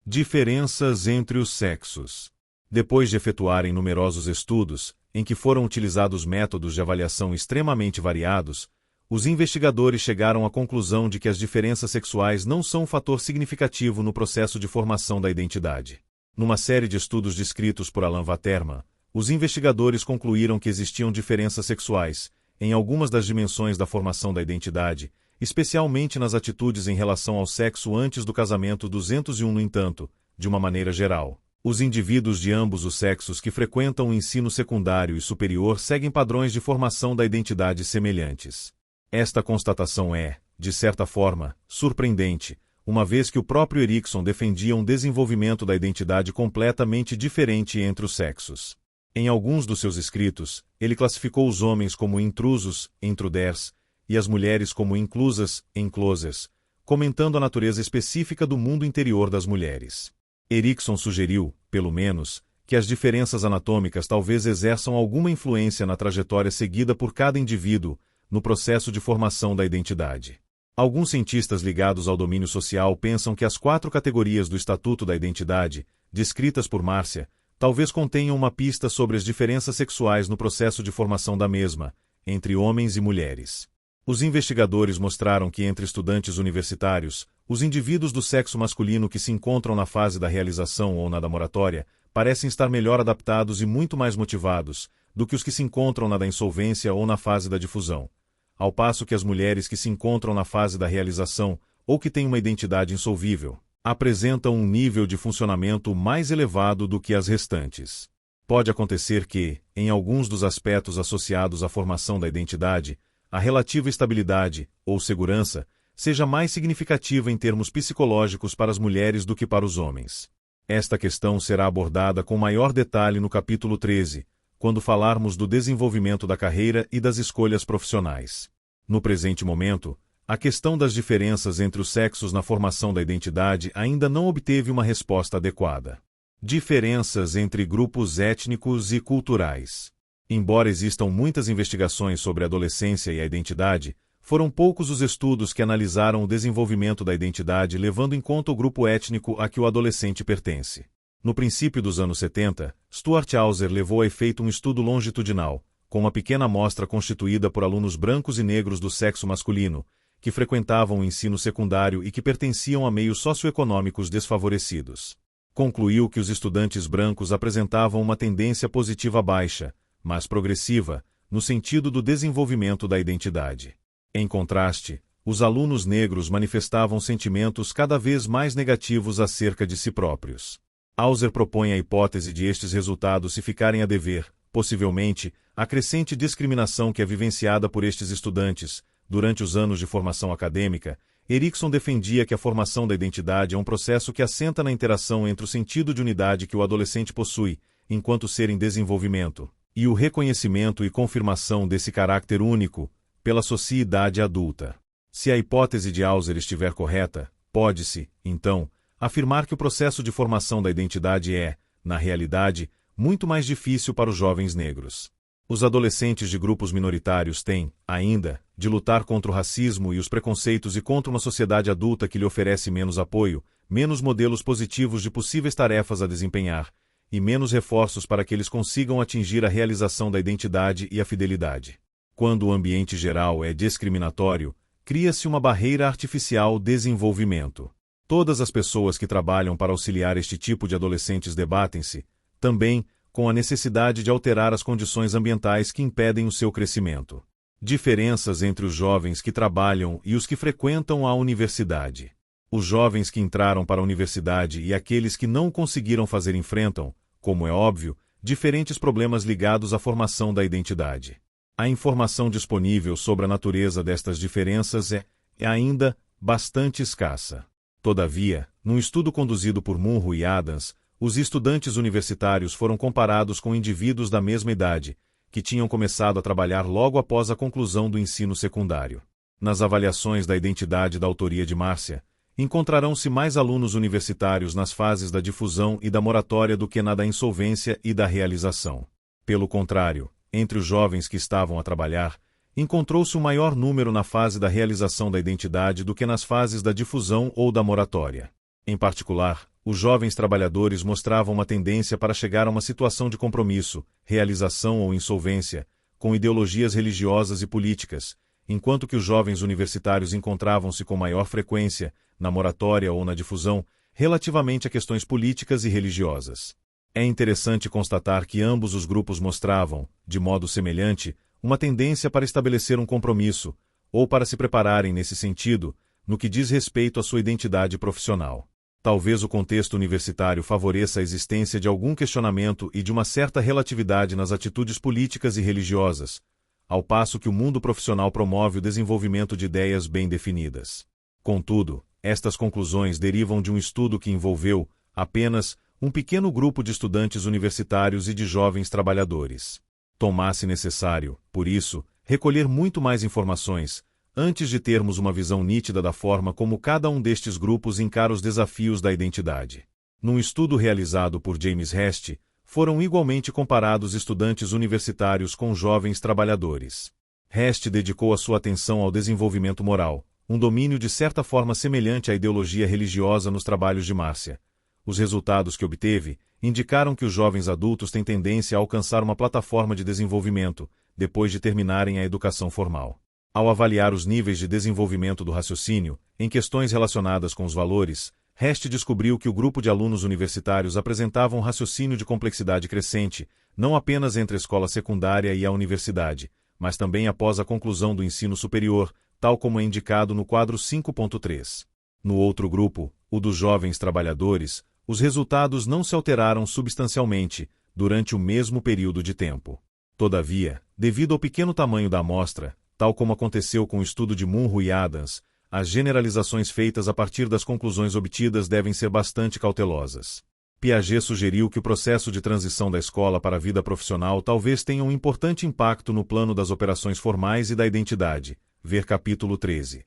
Diferenças entre os sexos. Depois de efetuarem numerosos estudos, em que foram utilizados métodos de avaliação extremamente variados, os investigadores chegaram à conclusão de que as diferenças sexuais não são um fator significativo no processo de formação da identidade. Numa série de estudos descritos por Alan Waterman, os investigadores concluíram que existiam diferenças sexuais, em algumas das dimensões da formação da identidade, especialmente nas atitudes em relação ao sexo antes do casamento. 201. No entanto, de uma maneira geral, os indivíduos de ambos os sexos que frequentam o ensino secundário e superior seguem padrões de formação da identidade semelhantes. Esta constatação é, de certa forma, surpreendente, uma vez que o próprio Erikson defendia um desenvolvimento da identidade completamente diferente entre os sexos. Em alguns dos seus escritos, ele classificou os homens como intrusos, intruders, e as mulheres como inclusas, enclosers, comentando a natureza específica do mundo interior das mulheres. Erikson sugeriu, pelo menos, que as diferenças anatômicas talvez exerçam alguma influência na trajetória seguida por cada indivíduo no processo de formação da identidade. Alguns cientistas ligados ao domínio social pensam que as 4 categorias do Estatuto da Identidade, descritas por Márcia, talvez contenham uma pista sobre as diferenças sexuais no processo de formação da mesma, entre homens e mulheres. Os investigadores mostraram que entre estudantes universitários, os indivíduos do sexo masculino que se encontram na fase da realização ou na da moratória parecem estar melhor adaptados e muito mais motivados do que os que se encontram na da insolvência ou na fase da difusão, ao passo que as mulheres que se encontram na fase da realização ou que têm uma identidade insolvível apresentam um nível de funcionamento mais elevado do que as restantes. Pode acontecer que, em alguns dos aspectos associados à formação da identidade, a relativa estabilidade, ou segurança, seja mais significativa em termos psicológicos para as mulheres do que para os homens. Esta questão será abordada com maior detalhe no capítulo 13, quando falarmos do desenvolvimento da carreira e das escolhas profissionais. No presente momento, a questão das diferenças entre os sexos na formação da identidade ainda não obteve uma resposta adequada. Diferenças entre grupos étnicos e culturais. Embora existam muitas investigações sobre a adolescência e a identidade, foram poucos os estudos que analisaram o desenvolvimento da identidade levando em conta o grupo étnico a que o adolescente pertence. No princípio dos anos 70, Stuart Hauser levou a efeito um estudo longitudinal, com uma pequena amostra constituída por alunos brancos e negros do sexo masculino, que frequentavam o ensino secundário e que pertenciam a meios socioeconômicos desfavorecidos. Concluiu que os estudantes brancos apresentavam uma tendência positiva baixa, mas progressiva, no sentido do desenvolvimento da identidade. Em contraste, os alunos negros manifestavam sentimentos cada vez mais negativos acerca de si próprios. Hauser propõe a hipótese de estes resultados se ficarem a dever, possivelmente, à crescente discriminação que é vivenciada por estes estudantes. Durante os anos de formação acadêmica, Erikson defendia que a formação da identidade é um processo que assenta na interação entre o sentido de unidade que o adolescente possui, enquanto ser em desenvolvimento, e o reconhecimento e confirmação desse caráter único, pela sociedade adulta. Se a hipótese de Hauser estiver correta, pode-se, então, afirmar que o processo de formação da identidade é, na realidade, muito mais difícil para os jovens negros. Os adolescentes de grupos minoritários têm, ainda, de lutar contra o racismo e os preconceitos e contra uma sociedade adulta que lhe oferece menos apoio, menos modelos positivos de possíveis tarefas a desempenhar, e menos reforços para que eles consigam atingir a realização da identidade e a fidelidade. Quando o ambiente geral é discriminatório, cria-se uma barreira artificial ao desenvolvimento. Todas as pessoas que trabalham para auxiliar este tipo de adolescentes debatem-se, também, com a necessidade de alterar as condições ambientais que impedem o seu crescimento. Diferenças entre os jovens que trabalham e os que frequentam a universidade. Os jovens que entraram para a universidade e aqueles que não conseguiram fazer enfrentam, como é óbvio, diferentes problemas ligados à formação da identidade. A informação disponível sobre a natureza destas diferenças é ainda bastante escassa. Todavia, num estudo conduzido por Munro e Adams, os estudantes universitários foram comparados com indivíduos da mesma idade, que tinham começado a trabalhar logo após a conclusão do ensino secundário. Nas avaliações da identidade da autoria de Márcia, encontrarão-se mais alunos universitários nas fases da difusão e da moratória do que na da insolvência e da realização. Pelo contrário, entre os jovens que estavam a trabalhar, encontrou-se um maior número na fase da realização da identidade do que nas fases da difusão ou da moratória. Em particular, os jovens trabalhadores mostravam uma tendência para chegar a uma situação de compromisso, realização ou insolvência, com ideologias religiosas e políticas, enquanto que os jovens universitários encontravam-se com maior frequência, na moratória ou na difusão, relativamente a questões políticas e religiosas. É interessante constatar que ambos os grupos mostravam, de modo semelhante, uma tendência para estabelecer um compromisso, ou para se prepararem nesse sentido, no que diz respeito à sua identidade profissional. Talvez o contexto universitário favoreça a existência de algum questionamento e de uma certa relatividade nas atitudes políticas e religiosas, ao passo que o mundo profissional promove o desenvolvimento de ideias bem definidas. Contudo, estas conclusões derivam de um estudo que envolveu, apenas, um pequeno grupo de estudantes universitários e de jovens trabalhadores. Torna-se necessário, por isso, recolher muito mais informações, antes de termos uma visão nítida da forma como cada um destes grupos encara os desafios da identidade. Num estudo realizado por James Hest, foram igualmente comparados estudantes universitários com jovens trabalhadores. Hest dedicou a sua atenção ao desenvolvimento moral, um domínio de certa forma semelhante à ideologia religiosa nos trabalhos de Márcia. Os resultados que obteve indicaram que os jovens adultos têm tendência a alcançar uma plataforma de desenvolvimento, depois de terminarem a educação formal. Ao avaliar os níveis de desenvolvimento do raciocínio, em questões relacionadas com os valores, Hest descobriu que o grupo de alunos universitários apresentava um raciocínio de complexidade crescente, não apenas entre a escola secundária e a universidade, mas também após a conclusão do ensino superior, tal como é indicado no quadro 5.3. No outro grupo, o dos jovens trabalhadores, os resultados não se alteraram substancialmente durante o mesmo período de tempo. Todavia, devido ao pequeno tamanho da amostra, tal como aconteceu com o estudo de Munro e Adams, as generalizações feitas a partir das conclusões obtidas devem ser bastante cautelosas. Piaget sugeriu que o processo de transição da escola para a vida profissional talvez tenha um importante impacto no plano das operações formais e da identidade, ver capítulo 13.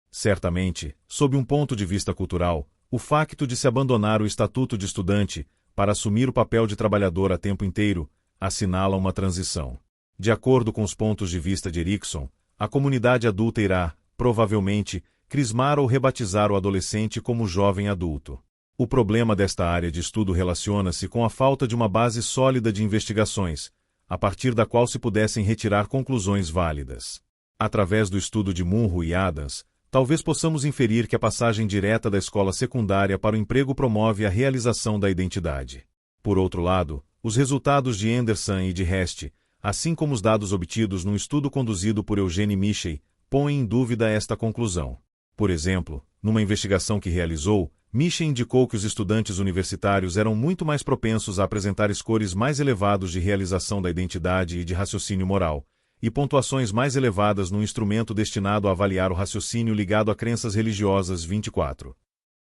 Certamente, sob um ponto de vista cultural, o facto de se abandonar o estatuto de estudante para assumir o papel de trabalhador a tempo inteiro assinala uma transição. De acordo com os pontos de vista de Erikson, a comunidade adulta irá, provavelmente, crismar ou rebatizar o adolescente como jovem adulto. O problema desta área de estudo relaciona-se com a falta de uma base sólida de investigações, a partir da qual se pudessem retirar conclusões válidas. Através do estudo de Munro e Adams, talvez possamos inferir que a passagem direta da escola secundária para o emprego promove a realização da identidade. Por outro lado, os resultados de Anderson e de Hest, assim como os dados obtidos num estudo conduzido por Eugene Michel, põem em dúvida esta conclusão. Por exemplo, numa investigação que realizou, Michel indicou que os estudantes universitários eram muito mais propensos a apresentar scores mais elevados de realização da identidade e de raciocínio moral, e pontuações mais elevadas no instrumento destinado a avaliar o raciocínio ligado a crenças religiosas 24.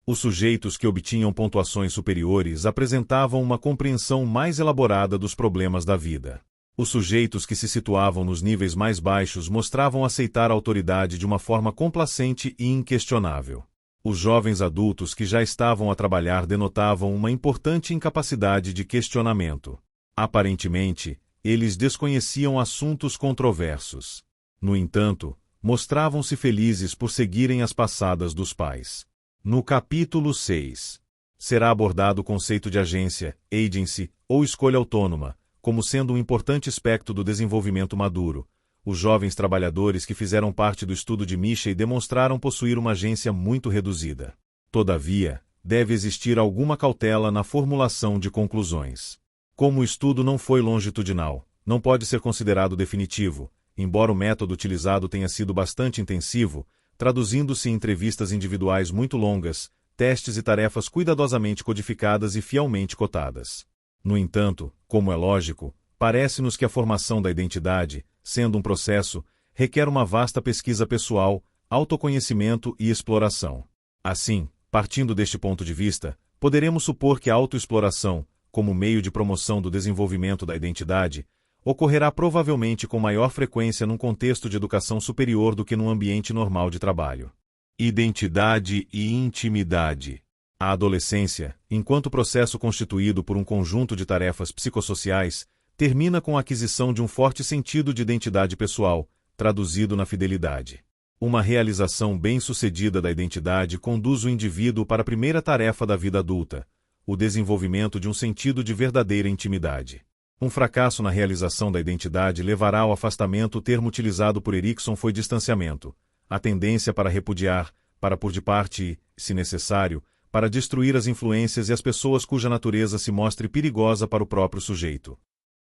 Os sujeitos que obtinham pontuações superiores apresentavam uma compreensão mais elaborada dos problemas da vida. Os sujeitos que se situavam nos níveis mais baixos mostravam aceitar a autoridade de uma forma complacente e inquestionável. Os jovens adultos que já estavam a trabalhar denotavam uma importante incapacidade de questionamento. Aparentemente, eles desconheciam assuntos controversos. No entanto, mostravam-se felizes por seguirem as passadas dos pais. No capítulo 6, será abordado o conceito de agência, agency, ou escolha autônoma, como sendo um importante aspecto do desenvolvimento maduro. Os jovens trabalhadores que fizeram parte do estudo de Michel demonstraram possuir uma agência muito reduzida. Todavia, deve existir alguma cautela na formulação de conclusões. Como o estudo não foi longitudinal, não pode ser considerado definitivo, embora o método utilizado tenha sido bastante intensivo, traduzindo-se em entrevistas individuais muito longas, testes e tarefas cuidadosamente codificadas e fielmente cotadas. No entanto, como é lógico, parece-nos que a formação da identidade, sendo um processo, requer uma vasta pesquisa pessoal, autoconhecimento e exploração. Assim, partindo deste ponto de vista, poderemos supor que a autoexploração, como meio de promoção do desenvolvimento da identidade, ocorrerá provavelmente com maior frequência num contexto de educação superior do que num ambiente normal de trabalho. Identidade e intimidade. A adolescência, enquanto processo constituído por um conjunto de tarefas psicossociais, termina com a aquisição de um forte sentido de identidade pessoal, traduzido na fidelidade. Uma realização bem-sucedida da identidade conduz o indivíduo para a primeira tarefa da vida adulta, o desenvolvimento de um sentido de verdadeira intimidade. Um fracasso na realização da identidade levará ao afastamento. O termo utilizado por Erikson foi distanciamento, a tendência para repudiar, para pôr de parte e, se necessário, para destruir as influências e as pessoas cuja natureza se mostre perigosa para o próprio sujeito.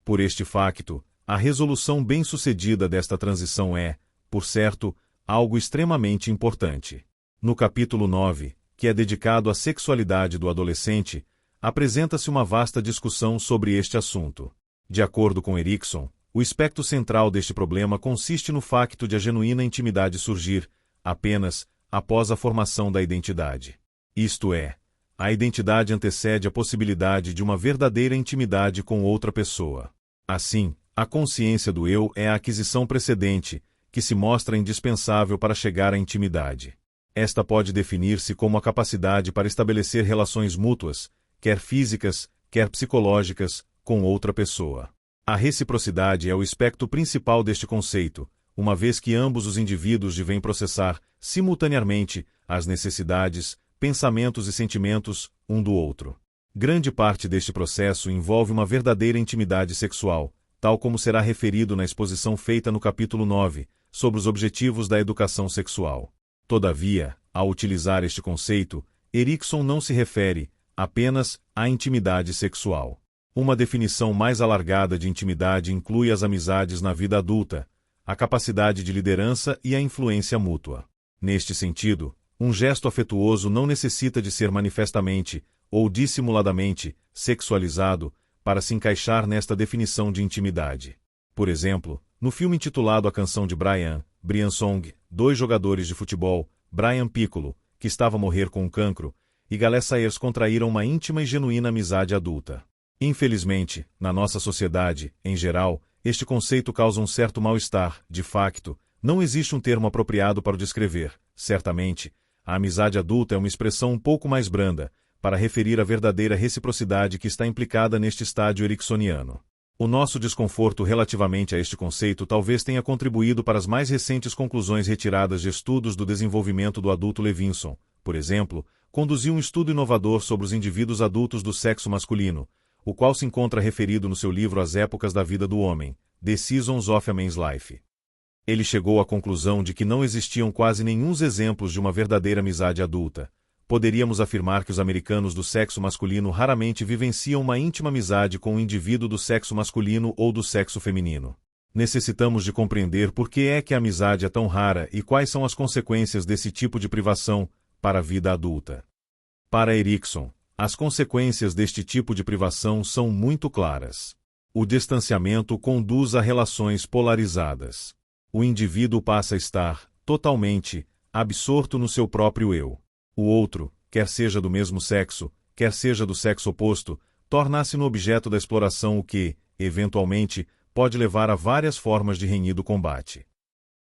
Por este facto, a resolução bem-sucedida desta transição é, por certo, algo extremamente importante. No capítulo 9, que é dedicado à sexualidade do adolescente, apresenta-se uma vasta discussão sobre este assunto. De acordo com Erikson, o aspecto central deste problema consiste no facto de a genuína intimidade surgir, apenas, após a formação da identidade. Isto é, a identidade antecede a possibilidade de uma verdadeira intimidade com outra pessoa. Assim, a consciência do eu é a aquisição precedente, que se mostra indispensável para chegar à intimidade. Esta pode definir-se como a capacidade para estabelecer relações mútuas, quer físicas, quer psicológicas, com outra pessoa. A reciprocidade é o aspecto principal deste conceito, uma vez que ambos os indivíduos devem processar, simultaneamente, as necessidades, pensamentos e sentimentos, um do outro. Grande parte deste processo envolve uma verdadeira intimidade sexual, tal como será referido na exposição feita no capítulo 9, sobre os objetivos da educação sexual. Todavia, ao utilizar este conceito, Erikson não se refere apenas à intimidade sexual. Uma definição mais alargada de intimidade inclui as amizades na vida adulta, a capacidade de liderança e a influência mútua. Neste sentido, um gesto afetuoso não necessita de ser manifestamente, ou dissimuladamente, sexualizado, para se encaixar nesta definição de intimidade. Por exemplo, no filme intitulado A Canção de Brian Song, 2 jogadores de futebol, Brian Piccolo, que estava a morrer com um cancro, e Galé Sayers contraíram uma íntima e genuína amizade adulta. Infelizmente, na nossa sociedade, em geral, este conceito causa um certo mal-estar. De facto, não existe um termo apropriado para o descrever. Certamente, a amizade adulta é uma expressão um pouco mais branda, para referir a verdadeira reciprocidade que está implicada neste estádio ericksoniano. O nosso desconforto relativamente a este conceito talvez tenha contribuído para as mais recentes conclusões retiradas de estudos do desenvolvimento do adulto. Levinson, por exemplo, conduziu um estudo inovador sobre os indivíduos adultos do sexo masculino, o qual se encontra referido no seu livro As Épocas da Vida do Homem, The Seasons of a Man's Life. Ele chegou à conclusão de que não existiam quase nenhum exemplos de uma verdadeira amizade adulta. Poderíamos afirmar que os americanos do sexo masculino raramente vivenciam uma íntima amizade com um indivíduo do sexo masculino ou do sexo feminino. Necessitamos de compreender por que é que a amizade é tão rara e quais são as consequências desse tipo de privação para a vida adulta. Para Erikson, as consequências deste tipo de privação são muito claras. O distanciamento conduz a relações polarizadas. O indivíduo passa a estar, totalmente, absorto no seu próprio eu. O outro, quer seja do mesmo sexo, quer seja do sexo oposto, torna-se no objeto da exploração, o que, eventualmente, pode levar a várias formas de renhido combate.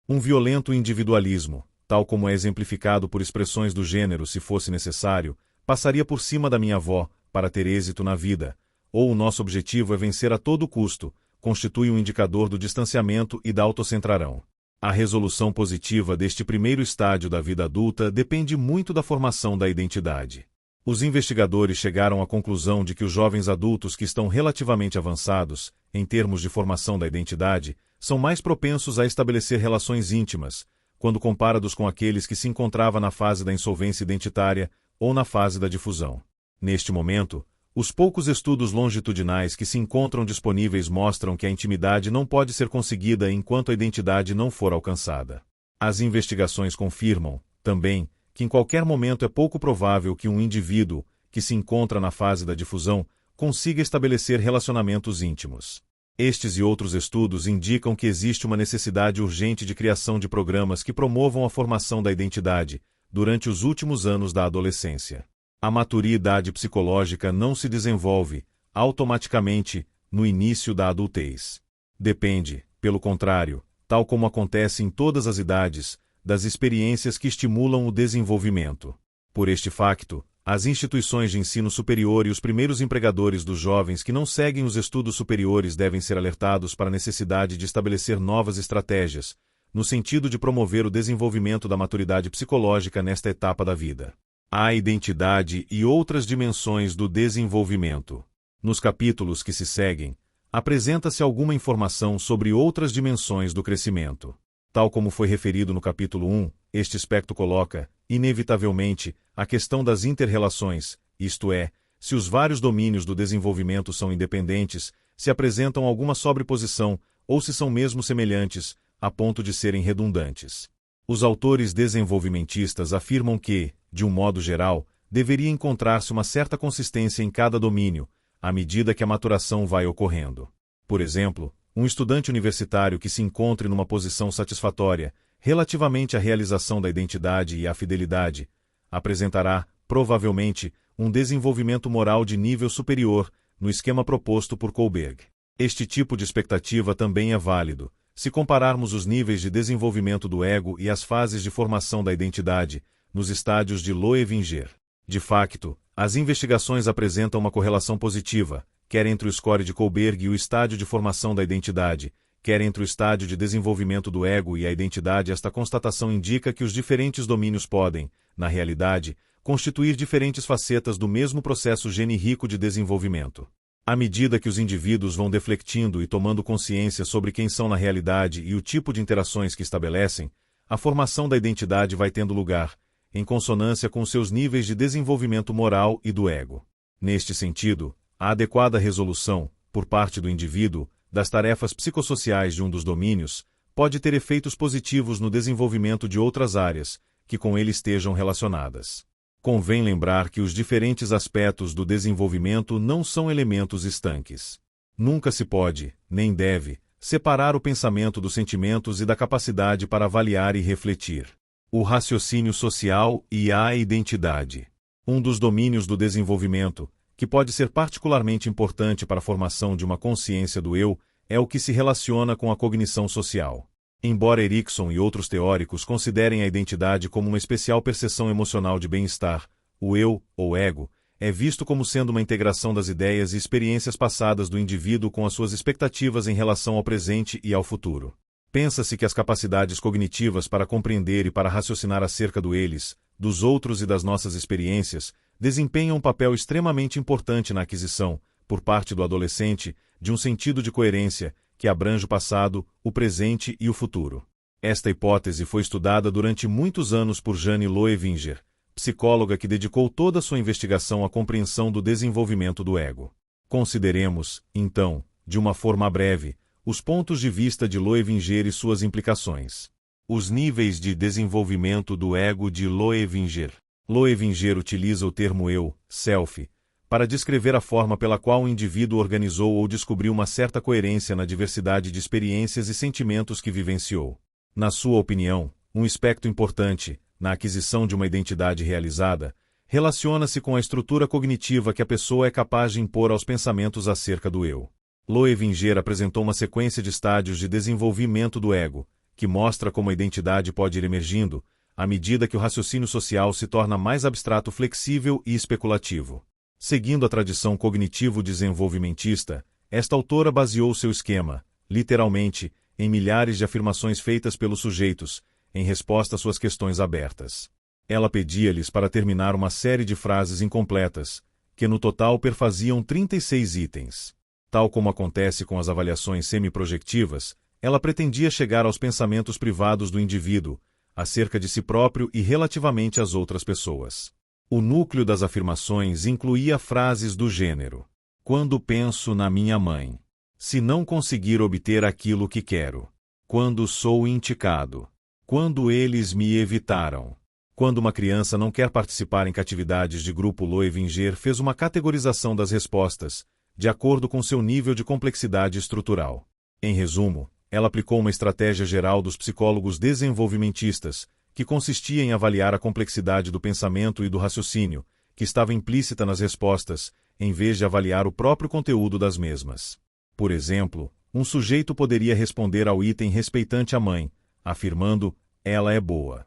Um violento individualismo, tal como é exemplificado por expressões do gênero se fosse necessário, passaria por cima da minha avó, para ter êxito na vida, ou o nosso objetivo é vencer a todo custo, constitui um indicador do distanciamento e da autocentrarão. A resolução positiva deste primeiro estádio da vida adulta depende muito da formação da identidade. Os investigadores chegaram à conclusão de que os jovens adultos que estão relativamente avançados, em termos de formação da identidade, são mais propensos a estabelecer relações íntimas, quando comparados com aqueles que se encontravam na fase da insolvência identitária, ou na fase da difusão. Neste momento, os poucos estudos longitudinais que se encontram disponíveis mostram que a intimidade não pode ser conseguida enquanto a identidade não for alcançada. As investigações confirmam, também, que em qualquer momento é pouco provável que um indivíduo, que se encontra na fase da difusão, consiga estabelecer relacionamentos íntimos. Estes e outros estudos indicam que existe uma necessidade urgente de criação de programas que promovam a formação da identidade durante os últimos anos da adolescência. A maturidade psicológica não se desenvolve, automaticamente, no início da adultez. Depende, pelo contrário, tal como acontece em todas as idades, das experiências que estimulam o desenvolvimento. Por este facto, as instituições de ensino superior e os primeiros empregadores dos jovens que não seguem os estudos superiores devem ser alertados para a necessidade de estabelecer novas estratégias, no sentido de promover o desenvolvimento da maturidade psicológica nesta etapa da vida. A identidade e outras dimensões do desenvolvimento. Nos capítulos que se seguem, apresenta-se alguma informação sobre outras dimensões do crescimento. Tal como foi referido no capítulo 1, este aspecto coloca, inevitavelmente, a questão das inter-relações, isto é, se os vários domínios do desenvolvimento são independentes, se apresentam alguma sobreposição, ou se são mesmo semelhantes, a ponto de serem redundantes. Os autores desenvolvimentistas afirmam que, de um modo geral, deveria encontrar-se uma certa consistência em cada domínio, à medida que a maturação vai ocorrendo. Por exemplo, um estudante universitário que se encontre numa posição satisfatória, relativamente à realização da identidade e à fidelidade, apresentará, provavelmente, um desenvolvimento moral de nível superior, no esquema proposto por Kohlberg. Este tipo de expectativa também é válido, se compararmos os níveis de desenvolvimento do ego e as fases de formação da identidade, nos estádios de Loevinger. De facto, as investigações apresentam uma correlação positiva, quer entre o score de Kohlberg e o estádio de formação da identidade, quer entre o estádio de desenvolvimento do ego e a identidade. Esta constatação indica que os diferentes domínios podem, na realidade, constituir diferentes facetas do mesmo processo genérico de desenvolvimento. À medida que os indivíduos vão defletindo e tomando consciência sobre quem são na realidade e o tipo de interações que estabelecem, a formação da identidade vai tendo lugar, em consonância com seus níveis de desenvolvimento moral e do ego. Neste sentido, a adequada resolução, por parte do indivíduo, das tarefas psicossociais de um dos domínios, pode ter efeitos positivos no desenvolvimento de outras áreas, que com ele estejam relacionadas. Convém lembrar que os diferentes aspectos do desenvolvimento não são elementos estanques. Nunca se pode, nem deve, separar o pensamento dos sentimentos e da capacidade para avaliar e refletir. O raciocínio social e a identidade. Um dos domínios do desenvolvimento, que pode ser particularmente importante para a formação de uma consciência do eu, é o que se relaciona com a cognição social. Embora Erikson e outros teóricos considerem a identidade como uma especial percepção emocional de bem-estar, o eu, ou ego, é visto como sendo uma integração das ideias e experiências passadas do indivíduo com as suas expectativas em relação ao presente e ao futuro. Pensa-se que as capacidades cognitivas para compreender e para raciocinar acerca do eles, dos outros e das nossas experiências, desempenham um papel extremamente importante na aquisição, por parte do adolescente, de um sentido de coerência que abrange o passado, o presente e o futuro. Esta hipótese foi estudada durante muitos anos por Jane Loevinger, psicóloga que dedicou toda a sua investigação à compreensão do desenvolvimento do ego. Consideremos, então, de uma forma breve, os pontos de vista de Loevinger e suas implicações. Os níveis de desenvolvimento do ego de Loevinger. Loevinger utiliza o termo eu, self, para descrever a forma pela qual o indivíduo organizou ou descobriu uma certa coerência na diversidade de experiências e sentimentos que vivenciou. Na sua opinião, um aspecto importante, na aquisição de uma identidade realizada, relaciona-se com a estrutura cognitiva que a pessoa é capaz de impor aos pensamentos acerca do eu. Loevinger apresentou uma sequência de estádios de desenvolvimento do ego, que mostra como a identidade pode ir emergindo, à medida que o raciocínio social se torna mais abstrato, flexível e especulativo. Seguindo a tradição cognitivo-desenvolvimentista, esta autora baseou seu esquema, literalmente, em milhares de afirmações feitas pelos sujeitos, em resposta às suas questões abertas. Ela pedia-lhes para terminar uma série de frases incompletas, que no total perfaziam 36 itens. Tal como acontece com as avaliações semiprojetivas, ela pretendia chegar aos pensamentos privados do indivíduo, acerca de si próprio e relativamente às outras pessoas. O núcleo das afirmações incluía frases do gênero: quando penso na minha mãe, se não conseguir obter aquilo que quero, quando sou indicado, quando eles me evitaram. Quando uma criança não quer participar em atividades de grupo, Loevinger fez uma categorização das respostas, de acordo com seu nível de complexidade estrutural. Em resumo, ela aplicou uma estratégia geral dos psicólogos desenvolvimentistas, que consistia em avaliar a complexidade do pensamento e do raciocínio, que estava implícita nas respostas, em vez de avaliar o próprio conteúdo das mesmas. Por exemplo, um sujeito poderia responder ao item respeitante à mãe, afirmando, ela é boa.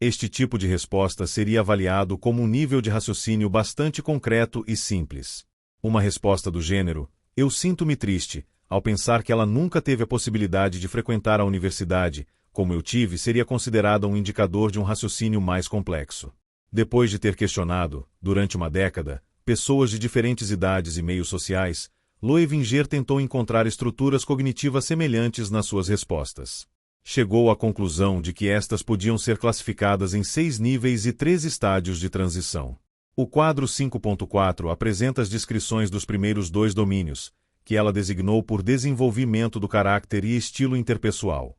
Este tipo de resposta seria avaliado como um nível de raciocínio bastante concreto e simples. Uma resposta do gênero, eu sinto-me triste, ao pensar que ela nunca teve a possibilidade de frequentar a universidade, como eu tive, seria considerada um indicador de um raciocínio mais complexo. Depois de ter questionado, durante uma década, pessoas de diferentes idades e meios sociais, Loevinger tentou encontrar estruturas cognitivas semelhantes nas suas respostas. Chegou à conclusão de que estas podiam ser classificadas em 6 níveis e 3 estádios de transição. O quadro 5.4 apresenta as descrições dos primeiros 2 domínios, que ela designou por desenvolvimento do caráter e estilo interpessoal.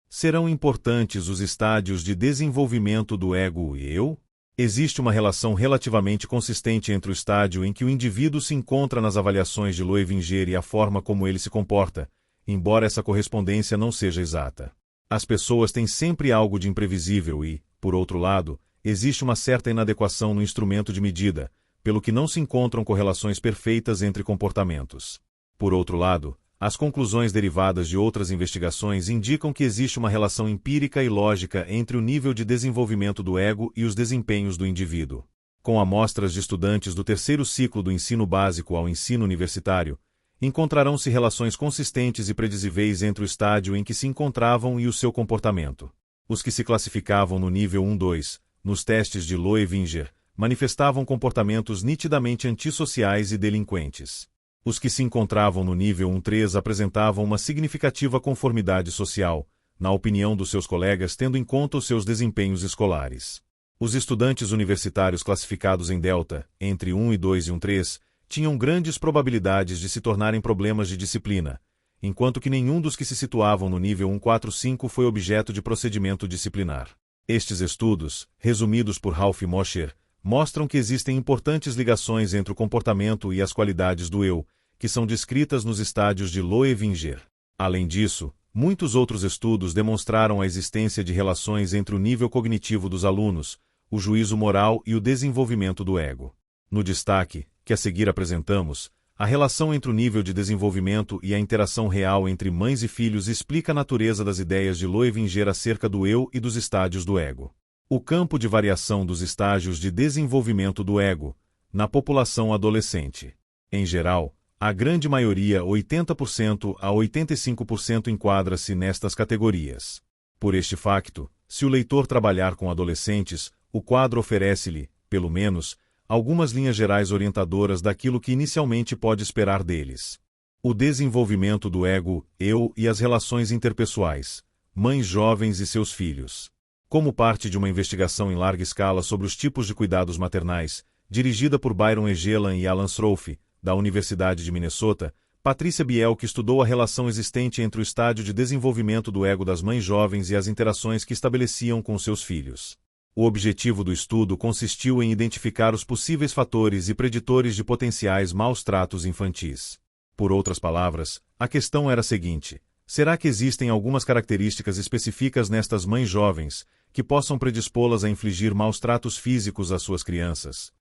Serão importantes os estádios de desenvolvimento do ego e eu? Existe uma relação relativamente consistente entre o estádio em que o indivíduo se encontra nas avaliações de Loevinger e a forma como ele se comporta, embora essa correspondência não seja exata. As pessoas têm sempre algo de imprevisível e, por outro lado, existe uma certa inadequação no instrumento de medida, pelo que não se encontram correlações perfeitas entre comportamentos. Por outro lado, as conclusões derivadas de outras investigações indicam que existe uma relação empírica e lógica entre o nível de desenvolvimento do ego e os desempenhos do indivíduo. Com amostras de estudantes do terceiro ciclo do ensino básico ao ensino universitário, encontrarão-se relações consistentes e predizíveis entre o estádio em que se encontravam e o seu comportamento. Os que se classificavam no nível 1-2, nos testes de Loevinger, manifestavam comportamentos nitidamente antissociais e delinquentes. Os que se encontravam no nível 1-3 apresentavam uma significativa conformidade social, na opinião dos seus colegas, tendo em conta os seus desempenhos escolares. Os estudantes universitários classificados em delta, entre 1-2 e 1-3, tinham grandes probabilidades de se tornarem problemas de disciplina, enquanto que nenhum dos que se situavam no nível 1-4-5 foi objeto de procedimento disciplinar. Estes estudos, resumidos por Ralph Mosher, mostram que existem importantes ligações entre o comportamento e as qualidades do eu, que são descritas nos estádios de Loevinger. Além disso, muitos outros estudos demonstraram a existência de relações entre o nível cognitivo dos alunos, o juízo moral e o desenvolvimento do ego. No destaque, que a seguir apresentamos, a relação entre o nível de desenvolvimento e a interação real entre mães e filhos explica a natureza das ideias de Loevinger acerca do eu e dos estádios do ego. O campo de variação dos estágios de desenvolvimento do ego, na população adolescente. Em geral, a grande maioria, 80% a 85%, enquadra-se nestas categorias. Por este facto, se o leitor trabalhar com adolescentes, o quadro oferece-lhe, pelo menos, algumas linhas gerais orientadoras daquilo que inicialmente pode esperar deles. O desenvolvimento do ego, eu e as relações interpessoais, mães jovens e seus filhos. Como parte de uma investigação em larga escala sobre os tipos de cuidados maternais, dirigida por Byron Egelan e Alan Sroufe, da Universidade de Minnesota, Patrícia Bielk estudou a relação existente entre o estádio de desenvolvimento do ego das mães jovens e as interações que estabeleciam com seus filhos. O objetivo do estudo consistiu em identificar os possíveis fatores e preditores de potenciais maus tratos infantis. Por outras palavras, a questão era a seguinte: será que existem algumas características específicas nestas mães jovens que possam predispô-las a infligir maus tratos físicos às suas crianças?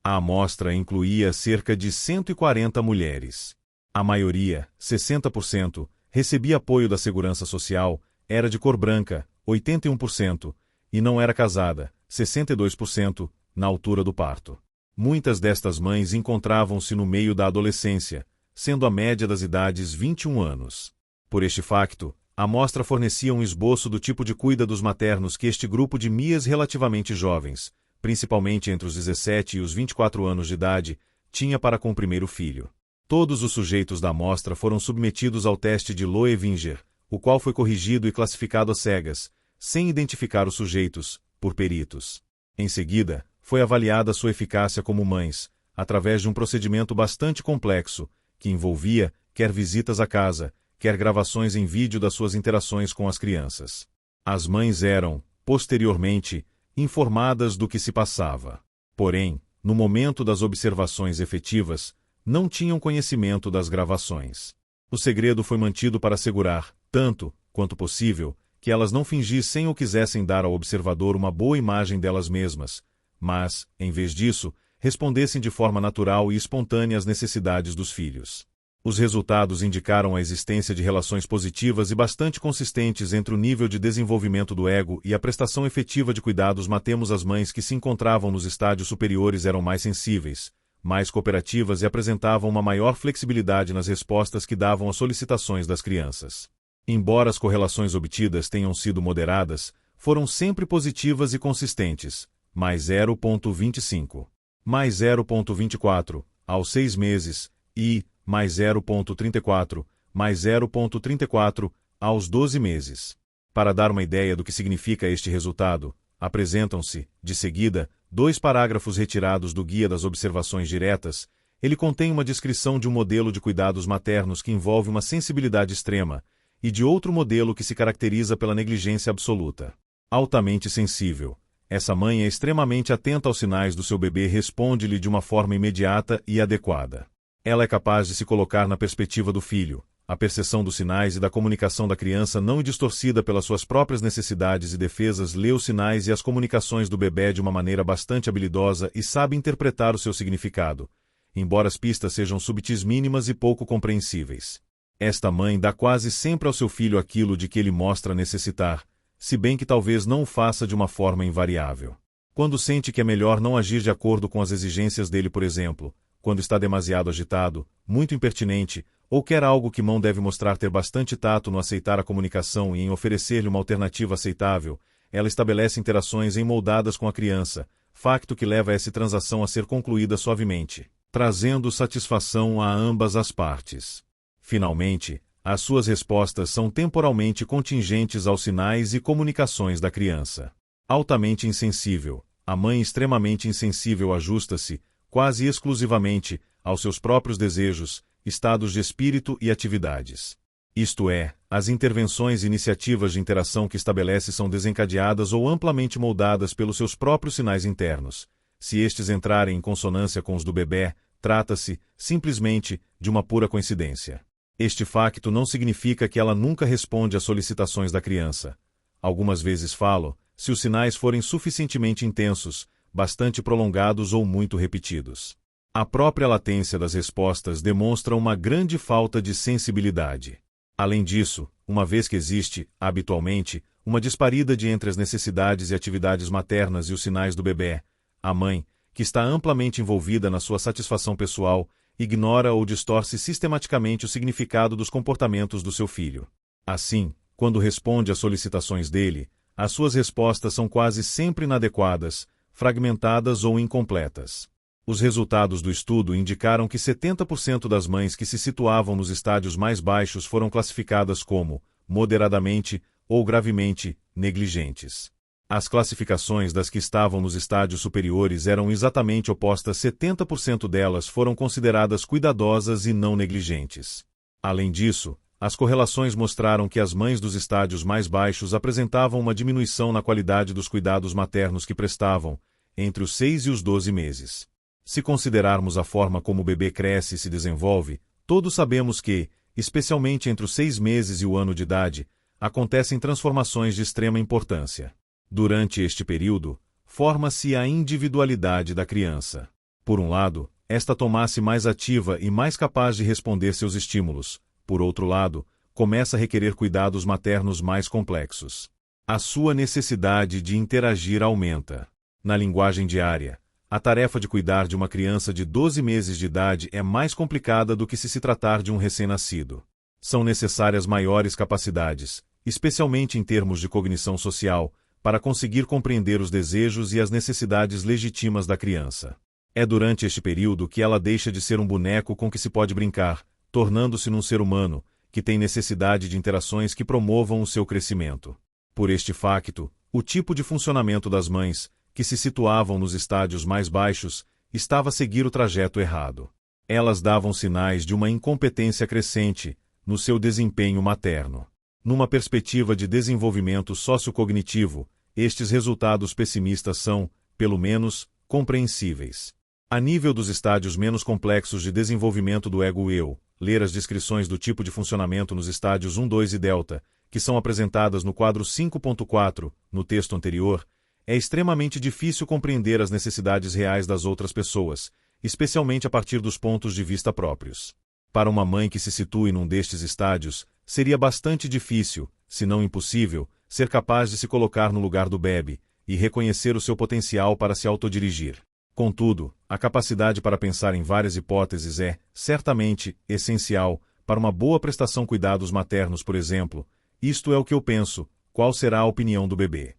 A amostra incluía cerca de 140 mulheres. A maioria, 60%, recebia apoio da Segurança Social, era de cor branca, 81%, e não era casada, 62%, na altura do parto. Muitas destas mães encontravam-se no meio da adolescência, sendo a média das idades 21 anos. Por este facto, a amostra fornecia um esboço do tipo de cuidados maternos que este grupo de mias relativamente jovens, principalmente entre os 17 e os 24 anos de idade, tinha para com o primeiro filho. Todos os sujeitos da amostra foram submetidos ao teste de Loevinger, o qual foi corrigido e classificado às cegas, sem identificar os sujeitos, por peritos. Em seguida, foi avaliada sua eficácia como mães, através de um procedimento bastante complexo, que envolvia quer visitas à casa, quer gravações em vídeo das suas interações com as crianças. As mães eram, posteriormente, informadas do que se passava. Porém, no momento das observações efetivas, não tinham conhecimento das gravações. O segredo foi mantido para assegurar, tanto quanto possível, que elas não fingissem ou quisessem dar ao observador uma boa imagem delas mesmas, mas, em vez disso, respondessem de forma natural e espontânea às necessidades dos filhos. Os resultados indicaram a existência de relações positivas e bastante consistentes entre o nível de desenvolvimento do ego e a prestação efetiva de cuidados maternos. As mães que se encontravam nos estádios superiores eram mais sensíveis, mais cooperativas e apresentavam uma maior flexibilidade nas respostas que davam às solicitações das crianças. Embora as correlações obtidas tenham sido moderadas, foram sempre positivas e consistentes, mais 0,25, mais 0,24, aos 6 meses, e mais 0,34, mais 0,34, aos 12 meses. Para dar uma ideia do que significa este resultado, apresentam-se, de seguida, 2 parágrafos retirados do Guia das Observações Diretas. Ele contém uma descrição de um modelo de cuidados maternos que envolve uma sensibilidade extrema, e de outro modelo que se caracteriza pela negligência absoluta. Altamente sensível. Essa mãe é extremamente atenta aos sinais do seu bebê e responde-lhe de uma forma imediata e adequada. Ela é capaz de se colocar na perspectiva do filho. A percepção dos sinais e da comunicação da criança não é distorcida pelas suas próprias necessidades e defesas, lê os sinais e as comunicações do bebê de uma maneira bastante habilidosa e sabe interpretar o seu significado, embora as pistas sejam subtis, mínimas e pouco compreensíveis. Esta mãe dá quase sempre ao seu filho aquilo de que ele mostra necessitar, se bem que talvez não o faça de uma forma invariável. Quando sente que é melhor não agir de acordo com as exigências dele, por exemplo, quando está demasiado agitado, muito impertinente, ou quer algo que mão deve mostrar ter bastante tato no aceitar a comunicação e em oferecer-lhe uma alternativa aceitável, ela estabelece interações emoldadas com a criança, facto que leva essa transação a ser concluída suavemente, trazendo satisfação a ambas as partes. Finalmente, as suas respostas são temporalmente contingentes aos sinais e comunicações da criança. Altamente insensível, a mãe extremamente insensível ajusta-se, quase exclusivamente, aos seus próprios desejos, estados de espírito e atividades. Isto é, as intervenções e iniciativas de interação que estabelece são desencadeadas ou amplamente moldadas pelos seus próprios sinais internos. Se estes entrarem em consonância com os do bebê, trata-se, simplesmente, de uma pura coincidência. Este facto não significa que ela nunca responde às solicitações da criança. Algumas vezes falo, se os sinais forem suficientemente intensos, bastante prolongados ou muito repetidos. A própria latência das respostas demonstra uma grande falta de sensibilidade. Além disso, uma vez que existe, habitualmente, uma disparidade entre as necessidades e atividades maternas e os sinais do bebê, a mãe, que está amplamente envolvida na sua satisfação pessoal, ignora ou distorce sistematicamente o significado dos comportamentos do seu filho. Assim, quando responde às solicitações dele, as suas respostas são quase sempre inadequadas, fragmentadas ou incompletas. Os resultados do estudo indicaram que 70% das mães que se situavam nos estádios mais baixos foram classificadas como moderadamente ou gravemente negligentes. As classificações das que estavam nos estádios superiores eram exatamente opostas. 70% delas foram consideradas cuidadosas e não negligentes. Além disso, as correlações mostraram que as mães dos estádios mais baixos apresentavam uma diminuição na qualidade dos cuidados maternos que prestavam, entre os 6 e os 12 meses. Se considerarmos a forma como o bebê cresce e se desenvolve, todos sabemos que, especialmente entre os 6 meses e o ano de idade, acontecem transformações de extrema importância. Durante este período, forma-se a individualidade da criança. Por um lado, esta torna-se mais ativa e mais capaz de responder seus estímulos. Por outro lado, começa a requerer cuidados maternos mais complexos. A sua necessidade de interagir aumenta. Na linguagem diária, a tarefa de cuidar de uma criança de 12 meses de idade é mais complicada do que se tratar de um recém-nascido. São necessárias maiores capacidades, especialmente em termos de cognição social, para conseguir compreender os desejos e as necessidades legítimas da criança. É durante este período que ela deixa de ser um boneco com que se pode brincar, tornando-se num ser humano, que tem necessidade de interações que promovam o seu crescimento. Por este facto, o tipo de funcionamento das mães, que se situavam nos estádios mais baixos, estava a seguir o trajeto errado. Elas davam sinais de uma incompetência crescente no seu desempenho materno. Numa perspectiva de desenvolvimento sociocognitivo, estes resultados pessimistas são, pelo menos, compreensíveis. A nível dos estádios menos complexos de desenvolvimento do ego-eu, ler as descrições do tipo de funcionamento nos estádios 1, 2 e delta, que são apresentadas no quadro 5.4, no texto anterior, é extremamente difícil compreender as necessidades reais das outras pessoas, especialmente a partir dos pontos de vista próprios. Para uma mãe que se situe num destes estádios, seria bastante difícil, se não impossível, ser capaz de se colocar no lugar do bebê e reconhecer o seu potencial para se autodirigir. Contudo, a capacidade para pensar em várias hipóteses é, certamente, essencial para uma boa prestação cuidados maternos, por exemplo. Isto é o que eu penso, qual será a opinião do bebê?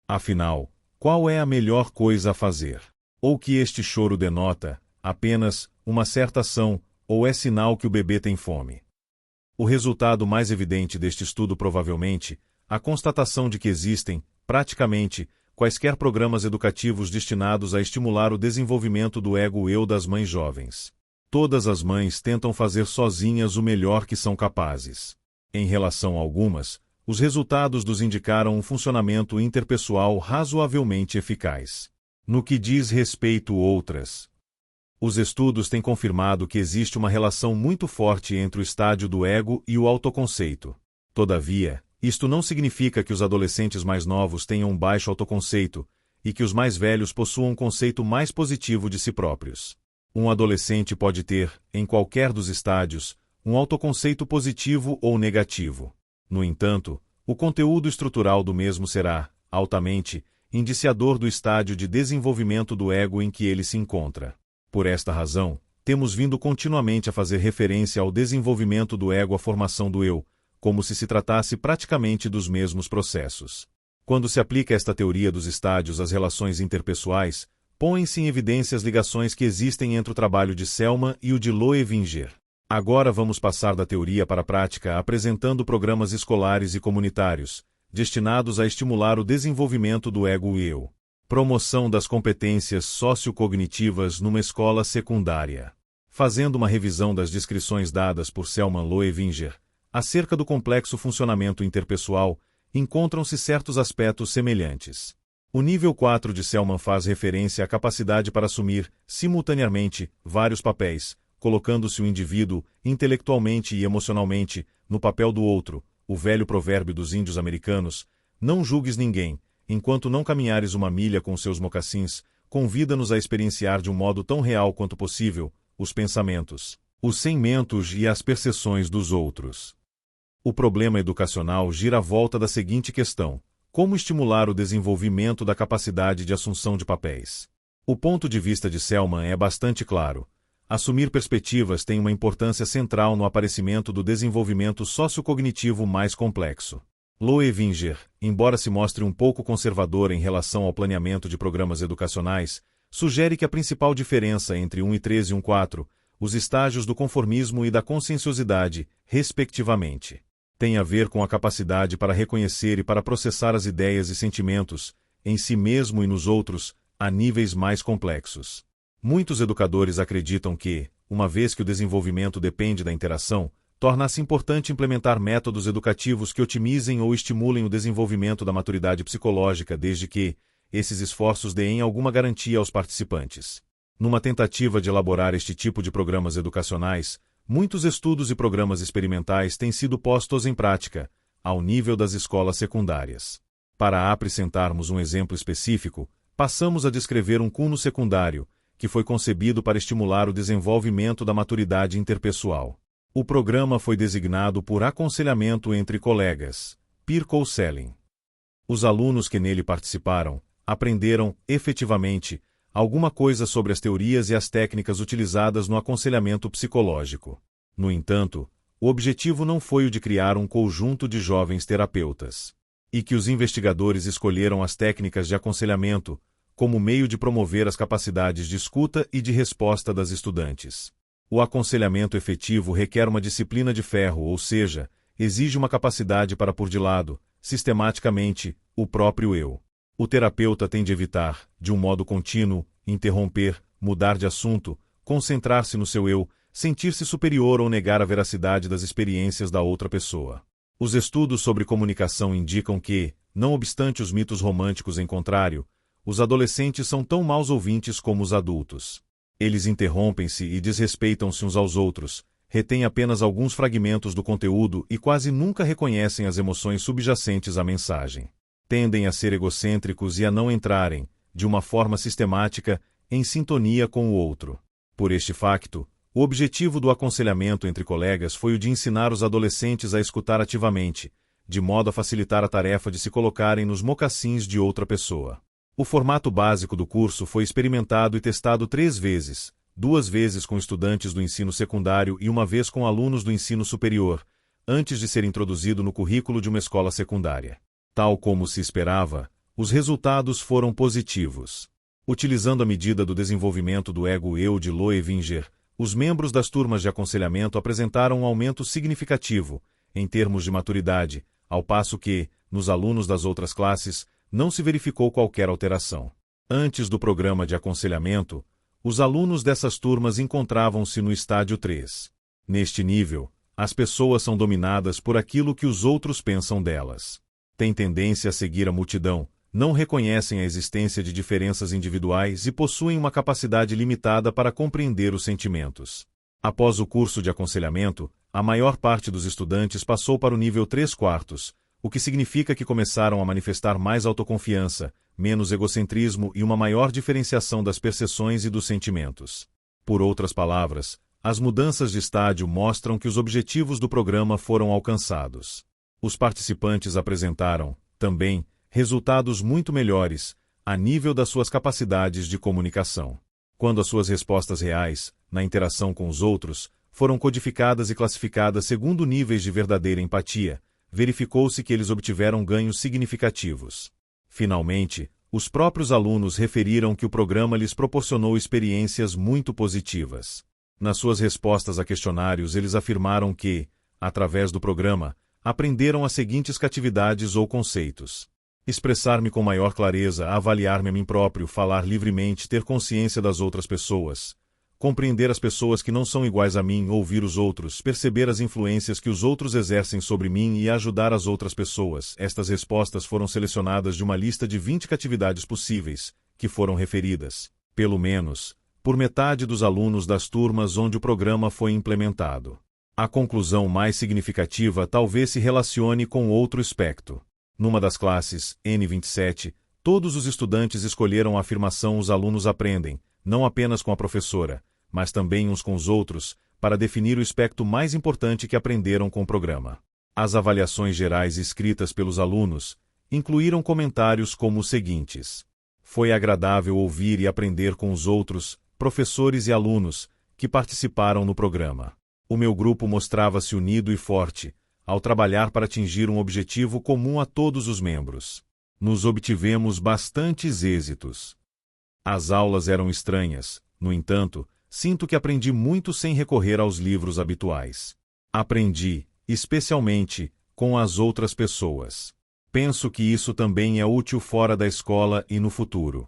Afinal, qual é a melhor coisa a fazer? Ou que este choro denota, apenas, uma certa ação, ou é sinal que o bebê tem fome? O resultado mais evidente deste estudo provavelmente, a constatação de que existem, praticamente, quaisquer programas educativos destinados a estimular o desenvolvimento do ego-eu das mães jovens. Todas as mães tentam fazer sozinhas o melhor que são capazes. Em relação a algumas, os resultados nos indicaram um funcionamento interpessoal razoavelmente eficaz. No que diz respeito a outras, os estudos têm confirmado que existe uma relação muito forte entre o estádio do ego e o autoconceito. Todavia, isto não significa que os adolescentes mais novos tenham um baixo autoconceito e que os mais velhos possuam um conceito mais positivo de si próprios. Um adolescente pode ter, em qualquer dos estádios, um autoconceito positivo ou negativo. No entanto, o conteúdo estrutural do mesmo será, altamente, indiciador do estádio de desenvolvimento do ego em que ele se encontra. Por esta razão, temos vindo continuamente a fazer referência ao desenvolvimento do ego à formação do eu, como se tratasse praticamente dos mesmos processos. Quando se aplica esta teoria dos estádios às relações interpessoais, põem-se em evidência as ligações que existem entre o trabalho de Selman e o de Loevinger. Agora vamos passar da teoria para a prática apresentando programas escolares e comunitários, destinados a estimular o desenvolvimento do ego-eu. Promoção das competências sociocognitivas numa escola secundária. Fazendo uma revisão das descrições dadas por Selman Loevinger, acerca do complexo funcionamento interpessoal, encontram-se certos aspectos semelhantes. O nível 4 de Selman faz referência à capacidade para assumir, simultaneamente, vários papéis, colocando-se o indivíduo, intelectualmente e emocionalmente, no papel do outro, o velho provérbio dos índios americanos: não julgues ninguém, enquanto não caminhares uma milha com seus mocassins, convida-nos a experienciar de um modo tão real quanto possível, os pensamentos, os sentimentos e as percepções dos outros. O problema educacional gira à volta da seguinte questão: como estimular o desenvolvimento da capacidade de assunção de papéis? O ponto de vista de Selman é bastante claro. Assumir perspectivas tem uma importância central no aparecimento do desenvolvimento sociocognitivo mais complexo. Loevinger, embora se mostre um pouco conservador em relação ao planeamento de programas educacionais, sugere que a principal diferença entre 1 e 3 e 1-4, os estágios do conformismo e da conscienciosidade, respectivamente, tem a ver com a capacidade para reconhecer e para processar as ideias e sentimentos, em si mesmo e nos outros, a níveis mais complexos. Muitos educadores acreditam que, uma vez que o desenvolvimento depende da interação, torna-se importante implementar métodos educativos que otimizem ou estimulem o desenvolvimento da maturidade psicológica desde que esses esforços deem alguma garantia aos participantes. Numa tentativa de elaborar este tipo de programas educacionais, muitos estudos e programas experimentais têm sido postos em prática, ao nível das escolas secundárias. Para apresentarmos um exemplo específico, passamos a descrever um cuno secundário, que foi concebido para estimular o desenvolvimento da maturidade interpessoal. O programa foi designado por aconselhamento entre colegas, peer counseling. Os alunos que nele participaram aprenderam, efetivamente, alguma coisa sobre as teorias e as técnicas utilizadas no aconselhamento psicológico. No entanto, o objetivo não foi o de criar um conjunto de jovens terapeutas. E que os investigadores escolheram as técnicas de aconselhamento como meio de promover as capacidades de escuta e de resposta das estudantes. O aconselhamento efetivo requer uma disciplina de ferro, ou seja, exige uma capacidade para pôr de lado, sistematicamente, o próprio eu. O terapeuta tem de evitar, de um modo contínuo, interromper, mudar de assunto, concentrar-se no seu eu, sentir-se superior ou negar a veracidade das experiências da outra pessoa. Os estudos sobre comunicação indicam que, não obstante os mitos românticos em contrário, os adolescentes são tão maus ouvintes como os adultos. Eles interrompem-se e desrespeitam-se uns aos outros, retêm apenas alguns fragmentos do conteúdo e quase nunca reconhecem as emoções subjacentes à mensagem. Tendem a ser egocêntricos e a não entrarem, de uma forma sistemática, em sintonia com o outro. Por este facto, o objetivo do aconselhamento entre colegas foi o de ensinar os adolescentes a escutar ativamente, de modo a facilitar a tarefa de se colocarem nos mocassins de outra pessoa. O formato básico do curso foi experimentado e testado 3 vezes, 2 vezes com estudantes do ensino secundário e 1 vez com alunos do ensino superior, antes de ser introduzido no currículo de uma escola secundária. Tal como se esperava, os resultados foram positivos. Utilizando a medida do desenvolvimento do ego-eu de Loevinger, os membros das turmas de aconselhamento apresentaram um aumento significativo, em termos de maturidade, ao passo que, nos alunos das outras classes, não se verificou qualquer alteração. Antes do programa de aconselhamento, os alunos dessas turmas encontravam-se no estágio 3. Neste nível, as pessoas são dominadas por aquilo que os outros pensam delas. Têm tendência a seguir a multidão, não reconhecem a existência de diferenças individuais e possuem uma capacidade limitada para compreender os sentimentos. Após o curso de aconselhamento, a maior parte dos estudantes passou para o nível 3/4, o que significa que começaram a manifestar mais autoconfiança, menos egocentrismo e uma maior diferenciação das percepções e dos sentimentos. Por outras palavras, as mudanças de estágio mostram que os objetivos do programa foram alcançados. Os participantes apresentaram, também, resultados muito melhores, a nível das suas capacidades de comunicação. Quando as suas respostas reais, na interação com os outros, foram codificadas e classificadas segundo níveis de verdadeira empatia, verificou-se que eles obtiveram ganhos significativos. Finalmente, os próprios alunos referiram que o programa lhes proporcionou experiências muito positivas. Nas suas respostas a questionários, eles afirmaram que, através do programa, aprenderam as seguintes atividades ou conceitos: expressar-me com maior clareza, avaliar-me a mim próprio, falar livremente, ter consciência das outras pessoas, compreender as pessoas que não são iguais a mim, ouvir os outros, perceber as influências que os outros exercem sobre mim e ajudar as outras pessoas. Estas respostas foram selecionadas de uma lista de 20 atividades possíveis, que foram referidas, pelo menos, por metade dos alunos das turmas onde o programa foi implementado. A conclusão mais significativa talvez se relacione com outro aspecto. Numa das classes, N27, todos os estudantes escolheram a afirmação "os alunos aprendem", não apenas com a professora, mas também uns com os outros, para definir o aspecto mais importante que aprenderam com o programa. As avaliações gerais escritas pelos alunos incluíram comentários como os seguintes: foi agradável ouvir e aprender com os outros, professores e alunos, que participaram no programa. O meu grupo mostrava-se unido e forte, ao trabalhar para atingir um objetivo comum a todos os membros. Nos obtivemos bastantes êxitos. As aulas eram estranhas, no entanto, sinto que aprendi muito sem recorrer aos livros habituais. Aprendi, especialmente, com as outras pessoas. Penso que isso também é útil fora da escola e no futuro.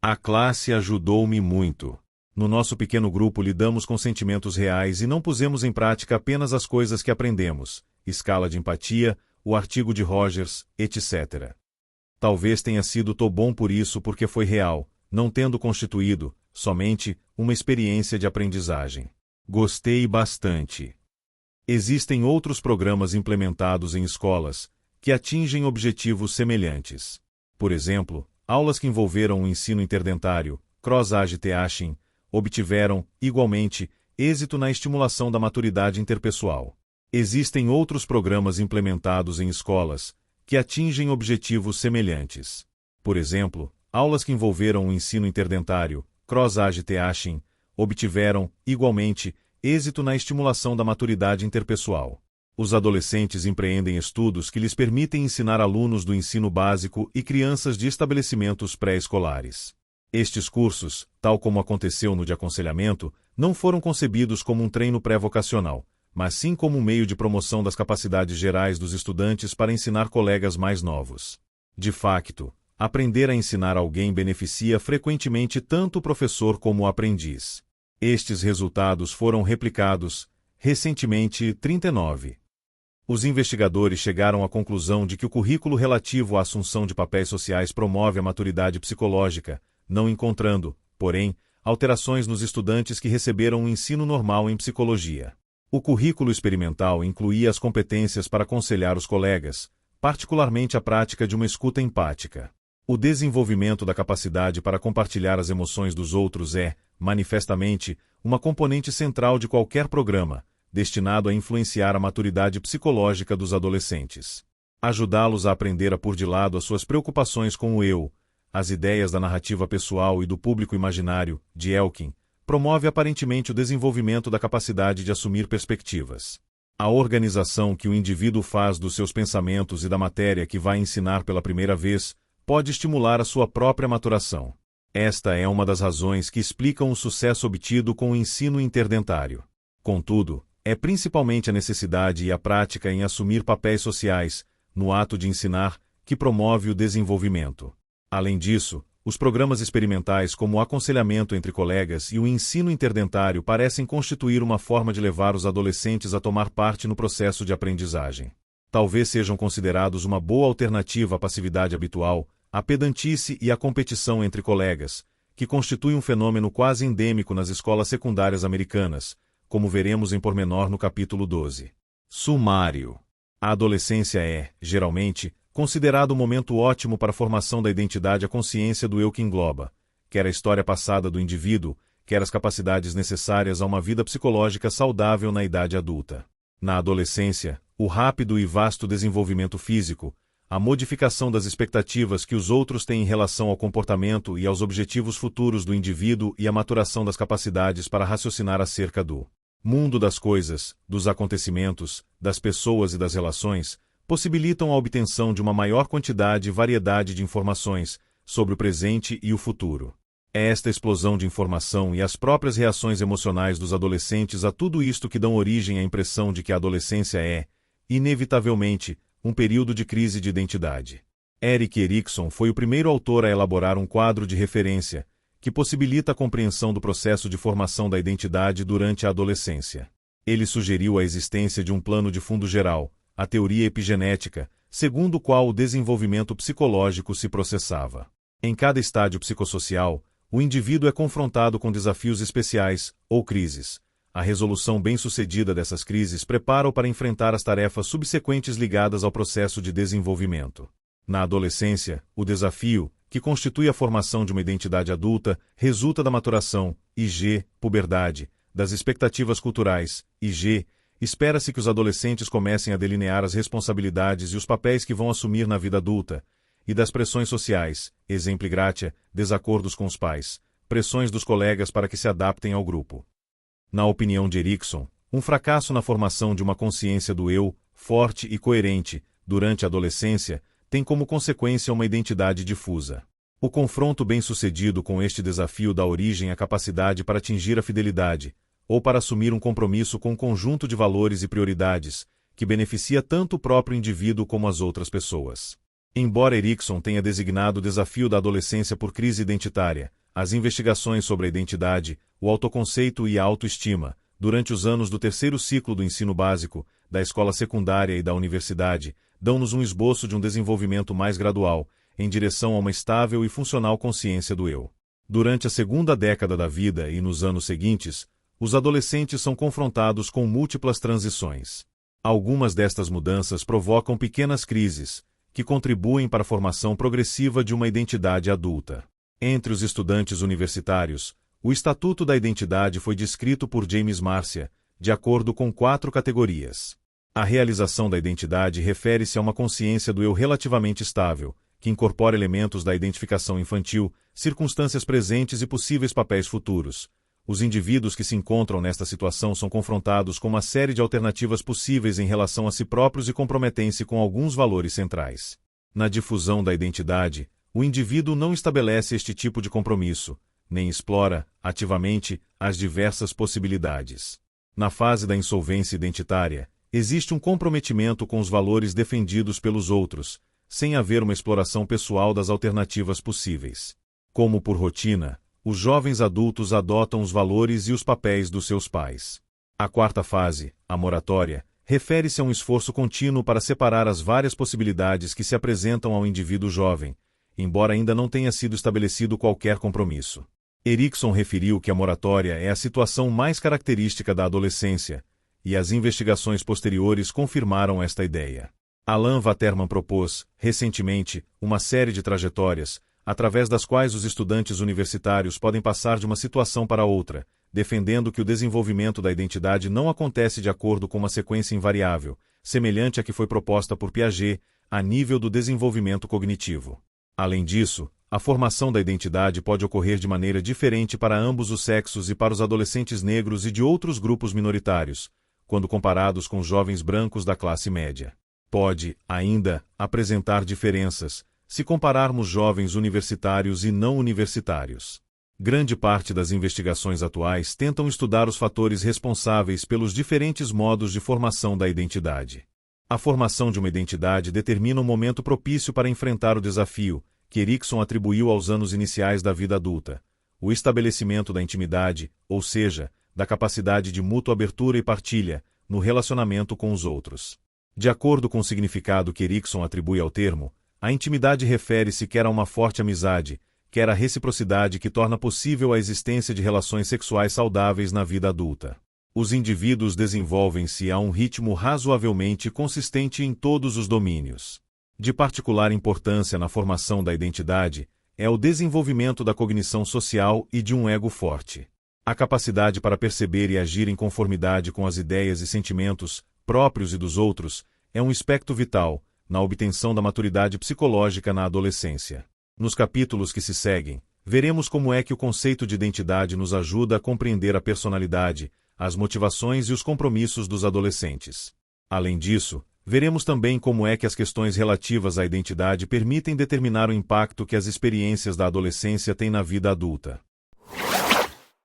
A classe ajudou-me muito. No nosso pequeno grupo lidamos com sentimentos reais e não pusemos em prática apenas as coisas que aprendemos, escala de empatia, o artigo de Rogers, etc. Talvez tenha sido tão bom por isso porque foi real, não tendo constituído, somente, uma experiência de aprendizagem. Gostei bastante. Existem outros programas implementados em escolas que atingem objetivos semelhantes. Por exemplo, aulas que envolveram o ensino interdentário, Cross-Age-Teaching, obtiveram, igualmente, êxito na estimulação da maturidade interpessoal. Existem outros programas implementados em escolas que atingem objetivos semelhantes. Por exemplo, aulas que envolveram o ensino interdentário, Cross-Age-Teaching, obtiveram, igualmente, êxito na estimulação da maturidade interpessoal. Os adolescentes empreendem estudos que lhes permitem ensinar alunos do ensino básico e crianças de estabelecimentos pré-escolares. Estes cursos, tal como aconteceu no de aconselhamento, não foram concebidos como um treino pré-vocacional, mas sim como um meio de promoção das capacidades gerais dos estudantes para ensinar colegas mais novos. De facto, Aprender a ensinar alguém beneficia frequentemente tanto o professor como o aprendiz. Estes resultados foram replicados, recentemente, 39. Os investigadores chegaram à conclusão de que o currículo relativo à assunção de papéis sociais promove a maturidade psicológica, não encontrando, porém, alterações nos estudantes que receberam um ensino normal em psicologia. O currículo experimental incluía as competências para aconselhar os colegas, particularmente a prática de uma escuta empática. O desenvolvimento da capacidade para compartilhar as emoções dos outros é, manifestamente, uma componente central de qualquer programa, destinado a influenciar a maturidade psicológica dos adolescentes. Ajudá-los a aprender a pôr de lado as suas preocupações com o eu, as ideias da narrativa pessoal e do público imaginário, de Elkin, promove aparentemente o desenvolvimento da capacidade de assumir perspectivas. A organização que o indivíduo faz dos seus pensamentos e da matéria que vai ensinar pela primeira vez pode estimular a sua própria maturação. Esta é uma das razões que explicam o sucesso obtido com o ensino interdentário. Contudo, é principalmente a necessidade e a prática em assumir papéis sociais, no ato de ensinar, que promove o desenvolvimento. Além disso, os programas experimentais como o aconselhamento entre colegas e o ensino interdentário parecem constituir uma forma de levar os adolescentes a tomar parte no processo de aprendizagem. Talvez sejam considerados uma boa alternativa à passividade habitual, à pedantice e à competição entre colegas, que constitui um fenômeno quase endêmico nas escolas secundárias americanas, como veremos em pormenor no capítulo 12. Sumário. A adolescência é, geralmente, considerado o momento ótimo para a formação da identidade à consciência do eu que engloba, quer a história passada do indivíduo, quer as capacidades necessárias a uma vida psicológica saudável na idade adulta. Na adolescência, o rápido e vasto desenvolvimento físico, a modificação das expectativas que os outros têm em relação ao comportamento e aos objetivos futuros do indivíduo e a maturação das capacidades para raciocinar acerca do mundo das coisas, dos acontecimentos, das pessoas e das relações, possibilitam a obtenção de uma maior quantidade e variedade de informações sobre o presente e o futuro. É esta explosão de informação e as próprias reações emocionais dos adolescentes a tudo isto que dão origem à impressão de que a adolescência é, inevitavelmente, um período de crise de identidade. Erik Erikson foi o primeiro autor a elaborar um quadro de referência, que possibilita a compreensão do processo de formação da identidade durante a adolescência. Ele sugeriu a existência de um plano de fundo geral, a teoria epigenética, segundo o qual o desenvolvimento psicológico se processava. Em cada estágio psicossocial, o indivíduo é confrontado com desafios especiais, ou crises. A resolução bem-sucedida dessas crises prepara-o para enfrentar as tarefas subsequentes ligadas ao processo de desenvolvimento. Na adolescência, o desafio, que constitui a formação de uma identidade adulta, resulta da maturação, IG, puberdade, das expectativas culturais, IG. Espera-se que os adolescentes comecem a delinear as responsabilidades e os papéis que vão assumir na vida adulta, e das pressões sociais, exemplo gratia, desacordos com os pais, pressões dos colegas para que se adaptem ao grupo. Na opinião de Erikson, um fracasso na formação de uma consciência do eu, forte e coerente, durante a adolescência, tem como consequência uma identidade difusa. O confronto bem-sucedido com este desafio dá origem à capacidade para atingir a fidelidade, ou para assumir um compromisso com um conjunto de valores e prioridades, que beneficia tanto o próprio indivíduo como as outras pessoas. Embora Erikson tenha designado o desafio da adolescência por crise identitária, as investigações sobre a identidade, o autoconceito e a autoestima, durante os anos do terceiro ciclo do ensino básico, da escola secundária e da universidade, dão-nos um esboço de um desenvolvimento mais gradual, em direção a uma estável e funcional consciência do eu. Durante a segunda década da vida e nos anos seguintes, os adolescentes são confrontados com múltiplas transições. Algumas destas mudanças provocam pequenas crises, que contribuem para a formação progressiva de uma identidade adulta. Entre os estudantes universitários, o Estatuto da Identidade foi descrito por James Marcia, de acordo com 4 categorias. A realização da identidade refere-se a uma consciência do eu relativamente estável, que incorpora elementos da identificação infantil, circunstâncias presentes e possíveis papéis futuros. Os indivíduos que se encontram nesta situação são confrontados com uma série de alternativas possíveis em relação a si próprios e comprometem-se com alguns valores centrais. Na difusão da identidade, o indivíduo não estabelece este tipo de compromisso, nem explora, ativamente, as diversas possibilidades. Na fase da insolvência identitária, existe um comprometimento com os valores defendidos pelos outros, sem haver uma exploração pessoal das alternativas possíveis. Como por rotina, os jovens adultos adotam os valores e os papéis dos seus pais. A quarta fase, a moratória, refere-se a um esforço contínuo para separar as várias possibilidades que se apresentam ao indivíduo jovem, embora ainda não tenha sido estabelecido qualquer compromisso. Erikson referiu que a moratória é a situação mais característica da adolescência, e as investigações posteriores confirmaram esta ideia. Alan Waterman propôs, recentemente, uma série de trajetórias, através das quais os estudantes universitários podem passar de uma situação para outra, defendendo que o desenvolvimento da identidade não acontece de acordo com uma sequência invariável, semelhante à que foi proposta por Piaget, a nível do desenvolvimento cognitivo. Além disso, a formação da identidade pode ocorrer de maneira diferente para ambos os sexos e para os adolescentes negros e de outros grupos minoritários, quando comparados com jovens brancos da classe média. Pode, ainda, apresentar diferenças, se compararmos jovens universitários e não universitários. Grande parte das investigações atuais tentam estudar os fatores responsáveis pelos diferentes modos de formação da identidade. A formação de uma identidade determina um momento propício para enfrentar o desafio, que Erikson atribuiu aos anos iniciais da vida adulta, o estabelecimento da intimidade, ou seja, da capacidade de mútua abertura e partilha, no relacionamento com os outros. De acordo com o significado que Erikson atribui ao termo, a intimidade refere-se quer a uma forte amizade, quer à reciprocidade que torna possível a existência de relações sexuais saudáveis na vida adulta. Os indivíduos desenvolvem-se a um ritmo razoavelmente consistente em todos os domínios. De particular importância na formação da identidade é o desenvolvimento da cognição social e de um ego forte. A capacidade para perceber e agir em conformidade com as ideias e sentimentos, próprios e dos outros, é um aspecto vital na obtenção da maturidade psicológica na adolescência. Nos capítulos que se seguem, veremos como é que o conceito de identidade nos ajuda a compreender a personalidade, as motivações e os compromissos dos adolescentes. Além disso, veremos também como é que as questões relativas à identidade permitem determinar o impacto que as experiências da adolescência têm na vida adulta.